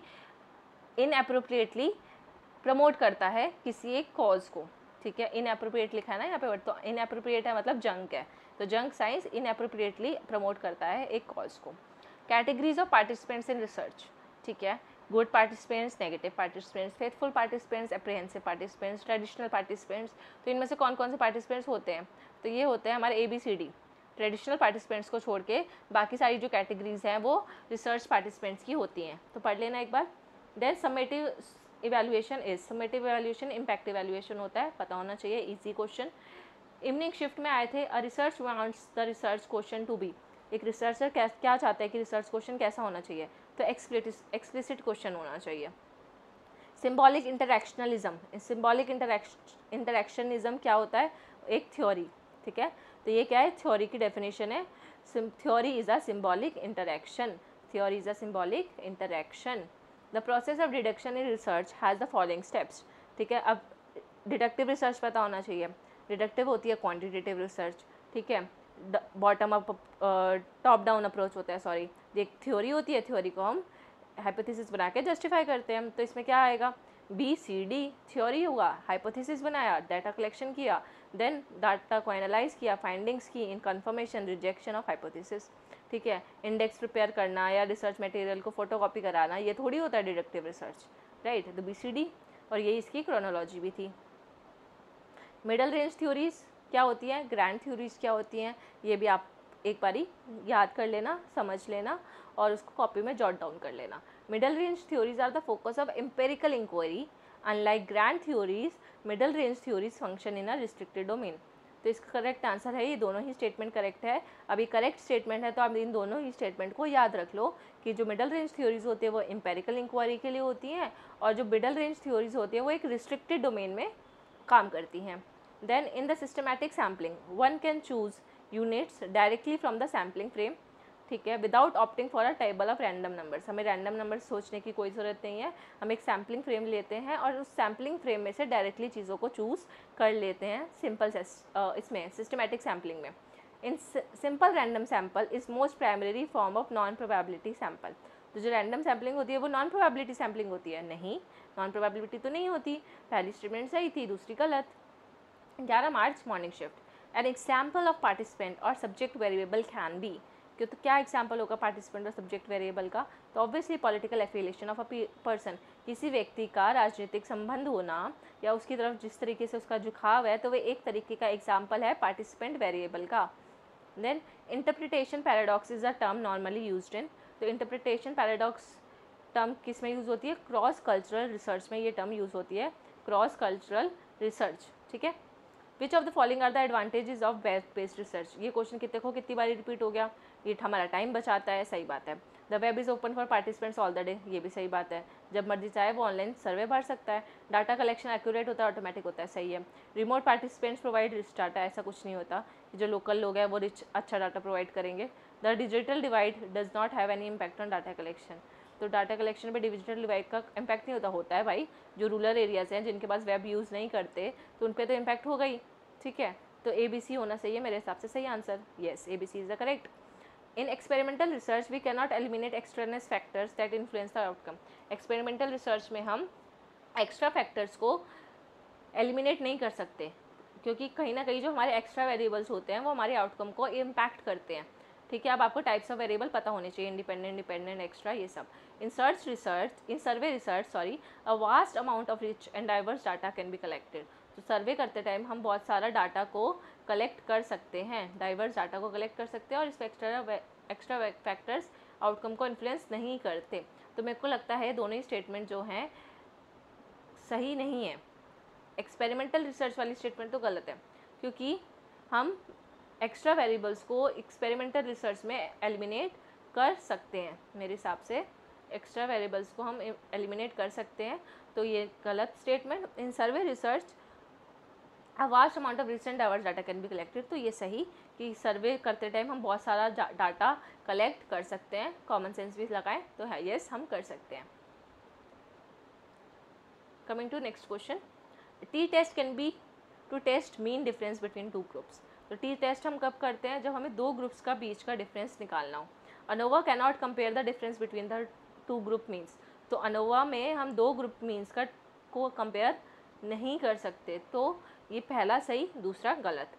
इनएप्रोप्रिएटली प्रमोट करता है किसी एक कॉज को। ठीक है, इनएप्रोप्रिएट लिखा है ना यहाँ पे वर्ड, तो इनएप्रोप्रिएट है मतलब जंक है। तो जंक साइंस इनएप्रोप्रिएटली प्रमोट करता है एक कॉज को। Categories of participants in research. ठीक है, good participants, negative participants, faithful participants, apprehensive participants, traditional participants. तो इनमें से कौन कौन से पार्टिसिपेंट्स होते हैं? तो ये होते हैं हमारे ABCD। ट्रेडिशनल पार्टिसिपेंट्स को छोड़ के बाकी सारी जो कैटेगरीज हैं वो रिसर्च पार्टिसिपेंट्स की होती हैं। तो पढ़ लेना एक बार। Then summative evaluation is, summative evaluation impact evaluation होता है, पता होना चाहिए, इजी क्वेश्चन। इवनिंग शिफ्ट में आए थे। A research wants the research question to be. एक रिसर्चर क्या चाहता है कि रिसर्च क्वेश्चन कैसा होना चाहिए? तो एक्सप्लिसिट क्वेश्चन होना चाहिए। सिम्बॉलिक इंटरैक्शनलिज्म, सिम्बॉलिक इंटरैक्शनिज्म क्या होता है? एक थ्योरी। ठीक है, तो ये क्या है? थ्योरी की डेफिनेशन है। Theory is a symbolic interaction. Theory is a symbolic interaction. The process of deduction in research has the following steps. ठीक है, अब डिडक्टिव रिसर्च पता होना चाहिए। डिडक्टिव होती है क्वांटिटेटिव रिसर्च, ठीक है, bottom up top down approach होता है, सॉरी, एक थ्योरी होती है, थ्योरी को हम हाइपोथेसिस बना के जस्टिफाई करते हैं। तो इसमें क्या आएगा, BCD थ्योरी होगा, हाइपोथेसिस बनाया, डाटा कलेक्शन किया, देन डाटा को एनालाइज किया, फाइंडिंग्स की, इन कन्फर्मेशन रिजेक्शन ऑफ हाइपोथेसिस। ठीक है, इंडेक्स प्रिपेयर करना या रिसर्च मटेरियल को फोटोकॉपी कराना, ये थोड़ी होता है डिडक्टिव रिसर्च, राइट। तो BCD, और ये इसकी क्रोनोलॉजी भी थी। मिडल रेंज थ्योरीज क्या होती हैं, ग्रैंड थ्योरीज क्या होती हैं, ये भी आप एक बारी याद कर लेना, समझ लेना और उसको कॉपी में जॉट डाउन कर लेना। Middle range theories are the focus of empirical inquiry, unlike grand theories middle range theories function in a restricted domain. तो इसका करेक्ट आंसर है, ये दोनों ही स्टेटमेंट करेक्ट है। अभी करेक्ट स्टेटमेंट है तो आप इन दोनों ही स्टेटमेंट को याद रख लो कि जो मिडल रेंज थ्योरीज होती है वो एम्पेरिकल इंक्वायरी के लिए होती हैं और जो मिडल रेंज थ्योरीज होती है वो एक रिस्ट्रिक्टेड डोमेन में काम करती हैं। Then in the systematic sampling, one can choose units directly from the sampling frame, ठीक है, without opting for a table of random numbers. हमें रैंडम नंबर सोचने की कोई ज़रूरत नहीं है, हम एक सैम्पलिंग फ्रेम लेते हैं और उस सैम्पलिंग फ्रेम में से डायरेक्टली चीज़ों को चूज़ कर लेते हैं सिंपल इसमें सिस्टमैटिक सैम्पलिंग में। In simple random sample is most primary form of non probability sample. तो जो रैंडम सैम्पलिंग होती है वो नॉन प्रोबेबिलिटी सैम्पलिंग होती है? नहीं, नॉन प्रोबेबिलिटी तो नहीं होती। पहली स्टेटमेंट सही थी, दूसरी गलत। 11 March morning shift, an example of participant और सब्जेक्ट वेरिएबल कैन बी। क्यों, तो क्या एग्जाम्पल होगा पार्टिसिपेंट और सब्जेक्ट वेरिएबल का? तो obviously political affiliation of a person, किसी व्यक्ति का राजनीतिक संबंध होना या उसकी तरफ जिस तरीके से उसका झुकाव है, तो वह एक तरीके का एग्जाम्पल है पार्टिसिपेंट वेरिएबल का। Then interpretation paradox is a term normally used in. तो इंटरप्रिटेशन पैराडॉक्स टर्म किस में यूज़ होती है? क्रॉस कल्चरल रिसर्च में ये टर्म यूज़ होती है, क्रॉस कल्चरल रिसर्च। ठीक है, which of the following are the advantages of web based research. ये क्वेश्चन देखो कितनी बारी रिपीट हो गया। ये हमारा टाइम बचाता है, सही बात है। The web is open for participants all the day, ये भी सही बात है। जब मर्जी चाहे वो ऑनलाइन सर्वे भर सकता है। डाटा कलेक्शन एक्यूरेट होता है, ऑटोमेटिक होता है, सही है। Remote participants provide rich data, ऐसा कुछ नहीं होता कि जो लोकल लोग हैं वो रिच अच्छा डाटा प्रोवाइड करेंगे। The digital divide does not have any impact on data collection. तो डाटा कलेक्शन पे डिजिटल डिवाइड का इम्पैक्ट नहीं होता। होता है भाई, जो रूरल एरियाज़ हैं जिनके पास वेब यूज़ नहीं करते तो उन पर तो इम्पैक्ट होगा ही। ठीक है, तो ABC होना चाहिए मेरे हिसाब से सही answer. Yes, ABC is the correct. In experimental research we can not eliminate extraneous factors that influence the outcome. Experimental research में हम एक्स्ट्रा फैक्टर्स को एलिमिनेट नहीं कर सकते, क्योंकि कहीं ना कहीं जो हमारे एक्स्ट्रा वेरिएबल्स होते हैं वो हमारे आउटकम को इम्पैक्ट करते हैं। ठीक है, अब आपको टाइप्स ऑफ वेरिएबल पता होने चाहिए, इंडिपेंडेंट, डिपेंडेंट, एक्स्ट्रा, ये सब। In survey research a vast amount of rich and diverse data can be collected. तो सर्वे करते टाइम हम बहुत सारा डाटा को कलेक्ट कर सकते हैं, डाइवर्स डाटा को कलेक्ट कर सकते हैं और इसमें एक्स्ट्रा फैक्टर्स आउटकम को इन्फ्लुएंस नहीं करते। तो मेरे को लगता है दोनों ही स्टेटमेंट जो हैं सही नहीं है। एक्सपेरिमेंटल रिसर्च वाली स्टेटमेंट तो गलत है, क्योंकि हम एक्स्ट्रा वेरिएबल्स को एक्सपेरिमेंटल रिसर्च में एलिमिनेट कर सकते हैं। मेरे हिसाब से एक्स्ट्रा वेरिएबल्स को हम एलिमिनेट कर सकते हैं, तो ये गलत statement. In survey research a vast amount of rich and diverse data can be collected, तो ये सही कि सर्वे करते टाइम हम बहुत सारा डाटा कलेक्ट कर सकते हैं। कॉमन सेंस भी लगाएं तो है, येस हम कर सकते हैं। Coming to next question, T test can be to test mean difference between two groups. तो टी टेस्ट हम कब करते हैं? जब हमें दो ग्रुप्स का बीच का डिफरेंस निकालना हो। ANOVA can not compare the difference between the two group means. तो अनोवा में हम दो ग्रुप मीन्स का को कंपेयर नहीं कर सकते, तो ये पहला सही, दूसरा गलत,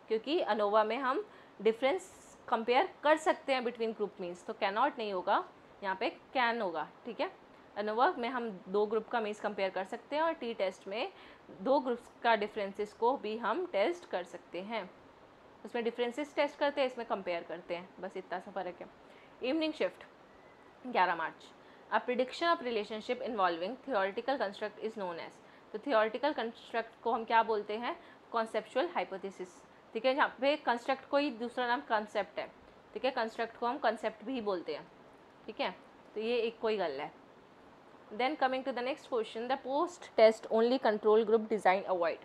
क्योंकि अनोवा में हम डिफरेंस कंपेयर कर सकते हैं बिटवीन ग्रुप मीन्स, तो कैन नॉट नहीं होगा, यहाँ पे कैन होगा। ठीक है, अनोवा में हम दो ग्रुप का मीन्स कंपेयर कर सकते हैं और टी टेस्ट में दो ग्रुप्स का डिफरेंसेस को भी हम टेस्ट कर सकते हैं। उसमें डिफरेंसेस टेस्ट करते हैं, इसमें कंपेयर करते हैं, बस इतना सा फर्क है। Evening shift, 11 March, a prediction of relationship involving theoretical construct is known as. तो थियोरेटिकल कंस्ट्रक्ट को हम क्या बोलते हैं? Conceptual hypothesis. ठीक है, यहाँ पे कंस्ट्रक्ट को ही दूसरा नाम कंसेप्ट है। ठीक है, कंस्ट्रक्ट को हम कंसेप्ट भी बोलते हैं। ठीक है, तो ये एक कोई गल है। Then coming to the next question, the post test only control group design avoid.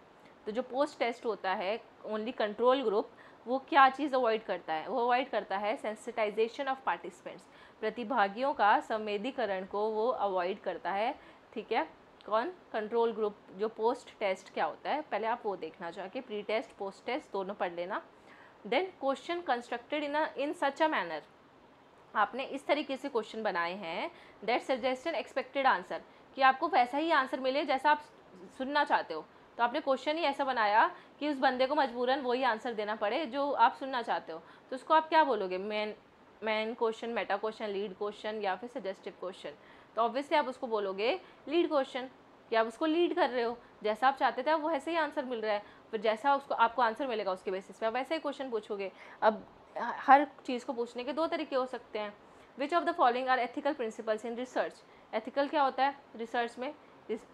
तो जो पोस्ट टेस्ट होता है ओनली कंट्रोल ग्रुप, वो क्या चीज़ अवॉइड करता है? वो अवॉइड करता है सेंसिटाइजेशन ऑफ पार्टिसिपेंट्स, प्रतिभागियों का संवेदीकरण को वो अवॉइड करता है। ठीक है, कौन? Control group. जो पोस्ट टेस्ट क्या होता है पहले आप वो देखना चाहो कि प्री टेस्ट पोस्ट टेस्ट दोनों पढ़ लेना। Then question constructed in such a manner, आपने इस तरीके से क्वेश्चन बनाए हैं that suggest an expected answer, कि आपको वैसा ही आंसर मिले जैसा आप सुनना चाहते हो। तो आपने क्वेश्चन ही ऐसा बनाया कि उस बंदे को मजबूरन वही आंसर देना पड़े जो आप सुनना चाहते हो, तो उसको आप क्या बोलोगे? Main question, Meta question, lead question या फिर सजेस्टिव क्वेश्चन? तो ऑब्वियसली आप उसको बोलोगे लीड क्वेश्चन, कि आप उसको लीड कर रहे हो, जैसा आप चाहते थे वो वैसे ही आंसर मिल रहा है, फिर जैसा उसको आपको आंसर मिलेगा उसके बेसिस पे आप वैसे ही क्वेश्चन पूछोगे। अब हर चीज़ को पूछने के 2 तरीके हो सकते हैं। Which of the following are ethical principles in research? Ethical क्या होता है रिसर्च में?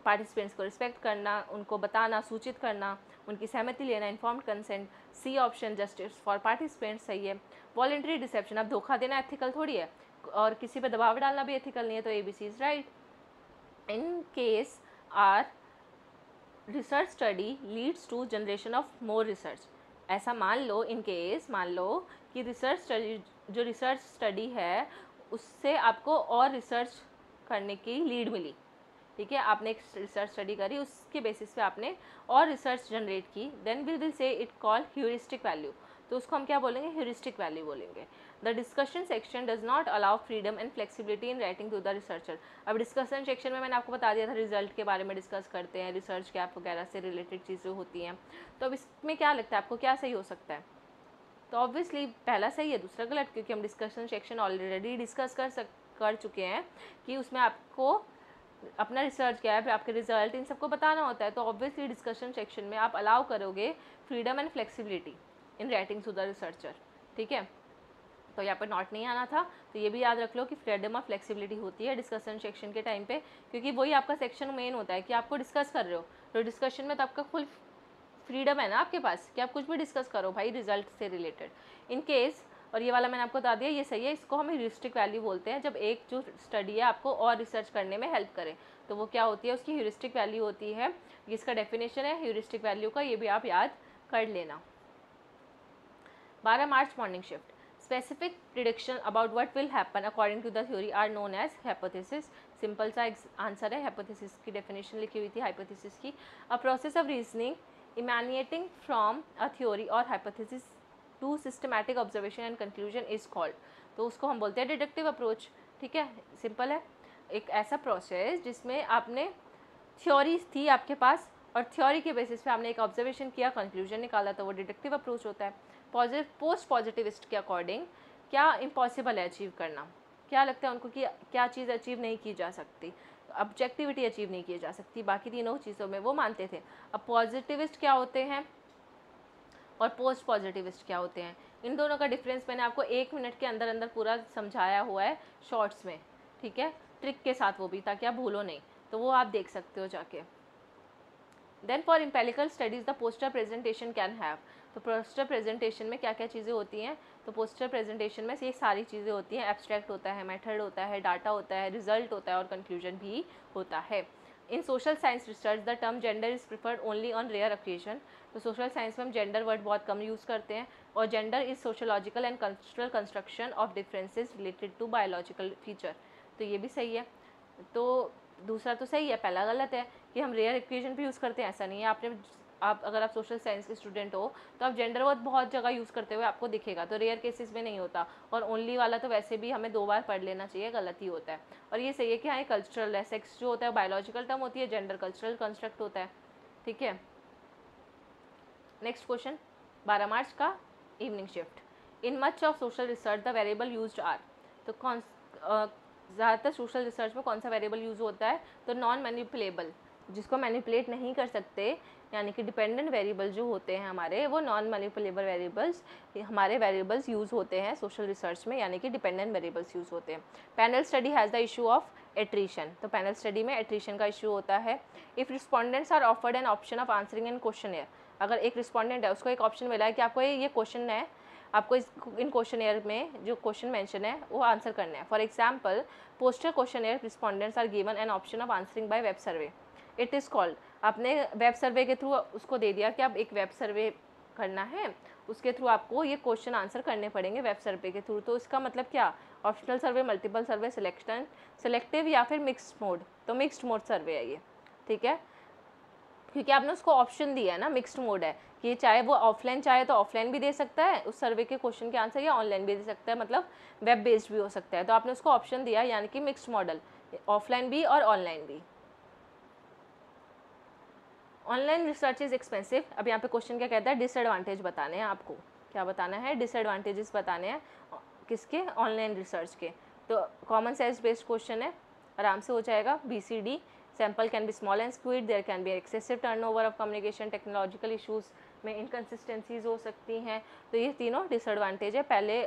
पार्टिसिपेंट्स को रिस्पेक्ट करना, उनको बताना, सूचित करना, उनकी सहमति लेना, informed consent. C option justice for participants सही है। वॉलंटरी डिसेप्शन, अब धोखा देना एथिकल थोड़ी है, और किसी पर दबाव डालना भी एथिकल नहीं है, तो ABC is right. In case our research study leads to generation of more research, ऐसा मान लो, इन केस मान लो कि रिसर्च स्टडी है उससे आपको और रिसर्च करने की लीड मिली, ठीक है, आपने एक रिसर्च स्टडी करी, उसके बेसिस पे आपने और रिसर्च जनरेट की, then will say it call heuristic value, तो उसको हम क्या बोलेंगे? ह्यूरिस्टिक वैल्यू बोलेंगे। The discussion section does not allow freedom and flexibility in writing to the researcher. अब डिस्कशन सेक्शन में मैंने आपको बता दिया था रिजल्ट के बारे में डिस्कस करते हैं, रिसर्च गैप वगैरह से रिलेटेड चीज़ें होती हैं, तो अब इसमें क्या लगता है आपको, क्या सही हो सकता है? तो ऑब्वियसली पहला सही है, दूसरा गलत, क्योंकि हम डिस्कशन सेक्शन ऑलरेडी डिस्कस कर चुके हैं कि उसमें आपको अपना रिसर्च गैप, आपके रिजल्ट, इन सबको बताना होता है। तो ऑब्वियसली डिस्कशन सेक्शन में आप अलाउ करोगे freedom and flexibility in writing to the researcher, ठीक है। तो यहाँ पर नॉट नहीं आना था, तो ये भी याद रख लो कि फ्रीडम और फ्लेक्सिबिलिटी होती है डिस्कशन सेक्शन के टाइम पे, क्योंकि वही आपका सेक्शन मेन होता है कि आपको डिस्कस कर रहे हो, तो डिस्कशन में तो आपका फुल फ्रीडम है ना आपके पास कि आप कुछ भी डिस्कस करो भाई रिजल्ट से रिलेटेड। इन केस, और ये वाला मैंने आपको बता दिया ये सही है, इसको हम ह्यूरिस्टिक वैल्यू बोलते हैं, जब एक जो स्टडी है आपको और रिसर्च करने में हेल्प करे, तो वो क्या होती है? उसकी ह्यूरिस्टिक वैल्यू होती है। इसका डेफिनेशन है ह्यूरिस्टिक वैल्यू का, ये भी आप याद कर लेना। 12 March morning shift, specific prediction about what will happen according to the theory are known as hypothesis। Simple सा आंसर है, hypothesis की डेफिनेशन लिखी हुई थी hypothesis की। a process of reasoning emanating from a theory or hypothesis to systematic observation and conclusion is called, तो उसको हम बोलते हैं डिडक्टिव अप्रोच, ठीक है, सिंपल है। एक ऐसा प्रोसेस जिसमें आपने थ्योरी थी आपके पास और थ्योरी के बेसिस पे आपने एक ऑब्जर्वेशन किया, कंक्लूजन निकाला, तो वो डिडक्टिव अप्रोच होता है। पोस्ट पॉजिटिविस्ट के अकॉर्डिंग क्या इम्पॉसिबल है अचीव करना? क्या लगता है उनको कि क्या चीज़ अचीव नहीं की जा सकती? ऑब्जेक्टिविटी अचीव नहीं की जा सकती, बाकी तीनों चीज़ों में वो मानते थे। अब पॉजिटिविस्ट क्या होते हैं और पोस्ट पॉजिटिविस्ट क्या होते हैं, इन दोनों का डिफरेंस मैंने आपको 1 मिनट के अंदर अंदर पूरा समझाया हुआ है शॉर्ट्स में, ठीक है, ट्रिक के साथ, वो भी, ताकि आप भूलो नहीं, तो वो आप देख सकते हो जाके। Then for empirical studies the poster presentation can have, तो पोस्टर प्रेजेंटेशन में क्या क्या चीज़ें होती हैं? तो पोस्टर प्रेजेंटेशन में ये सारी चीज़ें होती हैं, एब्स्ट्रैक्ट होता है, मेथड होता है, डाटा होता है, रिजल्ट होता है और कंक्लूजन भी होता है। In social science research the term gender is preferred only on rare occasion, तो सोशल साइंस में हम जेंडर वर्ड बहुत कम यूज़ करते हैं, और gender is sociological and cultural construction of differences related to biological feature, तो ये भी सही है। तो दूसरा तो सही है, पहला गलत है कि हम रेयर इक्वेशन भी यूज़ करते हैं, ऐसा नहीं है। अगर आप सोशल साइंस के स्टूडेंट हो तो आप जेंडर वर्ड बहुत जगह यूज़ करते हुए आपको दिखेगा, तो रेयर केसेस में नहीं होता। और ओनली वाला तो वैसे भी हमें 2 बार पढ़ लेना चाहिए, गलत ही होता है। और ये सही है कि हाँ ये कल्चरल है, सेक्स जो होता है बायोलॉजिकल टर्म होती है, जेंडर कल्चरल कंस्ट्रक्ट होता है, ठीक है। नेक्स्ट क्वेश्चन 12 मार्च का evening shift, in much of social research the variable used are, तो कौन ज़्यादातर सोशल रिसर्च में कौन सा वेरिएबल यूज़ होता है? तो नॉन मैनिपुलेबल, जिसको मैनिपुलेट नहीं कर सकते, यानी कि डिपेंडेंट वेरिएबल जो होते हैं हमारे, वो नॉन मैनिपुलेबल वेरिएबल्स हमारे वेरिएबल्स यूज़ होते हैं सोशल रिसर्च में, यानी कि डिपेंडेंट वेरिएबल्स यूज़ होते हैं। Panel study has the issue of attrition, तो पैनल स्टडी में एट्रीशन का इशू होता है। If respondents are offered an option of answering an question, अगर एक रिस्पॉन्डेंट है उसको एक ऑप्शन मिला है कि आपको ये क्वेश्चन है, आपको इन क्वेश्चन में जो क्वेश्चन मेंशन है वो आंसर करना है। For example poster question respondents are given an option of answering by web survey, it is called, आपने वेब सर्वे के थ्रू उसको दे दिया कि आप एक वेब सर्वे करना है, उसके थ्रू आपको ये क्वेश्चन आंसर करने पड़ेंगे वेब सर्वे के थ्रू। तो इसका मतलब क्या? ऑप्शनल सर्वे, मल्टीपल सर्वे, सिलेक्टिव या फिर मिक्स्ड मोड, तो मिक्स्ड मोड सर्वे है ये, ठीक है। क्योंकि आपने उसको ऑप्शन दिया है ना, मिक्स्ड मोड है कि चाहे वो ऑफलाइन चाहे तो ऑफलाइन भी दे सकता है उस सर्वे के क्वेश्चन के आंसर, या ऑनलाइन भी दे सकता है, मतलब वेब बेस्ड भी हो सकता है। तो आपने उसको ऑप्शन दिया, यानी कि मिक्स्ड मॉडल, ऑफलाइन भी और ऑनलाइन भी। Online research is expensive. अब यहाँ पे क्वेश्चन क्या कहता है, डिसएडवांटेज बताने हैं आपको। क्या बताना है, डिसएडवांटेजेस बताने हैं किसके, ऑनलाइन रिसर्च के। तो कॉमन सेंस बेस्ड क्वेश्चन है, आराम से हो जाएगा। BCD, sample can be small and skewed, there can be excessive turnover of communication, technological issues में इनकन्सिस्टेंसीज हो सकती हैं। तो ये तीनों डिसएडवांटेज है। पहले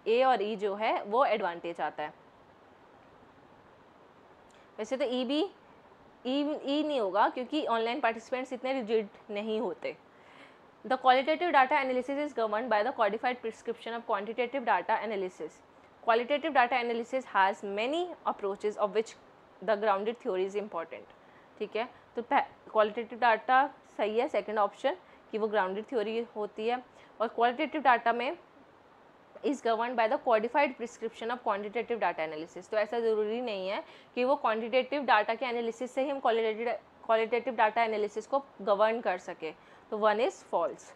ए और ई जो है वो एडवांटेज आता है। वैसे तो ई भी ई नहीं होगा क्योंकि ऑनलाइन पार्टिसिपेंट्स इतने रिजिड नहीं होते। The qualitative data analysis is governed by the codified prescription of quantitative data analysis. Qualitative data analysis has many approaches of which the grounded theory is important. ठीक है, तो क्वालिटेटिव डाटा सही है, सेकंड ऑप्शन कि वो ग्राउंडेड थ्योरी होती है। और क्वालिटेटिव डाटा में is govern by the codified prescription of quantitative data analysis. तो ऐसा ज़रूरी नहीं है कि वो क्वांटिटेटिव डाटा के एनालिसिस से ही हम क्वालिटेटिव डाटा एनालिसिस को गवर्न कर सके। तो 1 is false.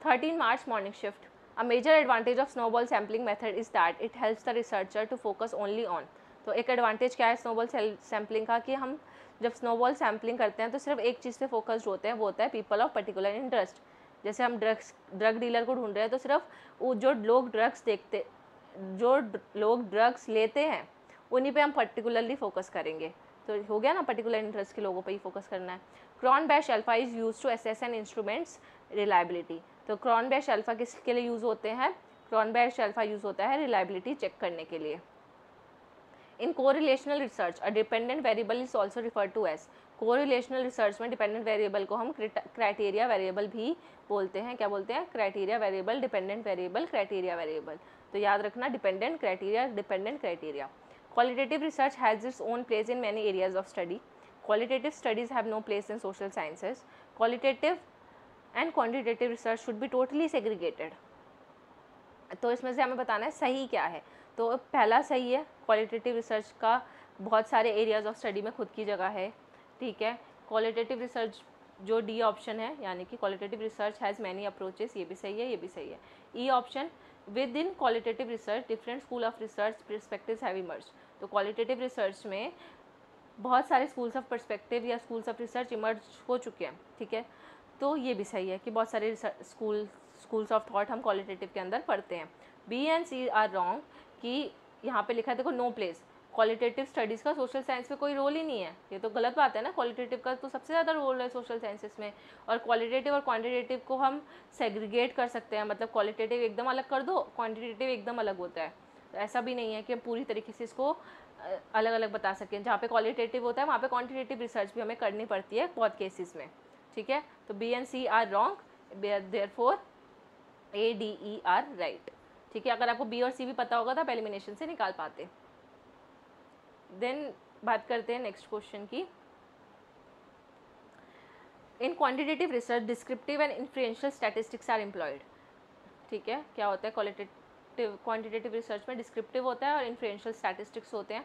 13 March morning shift. A major advantage of snowball sampling method is that it helps the researcher to focus only on. तो एक एडवांटेज क्या है स्नोबॉल सैम्पलिंग का कि हम जब स्नोबॉल सैम्पलिंग करते हैं तो सिर्फ एक चीज़ पे फोकस्ड होते हैं, वो होता है पीपल ऑफ पर्टिकुलर इंटरेस्ट। जैसे हम ड्रग डीलर को ढूंढ रहे हैं तो सिर्फ वो जो लोग ड्रग्स लेते हैं उन्हीं पे हम पर्टिकुलरली फोकस करेंगे। तो हो गया ना, पर्टिकुलर इंटरेस्ट के लोगों पे ही फोकस करना है। Cron-Bash alpha is used to assess an instrument's reliability. तो Cron-Bash alpha किसके लिए यूज़ होते हैं, Cron-Bash alpha यूज़ होता है रिलायबिलिटी चेक करने के लिए। In correlational research a dependent variable is also referred to as. Correlational research में डिपेंडेंट वेरिएबल को हम क्राइटेरिया वेरिएबल भी बोलते हैं। क्या बोलते हैं, criteria variable, dependent variable, criteria variable. तो याद रखना, dependent criteria, dependent criteria. Qualitative research has its own place in many areas of study. Qualitative studies have no place in social sciences. Qualitative and quantitative research should be totally segregated. तो इसमें से हमें बताना है सही क्या है। तो पहला सही है, क्वालिटेटिव रिसर्च का बहुत सारे एरियाज ऑफ स्टडी में खुद की जगह है। ठीक है, क्वालिटेटिव रिसर्च जो डी ऑप्शन है, यानी कि qualitative research has many approaches, ये भी सही है, ये भी सही है। E option, with in qualitative research different school of research perspectives have emerge. तो क्वालिटेटिव रिसर्च में बहुत सारे स्कूल्स ऑफ पर्सपेक्टिव या स्कूल्स ऑफ रिसर्च इमर्ज हो चुके हैं। ठीक है, तो ये भी सही है कि बहुत सारे स्कूल्स ऑफ थॉट हम क्वालिटेटिव के अंदर पढ़ते हैं। B and C are wrong कि यहाँ पे लिखा है, देखो नो प्लेस, क्वालिटेटिव स्टडीज़ का सोशल साइंस में कोई रोल ही नहीं है। ये तो गलत बात है ना, क्वालिटेटिव का तो सबसे ज़्यादा रोल है सोशल साइंसेस में। और क्वालिटेटिव और क्वांटिटेटिव को हम सेग्रीगेट कर सकते हैं, मतलब क्वालिटेटिव एकदम अलग कर दो, क्वांटिटेटिव एकदम अलग होता है। तो ऐसा भी नहीं है कि हम पूरी तरीके से इसको अलग अलग बता सकें। जहाँ पे क्वालिटेटिव होता है वहाँ पे क्वांटिटेटिव रिसर्च भी हमें करनी पड़ती है बहुत केसेस में। ठीक है, तो B and C are wrong, therefore A D E are right. ठीक है, अगर आपको बी और सी भी पता होगा तो आप एलिमिनेशन से निकाल पाते। देन बात करते हैं नेक्स्ट क्वेश्चन की। In quantitative research descriptive and influential statistics are employed. ठीक है, क्या होता है, क्वांटिटेटिव रिसर्च में डिस्क्रिप्टिव होता है और इन्फ्लुएंशियल स्टैटिस्टिक्स होते हैं।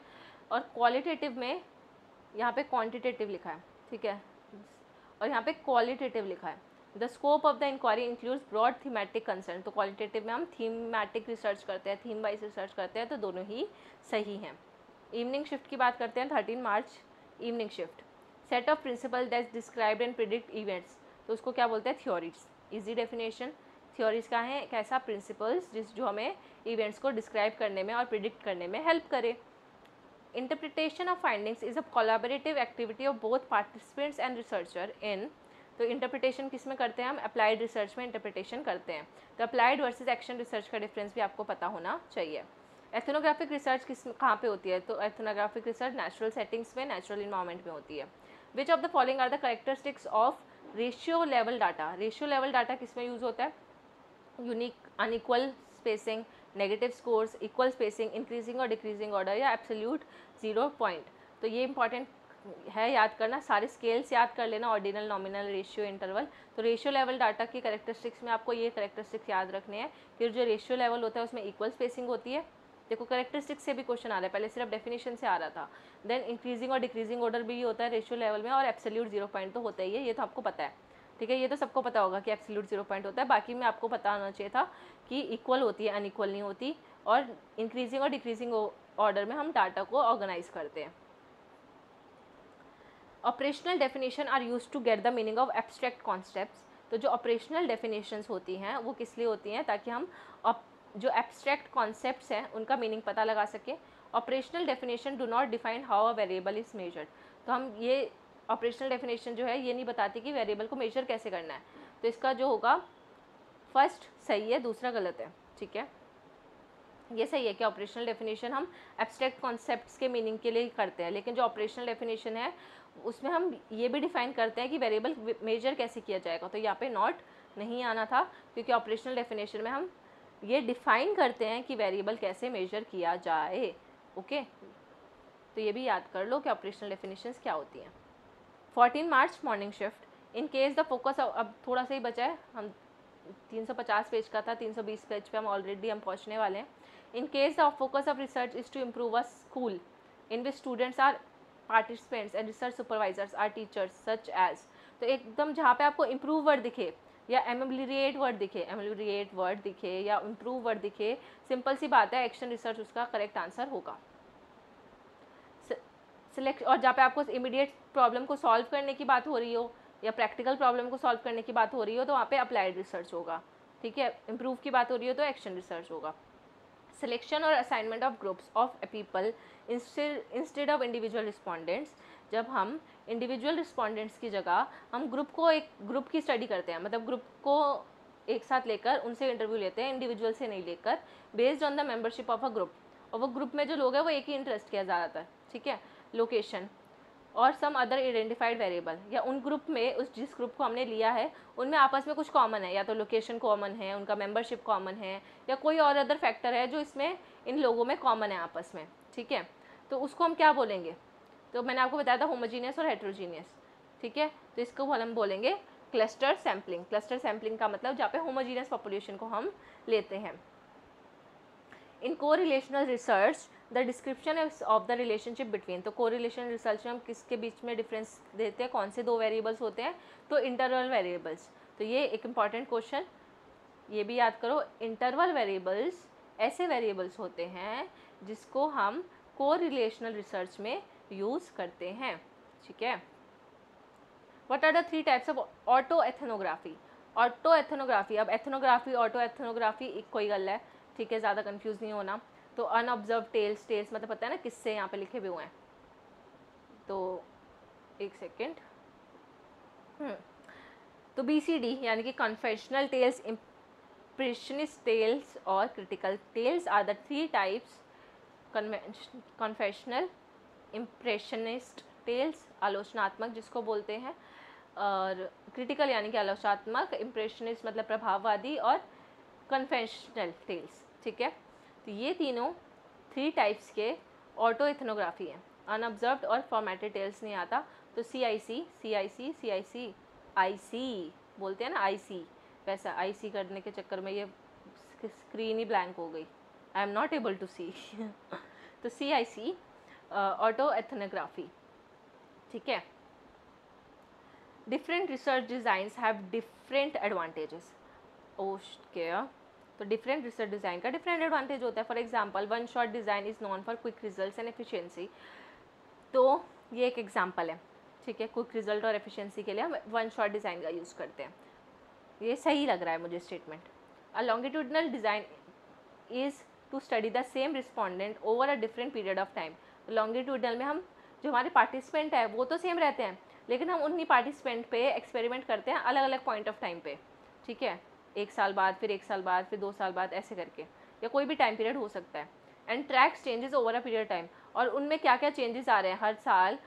और क्वालिटेटिव में यहाँ पे क्वांटिटेटिव लिखा है। ठीक है, और यहाँ पे क्वालिटेटिव लिखा है। The scope of the inquiry includes broad thematic concern. तो क्वालिटेटिव में हम थीमेटिक रिसर्च करते हैं, थीम वाइज रिसर्च करते हैं, तो दोनों ही सही हैं। इवनिंग शिफ्ट की बात करते हैं, 13 March evening shift. Set of principle that describe and predict events. तो उसको क्या बोलते हैं, थ्योरीज। इजी डेफिनेशन, थ्योरीज का है एक ऐसा प्रिंसिपल्स जो हमें इवेंट्स को डिस्क्राइब करने में और प्रिडिक्ट करने में हेल्प करे। Interpretation of findings is a collaborative activity of both participants and researcher इन। तो इंटरप्रिटेशन किस में करते हैं हम, अप्लाइड रिसर्च में इंटरप्रिटेशन करते हैं। तो अप्लाइड वर्सेज एक्शन रिसर्च का डिफरेंस भी आपको पता होना चाहिए। एथनोग्राफिक रिसर्च कहाँ पे होती है, तो एथनोग्राफिक रिसर्च नेचुरल सेटिंग्स में, नेचुरल इन्वायरमेंट में होती है। Which of the following are the characteristics of ratio level data. Ratio level data किस में यूज़ होता है, unique, unequal spacing, negative scores, equal spacing, increasing और डिक्रीजिंग ऑर्डर, या एब्सोल्यूट 0 पॉइंट। तो ये इंपॉर्टेंट है याद करना, सारे स्केल्स याद कर लेना, ऑर्डिनल, नॉमिनल, रेशियो, इंटरवल। तो रेशियो लेवल डाटा की कैरेक्टरिस्टिक्स में आपको ये कैरेक्टरिस्टिक्स याद रखने हैं कि जो रेशियो लेवल होता है उसमें इक्वल स्पेसिंग होती है, देखो करेक्टरिस्टिक्स से भी क्वेश्चन आ रहा है, पहले सिर्फ डेफिनेशन से आ रहा था। देन इंक्रीजिंग और डिक्रीजिंग ऑर्डर भी होता है रेशियो लेवल में, और एब्सोल्यूट 0 पॉइंट तो होता ही है, ये तो आपको पता है, ठीक है, ये तो सबको पता होगा कि एब्सोल्यूट 0 पॉइंट होता है। बाकी में आपको पता होना चाहिए था कि इक्वल होती है, अनइक्वल नहीं होती, और इंक्रीजिंग और डिक्रीजिंग ऑर्डर में हम डाटा को ऑर्गेनाइज करते हैं। Operational definition are use to get the meaning of abstract concepts. तो जो ऑपरेशनल डेफिनेशंस होती हैं वो किस लिए होती हैं, ताकि हम जो एब्स्ट्रैक्ट कॉन्सेप्ट्स हैं उनका मीनिंग पता लगा सकें। Operational definition do not define how a variable is measured. तो हम ये ऑपरेशनल डेफिनेशन जो है ये नहीं बताती कि वेरिएबल को मेजर कैसे करना है। तो इसका जो होगा फर्स्ट सही है, दूसरा गलत है, ठीक है। ये सही है कि ऑपरेशनल डेफिनेशन हम एब्स्ट्रैक्ट कॉन्सेप्ट्स के मीनिंग के लिए करते हैं, लेकिन जो ऑपरेशनल डेफिनेशन है उसमें हम ये भी डिफाइन करते हैं कि वेरिएबल मेजर कैसे किया जाएगा। तो यहाँ पे नॉट नहीं आना था, क्योंकि ऑपरेशनल डेफिनेशन में हम ये डिफाइन करते हैं कि वेरिएबल कैसे मेजर किया जाए। ओके, तो ये भी याद कर लो कि ऑपरेशनल डेफिनेशंस क्या होती हैं। 14 March morning shift in case the focus, अब थोड़ा सा ही बचा है, हम 350 पेज का था, 320 पेज पे हम ऑलरेडी पहुंचने वाले हैं। In case the focus of research is to improve a school in which students are participants and research supervisors are teachers such as. तो एकदम जहाँ पे आपको इम्प्रूव वर्ड दिखे या एमेलिएट वर्ड दिखे या इम्प्रूव वर्ड दिखे, सिंपल सी बात है, एक्शन रिसर्च उसका करेक्ट आंसर होगा। सिलेक्ट, और जहाँ पे आपको इमीडिएट प्रॉब्लम को सॉल्व करने की बात हो रही हो या प्रैक्टिकल प्रॉब्लम को सॉल्व करने की बात हो रही हो तो वहाँ पे अप्लाइड रिसर्च होगा, ठीक है। इम्प्रूव की बात हो रही हो तो एक्शन रिसर्च होगा। सिलेक्शन और assignment of groups of people instead of individual respondents. जब हम इंडिविजुअल रिस्पॉन्डेंट्स की जगह हम एक ग्रुप की स्टडी करते हैं, मतलब ग्रुप को एक साथ लेकर उनसे इंटरव्यू लेते हैं, इंडिविजुअल से नहीं लेकर, based on the membership of a group. और वो ग्रुप में जो लोग हैं वो एक ही इंटरेस्ट के ज़्यादातर, ठीक है। लोकेशन और सम अदर आइडेंटिफाइड वेरिएबल, या उन ग्रुप में जिस ग्रुप को हमने लिया है उनमें आपस में कुछ कॉमन है, या तो लोकेशन कॉमन है, उनका मेंबरशिप कॉमन है, या कोई और अदर फैक्टर है जो इसमें इन लोगों में कॉमन है आपस में, ठीक है। तो उसको हम क्या बोलेंगे, तो मैंने आपको बताया था होमोजीनियस और हेट्रोजीनियस, ठीक है। तो इसको हम बोलेंगे क्लस्टर सैम्पलिंग। क्लस्टर सैम्पलिंग का मतलब जहाँ पे होमोजीनियस पॉपुलेशन को हम लेते हैं। In correlational research the description of the relationship between. तो कोरिलेशन रिसर्च में हम किसके बीच में डिफरेंस देते हैं, कौन से दो वेरिएबल्स होते हैं, तो इंटरवल वेरिएबल्स। तो ये एक इम्पॉर्टेंट क्वेश्चन, ये भी याद करो। इंटरवल वेरिएबल्स ऐसे वेरिएबल्स होते हैं जिसको हम कोरिलेशनल रिसर्च में यूज़ करते हैं, ठीक है। What are the 3 types of auto ethnography. Auto ethnography, अब एथनोग्राफी ऑटो एथनोग्राफी एक कोई गल है, ठीक है, ज़्यादा कंफ्यूज नहीं होना। तो अनऑब्जर्व टेल्स, टेल्स मतलब पता है ना किससे यहाँ पे लिखे हुए हैं, तो एक सेकेंड। तो BCD यानी कि कन्फेशनल टेल्स, इम्प्रेशनिस्ट टेल्स और critical tales are the 3 types. Confessional, impressionist tales आलोचनात्मक जिसको बोलते हैं, और क्रिटिकल यानी कि आलोचनात्मक, इम्प्रेशनिस्ट मतलब प्रभाववादी, और कन्फेशनल टेल्स, ठीक है। तो ये तीनों 3 टाइप्स के ऑटो एथनोग्राफी हैं। अनऑब्जर्व्ड और फॉर्मेटेड टेल्स नहीं आता, तो CIC बोलते हैं ना, IC, वैसा IC करने के चक्कर में ये स्क्रीन ही ब्लैंक हो गई, I am not able to see. तो CIC ऑटो एथनोग्राफी, ठीक है। Different research designs have different advantages. Okay, तो डिफरेंट रिसर्च डिज़ाइन का डिफरेंट एडवांटेज होता है। For example, one shot design is known for quick results and efficiency. तो ये एक एग्जांपल है, ठीक है। क्विक रिजल्ट और एफिशिएंसी के लिए हम वन शॉट डिज़ाइन का यूज़ करते हैं। ये सही लग रहा है मुझे statement. A longitudinal design is to study the same respondent over a different period of time. Longitudinal में हम जो हमारे पार्टिसिपेंट है वो तो सेम रहते हैं, लेकिन हम उन्हीं पार्टिसिपेंट पे एक्सपेरिमेंट करते हैं अलग अलग पॉइंट ऑफ टाइम पे, ठीक है। 1 साल बाद, फिर 1 साल बाद, फिर 2 साल बाद, ऐसे करके, या कोई भी टाइम पीरियड हो सकता है। And tracks changes over a period time, और उनमें क्या क्या चेंजेस आ रहे हैं हर साल,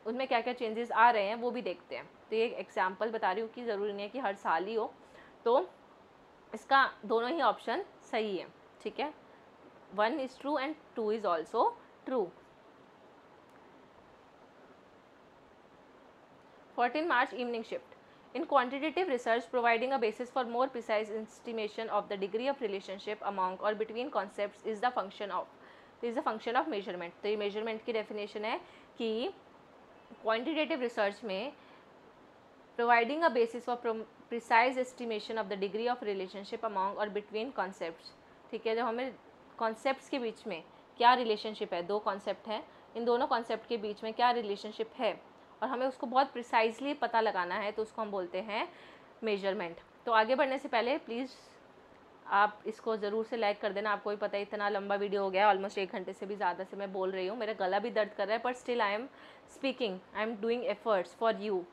उनमें क्या क्या चेंजेस आ रहे हैं वो भी देखते हैं। तो ये एग्जाम्पल बता रही हूँ कि ज़रूरी नहीं है कि हर साल ही हो, तो इसका दोनों ही ऑप्शन सही है, ठीक है। 1 is true and 2 is also true. 14 March evening shift. In quantitative research, providing a basis for more precise estimation of the degree of relationship among or between concepts is the function of. तो is a function of measurement. तो ये मेजरमेंट की डेफिनेशन है कि क्वांटिटेटिव रिसर्च में providing a basis for precise estimation of the degree of relationship among or between concepts। ठीक है, जब हमें कॉन्सेप्ट्स के बीच में क्या रिलेशनशिप है, दो कॉन्सेप्ट हैं, इन दोनों कॉन्सेप्ट के बीच में क्या रिलेशनशिप है और हमें उसको बहुत प्रिसाइजली पता लगाना है, तो उसको हम बोलते हैं मेजरमेंट। तो आगे बढ़ने से पहले प्लीज़ आप इसको ज़रूर से लाइक कर देना। आपको भी पता है इतना लंबा वीडियो हो गया, ऑलमोस्ट 1 घंटे से भी ज़्यादा से मैं बोल रही हूँ, मेरा गला भी दर्द कर रहा है, पर still I am speaking, I am doing efforts for you.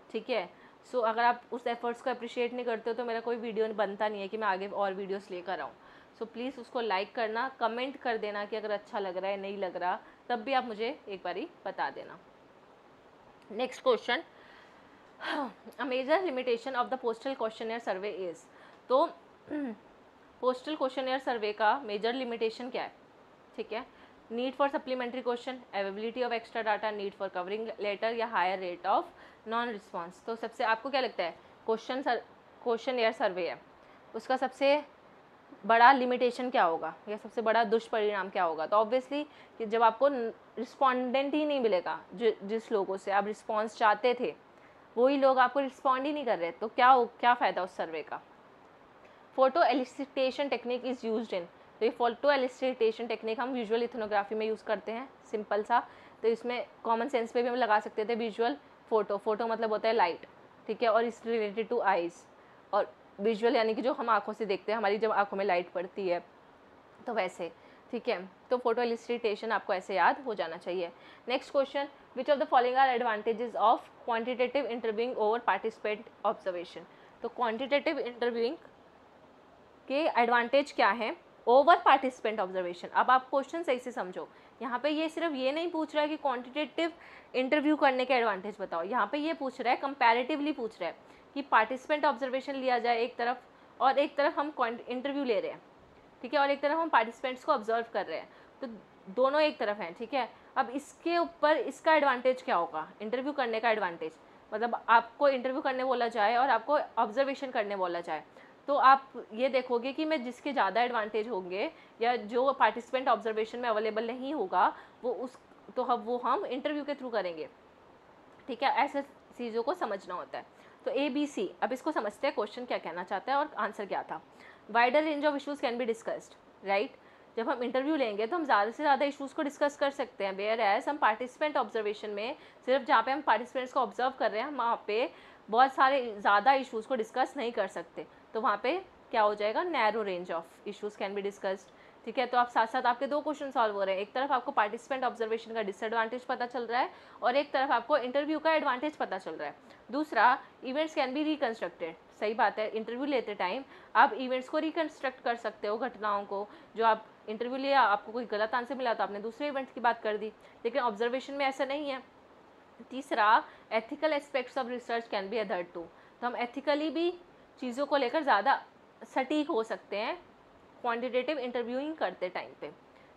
ठीक है, सो अगर आप उस एफर्ट्स को अप्रिशिएट नहीं करते हो तो मेरा कोई वीडियो बनता नहीं है कि मैं आगे और वीडियोस लेकर आऊँ। सो प्लीज़ उसको लाइक करना, कमेंट कर देना कि अगर अच्छा लग रहा है, नहीं लग रहा, तब भी आप मुझे एक बारी बता देना। Next question, a major limitation of the postal questionnaire survey is. तो पोस्टल क्वेश्चनर सर्वे का मेजर लिमिटेशन क्या है? ठीक है, need for supplementary question, availability of extra data, need for covering letter या higher rate of non response. तो सबसे आपको क्या लगता है क्वेश्चन सर्वे है, उसका सबसे बड़ा लिमिटेशन क्या होगा या सबसे बड़ा दुष्परिणाम क्या होगा? तो ऑब्वियसली कि जब आपको रिस्पॉन्डेंट ही नहीं मिलेगा, जिस लोगों से आप रिस्पॉन्स चाहते थे वही लोग आपको रिस्पॉन्ड ही नहीं कर रहे, तो क्या फ़ायदा उस सर्वे का? Photo elicitation technique is used in. तो ये फोटो एलिसिटेशन टेक्निक हम विजुअल इथनोग्राफी में यूज़ करते हैं, सिंपल सा। तो इसमें कॉमन सेंस पे भी हम लगा सकते थे विजुअल फोटो मतलब होता है लाइट, ठीक है, और इस रिलेटेड टू आइज़, और विजुअल यानी कि जो हम आँखों से देखते हैं, हमारी जब आँखों में लाइट पड़ती है तो वैसे, ठीक है। तो फोटो एलिसिटेशन आपको ऐसे याद हो जाना चाहिए। Next question, which of the following are advantages of quantitative interviewing over participant observation. तो क्वांटिटेटिव इंटरव्यूइंग के एडवांटेज क्या है ओवर पार्टिसिपेंट ऑब्जर्वेशन? अब आप क्वेश्चन सही से समझो, यहाँ पे ये सिर्फ ये नहीं पूछ रहा है कि क्वांटिटेटिव इंटरव्यू करने के एडवांटेज बताओ, यहाँ पे ये पूछ रहा है, कंपैरेटिवली पूछ रहा है कि पार्टिसिपेंट ऑब्जर्वेशन लिया जाए एक तरफ, और एक तरफ हम इंटरव्यू ले रहे हैं, ठीक है, और एक तरफ हम पार्टिसिपेंट्स को ऑब्जर्व कर रहे हैं, तो दोनों एक तरफ हैं, ठीक है। अब इसके ऊपर इसका एडवांटेज क्या होगा, इंटरव्यू करने का एडवांटेज, मतलब आपको इंटरव्यू करने बोला जाए और आपको ऑब्जर्वेशन करने बोला जाए, तो आप ये देखोगे कि मैं जिसके ज़्यादा एडवांटेज होंगे या जो पार्टिसिपेंट ऑब्जर्वेशन में अवेलेबल नहीं होगा वो हम इंटरव्यू के थ्रू करेंगे, ठीक है। ऐसे चीज़ों को समझना होता है। तो ABC, अब इसको समझते हैं क्वेश्चन क्या कहना चाहता है और आंसर क्या था। Wider range of issues can be discussed, right. जब हम इंटरव्यू लेंगे तो हम ज़्यादा से ज़्यादा इशूज़ को डिस्कस कर सकते हैं, वेयर एज हम पार्टिसिपेंट ऑब्जर्वेशन में सिर्फ जहाँ पे हम पार्टिसिपेंट्स को ऑब्जर्व कर रहे हैं, हम वहाँ पे बहुत सारे ज़्यादा इशूज़ को डिस्कस नहीं कर सकते, तो वहाँ पे क्या हो जाएगा, narrow range of issues can be discussed, ठीक है। तो आप साथ साथ आपके दो क्वेश्चन सॉल्व हो रहे हैं, एक तरफ आपको पार्टिसिपेंट ऑब्जर्वेशन का डिसएडवांटेज पता चल रहा है और एक तरफ आपको इंटरव्यू का एडवांटेज पता चल रहा है। दूसरा, इवेंट्स कैन बी रिकन्स्ट्रक्टेड, सही बात है, इंटरव्यू लेते टाइम आप इवेंट्स को रिकन्स्ट्रक्ट कर सकते हो, घटनाओं को, जो आप इंटरव्यू लिया, आपको कोई गलत आंसर मिला तो आपने दूसरे इवेंट की बात कर दी, लेकिन ऑब्जर्वेशन में ऐसा नहीं है। तीसरा, ethical aspects of research can be othered to, तो हम एथिकली भी चीज़ों को लेकर ज़्यादा सटीक हो सकते हैं क्वांटिटेटिव इंटरव्यूइंग करते टाइम पे,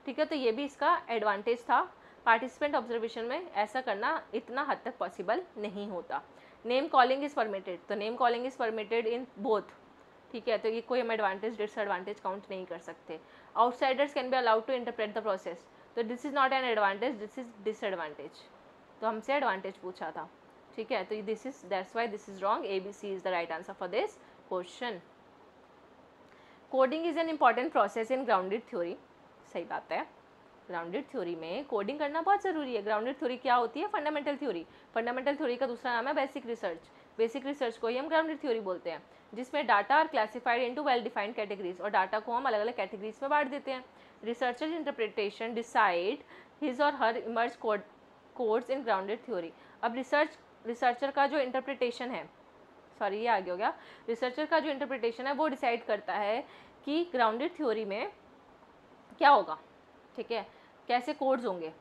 ठीक है। तो ये भी इसका एडवांटेज था। पार्टिसिपेंट ऑब्जर्वेशन में ऐसा करना इतना हद तक पॉसिबल नहीं होता। नेम कॉलिंग इज़ परमिटेड, तो name calling is permitted in both, ठीक है। तो ये कोई हम एडवांटेज डिसएडवांटेज काउंट नहीं कर सकते। Outsiders can be allowed to interpret the process, तो this is not an advantage, this is disadvantage, तो हमसे एडवांटेज पूछा था, ठीक है। तो this is that's why this is wrong, ABC is the right answer for this question. Coding is an important process in grounded theory, सही बात है, ग्राउंडेड थ्योरी में कोडिंग करना बहुत ज़रूरी है। ग्राउंडेड थ्योरी क्या होती है, फंडामेंटल थ्योरी, फंडामेंटल थ्योरी का दूसरा नाम है बेसिक रिसर्च, बेसिक रिसर्च को ही हम ग्राउंडेड थ्योरी बोलते हैं, जिसमें data are classified into well defined categories, और डाटा को हम अलग अलग कैटेगरीज में बांट देते हैं। Researcher interpretation decide his or her emerge codes in grounded theory. अब रिसर्चर का जो इंटरप्रिटेशन है, सॉरी ये आगे हो गया, रिसर्चर का जो इंटरप्रिटेशन है वो डिसाइड करता है कि ग्राउंडेड थ्योरी में क्या होगा, ठीक है, कैसे कोड्स होंगे,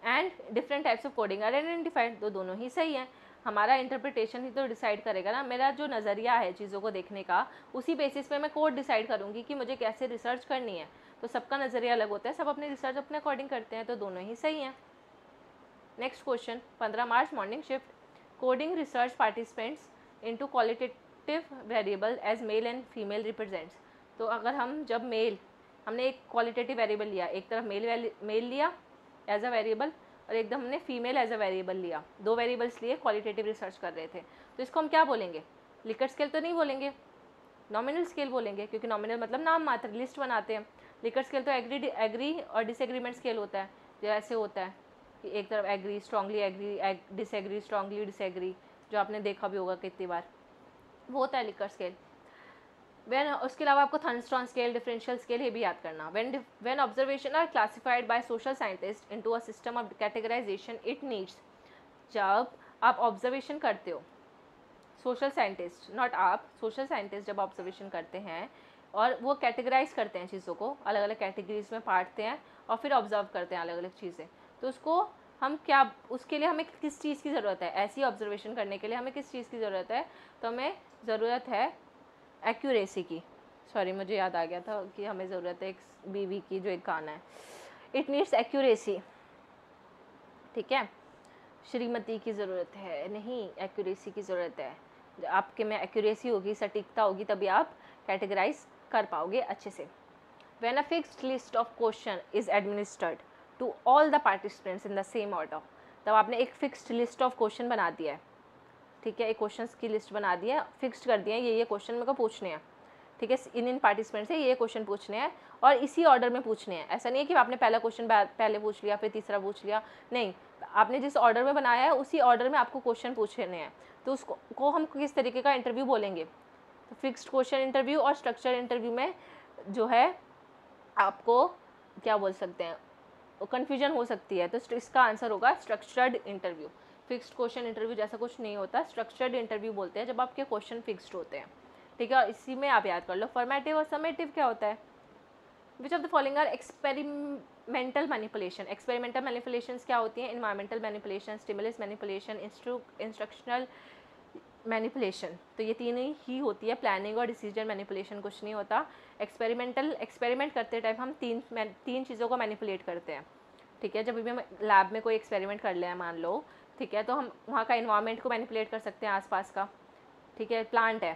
and different types of coding are identified, तो दोनों ही सही है। हमारा इंटरप्रिटेशन ही तो डिसाइड करेगा ना, मेरा जो नज़रिया है चीज़ों को देखने का, उसी बेसिस पे मैं कोड डिसाइड करूँगी कि मुझे कैसे रिसर्च करनी है। तो सबका नज़रिया अलग होता है, सब अपनी रिसर्च अपने अकॉर्डिंग करते हैं, तो दोनों ही सही हैं। Next question, 15 March morning shift, coding research participants into qualitative variable as male and female represents. तो अगर हम जब मेल हमने एक क्वालिटेटिव वेरिएबल लिया, एक तरफ मेल लिया एज अ वेरिएबल और एकदम हमने फीमेल एज अ वेरिएबल लिया, 2 वेरिएबल्स लिए क्वालिटेटिव रिसर्च कर रहे थे। तो इसको हम क्या बोलेंगे, लिकर्ट स्केल तो नहीं बोलेंगे, नॉमिनल स्केल बोलेंगे, क्योंकि नॉमिनल मतलब नाम मात्र, लिस्ट बनाते हैं। लिकर्ट स्केल तो एग्री और डिसएग्रीमेंट स्केल होता है, जो ऐसे होता है कि एक तरफ agree, strongly agree, disagree, strongly disagree, जो आपने देखा भी होगा कितनी बार, वो होता है लिकर्ट स्केल। उसके अलावा आपको थर्नस्टॉन स्केल, डिफरेंशियल स्केल, ये भी याद करना। When observation are classified by social scientist into a system of categorization it needs, जब आप ऑब्जर्वेशन करते हो, सोशल साइंटिस्ट, नॉट आप, सोशल साइंटिस्ट जब ऑब्जर्वेशन करते हैं और वो कैटेगराइज करते हैं चीज़ों को, अलग अलग कैटेगरीज में बांटते हैं और फिर ऑब्जर्व करते हैं अलग अलग चीज़ें, तो उसको हम क्या, उसके लिए हमें किस चीज़ की ज़रूरत है, ऐसी ऑब्जर्वेशन करने के लिए हमें किस चीज़ की ज़रूरत है, तो हमें ज़रूरत है एक्यूरेसी की। सॉरी, मुझे याद आ गया था कि हमें ज़रूरत है एक बीवी की, जो एक गाना है, इट नीड्स एक्यूरेसी, ठीक है, श्रीमती की ज़रूरत है, नहीं एक्यूरेसी की ज़रूरत है। आपके में एक्यूरेसी होगी, सटीकता होगी, तभी आप कैटेगराइज कर पाओगे अच्छे से। When a fixed list of question is administered to all the participants in the same order, तब आपने एक फिक्स्ड लिस्ट ऑफ क्वेश्चन बना दिया है, ठीक है, एक क्वेश्चंस की लिस्ट बना दी है, फिक्स्ड कर दिया है, ये क्वेश्चन मेरे को पूछने हैं, ठीक है, इन पार्टिसिपेंट से ये क्वेश्चन पूछने हैं और इसी ऑर्डर में पूछने हैं। ऐसा नहीं है कि आपने पहला क्वेश्चन पहले पूछ लिया फिर तीसरा पूछ लिया, नहीं, आपने जिस ऑर्डर में बनाया है उसी ऑर्डर में आपको क्वेश्चन पूछने हैं। तो उसको हम किस तरीके का इंटरव्यू बोलेंगे, तो फिक्स्ड क्वेश्चन इंटरव्यू और स्ट्रक्चर इंटरव्यू में जो है आपको क्या बोल सकते हैं, कन्फ्यूजन हो सकती है, तो इसका आंसर होगा structured interview. Fixed question interview जैसा कुछ नहीं होता, स्ट्रक्चर्ड इंटरव्यू बोलते हैं जब आपके क्वेश्चन फिक्स्ड होते हैं, ठीक है। इसी में आप याद कर लो। फॉर्मेटिव और समेटिव क्या होता है, which of the following are experimental manipulation. Experimental manipulations क्या होती हैं, environmental manipulation, stimulus manipulation, instructional manipulation, तो ये तीन ही होती है, प्लानिंग और डिसीजन मैनिपुलेशन कुछ नहीं होता। एक्सपेरिमेंट करते टाइम हम तीन चीज़ों को मैनिपुलेट करते हैं, ठीक है। जब भी हम लैब में कोई एक्सपेरिमेंट कर लें मान लो, ठीक है, तो हम वहाँ का इन्वायरमेंट को मैनिपुलेट कर सकते हैं, आसपास का, ठीक है। प्लांट है,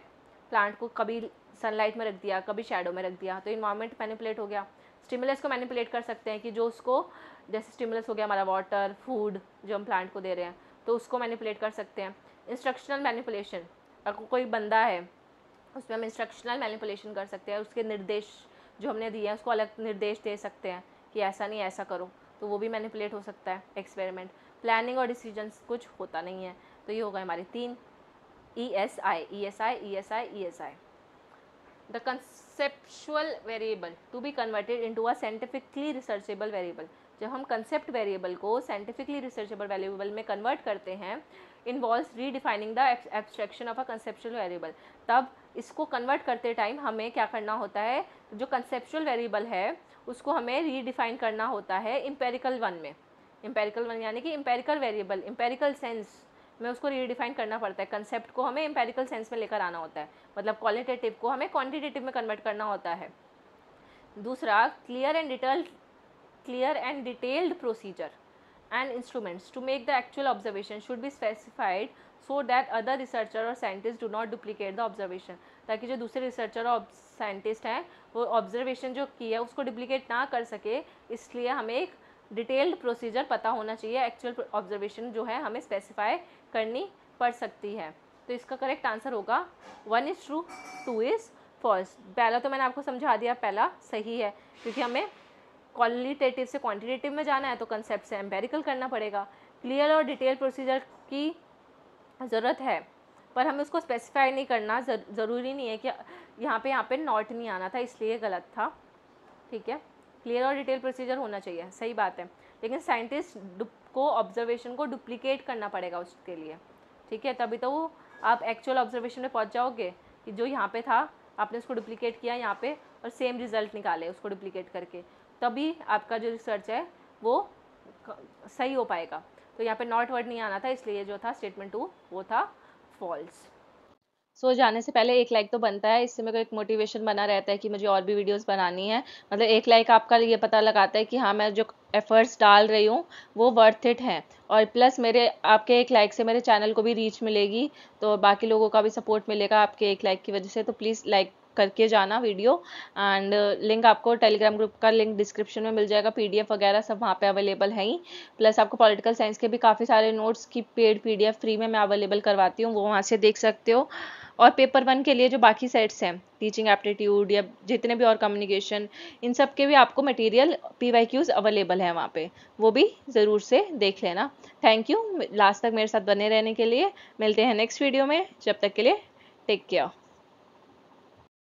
प्लांट को कभी सनलाइट में रख दिया, कभी शैडो में रख दिया, तो इन्वायरमेंट मैनिपुलेट हो गया। स्टिमुलस को मैनिपुलेट कर सकते हैं कि जो उसको, जैसे स्टिमुलस हो गया हमारा वाटर, फूड जो हम प्लांट को दे रहे हैं, तो उसको मैनिपुलेट कर सकते हैं। इंस्ट्रक्शनल मैनिपुलेशन, अगर कोई बंदा है उसमें हम इंस्ट्रक्शनल मैनिपुलेशन कर सकते हैं, उसके निर्देश जो हमने दिए हैं उसको अलग निर्देश दे सकते हैं कि ऐसा नहीं ऐसा करो, तो वो भी मैनिपुलेट हो सकता है एक्सपेरिमेंट। प्लानिंग और डिसीजंस कुछ होता नहीं है, तो ये होगा हमारे 3 ESI। The conceptual variable to be converted into a scientifically researchable variable, जब हम कंसेप्ट वेरिएबल को साइंटिफिकली रिसर्चेबल वेरिएबल में कन्वर्ट करते हैं, involves redefining the abstraction of a conceptual variable, तब इसको कन्वर्ट करते टाइम हमें क्या करना होता है, जो कंसेप्चुअल वेरिएबल है उसको हमें रीडिफाइन करना होता है एम्पेरिकल वन में। एम्पेरिकल वन यानी कि एम्पेरिकल वेरिएबल, एम्पेरिकल सेंस में उसको रीडिफाइन करना पड़ता है, कंसेप्ट को हमें एम्पेरिकल सेंस में लेकर आना होता है, मतलब क्वालिटेटिव को हमें क्वांटिटेटिव में कन्वर्ट करना होता है। दूसरा, clear and detailed procedure and instruments to make the actual observation should be specified so that other researcher or scientist do not duplicate the observation, ताकि जो दूसरे रिसर्चर और साइंटिस्ट हैं वो ऑब्जर्वेशन जो की है उसको डुप्लीकेट ना कर सके, इसलिए हमें एक डिटेल्ड प्रोसीजर पता होना चाहिए, एक्चुअल ऑब्जर्वेशन जो है हमें स्पेसिफाई करनी पड़ सकती है। तो इसका करेक्ट आंसर होगा 1 is true 2 is false। पहला तो मैंने आपको समझा दिया, पहला सही है, क्योंकि हमें क्वालिटेटिव से क्वांटिटेटिव में जाना है तो कंसेप्ट से एम्पेरिकल करना पड़ेगा। क्लियर और डिटेल प्रोसीजर की ज़रूरत है, पर हमें उसको स्पेसिफाई नहीं करना, ज़रूरी नहीं है कि यहाँ पे नॉट नहीं आना था इसलिए गलत था, ठीक है। क्लियर और डिटेल प्रोसीजर होना चाहिए, सही बात है, लेकिन साइंटिस्ट को ऑब्जर्वेशन को डुप्लीकेट करना पड़ेगा उसके लिए, ठीक है, तभी तो वो आप एक्चुअल ऑब्जर्वेशन में पहुंच जाओगे कि जो यहाँ पे था आपने उसको डुप्लीकेट किया यहाँ पे और सेम रिजल्ट निकाले उसको डुप्लीकेट करके, तभी आपका जो रिसर्च है वो सही हो पाएगा। तो यहाँ पे नॉट वर्ड नहीं आना था, इसलिए जो था स्टेटमेंट 2 वो था फॉल्स। सो जाने से पहले एक लाइक तो बनता है, इससे मेरे को एक मोटिवेशन बना रहता है कि मुझे और भी वीडियोस बनानी है, मतलब एक लाइक आपका ये पता लगाता है कि हाँ मैं जो एफर्ट्स डाल रही हूँ वो वर्थ इट है, और प्लस मेरे आपके एक लाइक से मेरे चैनल को भी रीच मिलेगी, तो बाकी लोगों का भी सपोर्ट मिलेगा आपके एक लाइक की वजह से। तो प्लीज़ लाइक करके जाना वीडियो। एंड लिंक आपको टेलीग्राम ग्रुप का लिंक डिस्क्रिप्शन में मिल जाएगा, PDF वगैरह सब वहाँ पे अवेलेबल है ही। प्लस आपको पॉलिटिकल साइंस के भी काफ़ी सारे नोट्स की पेड PDF फ्री में मैं अवेलेबल करवाती हूँ, वो वहाँ से देख सकते हो। और पेपर 1 के लिए जो बाकी सेट्स हैं, टीचिंग एप्टीट्यूड या जितने भी और कम्युनिकेशन, इन सब के भी आपको मटेरियल PYQs अवेलेबल है वहाँ पे, वो भी ज़रूर से देख लेना। थैंक यू लास्ट तक मेरे साथ बने रहने के लिए। मिलते हैं नेक्स्ट वीडियो में, जब तक के लिए टेक केयर।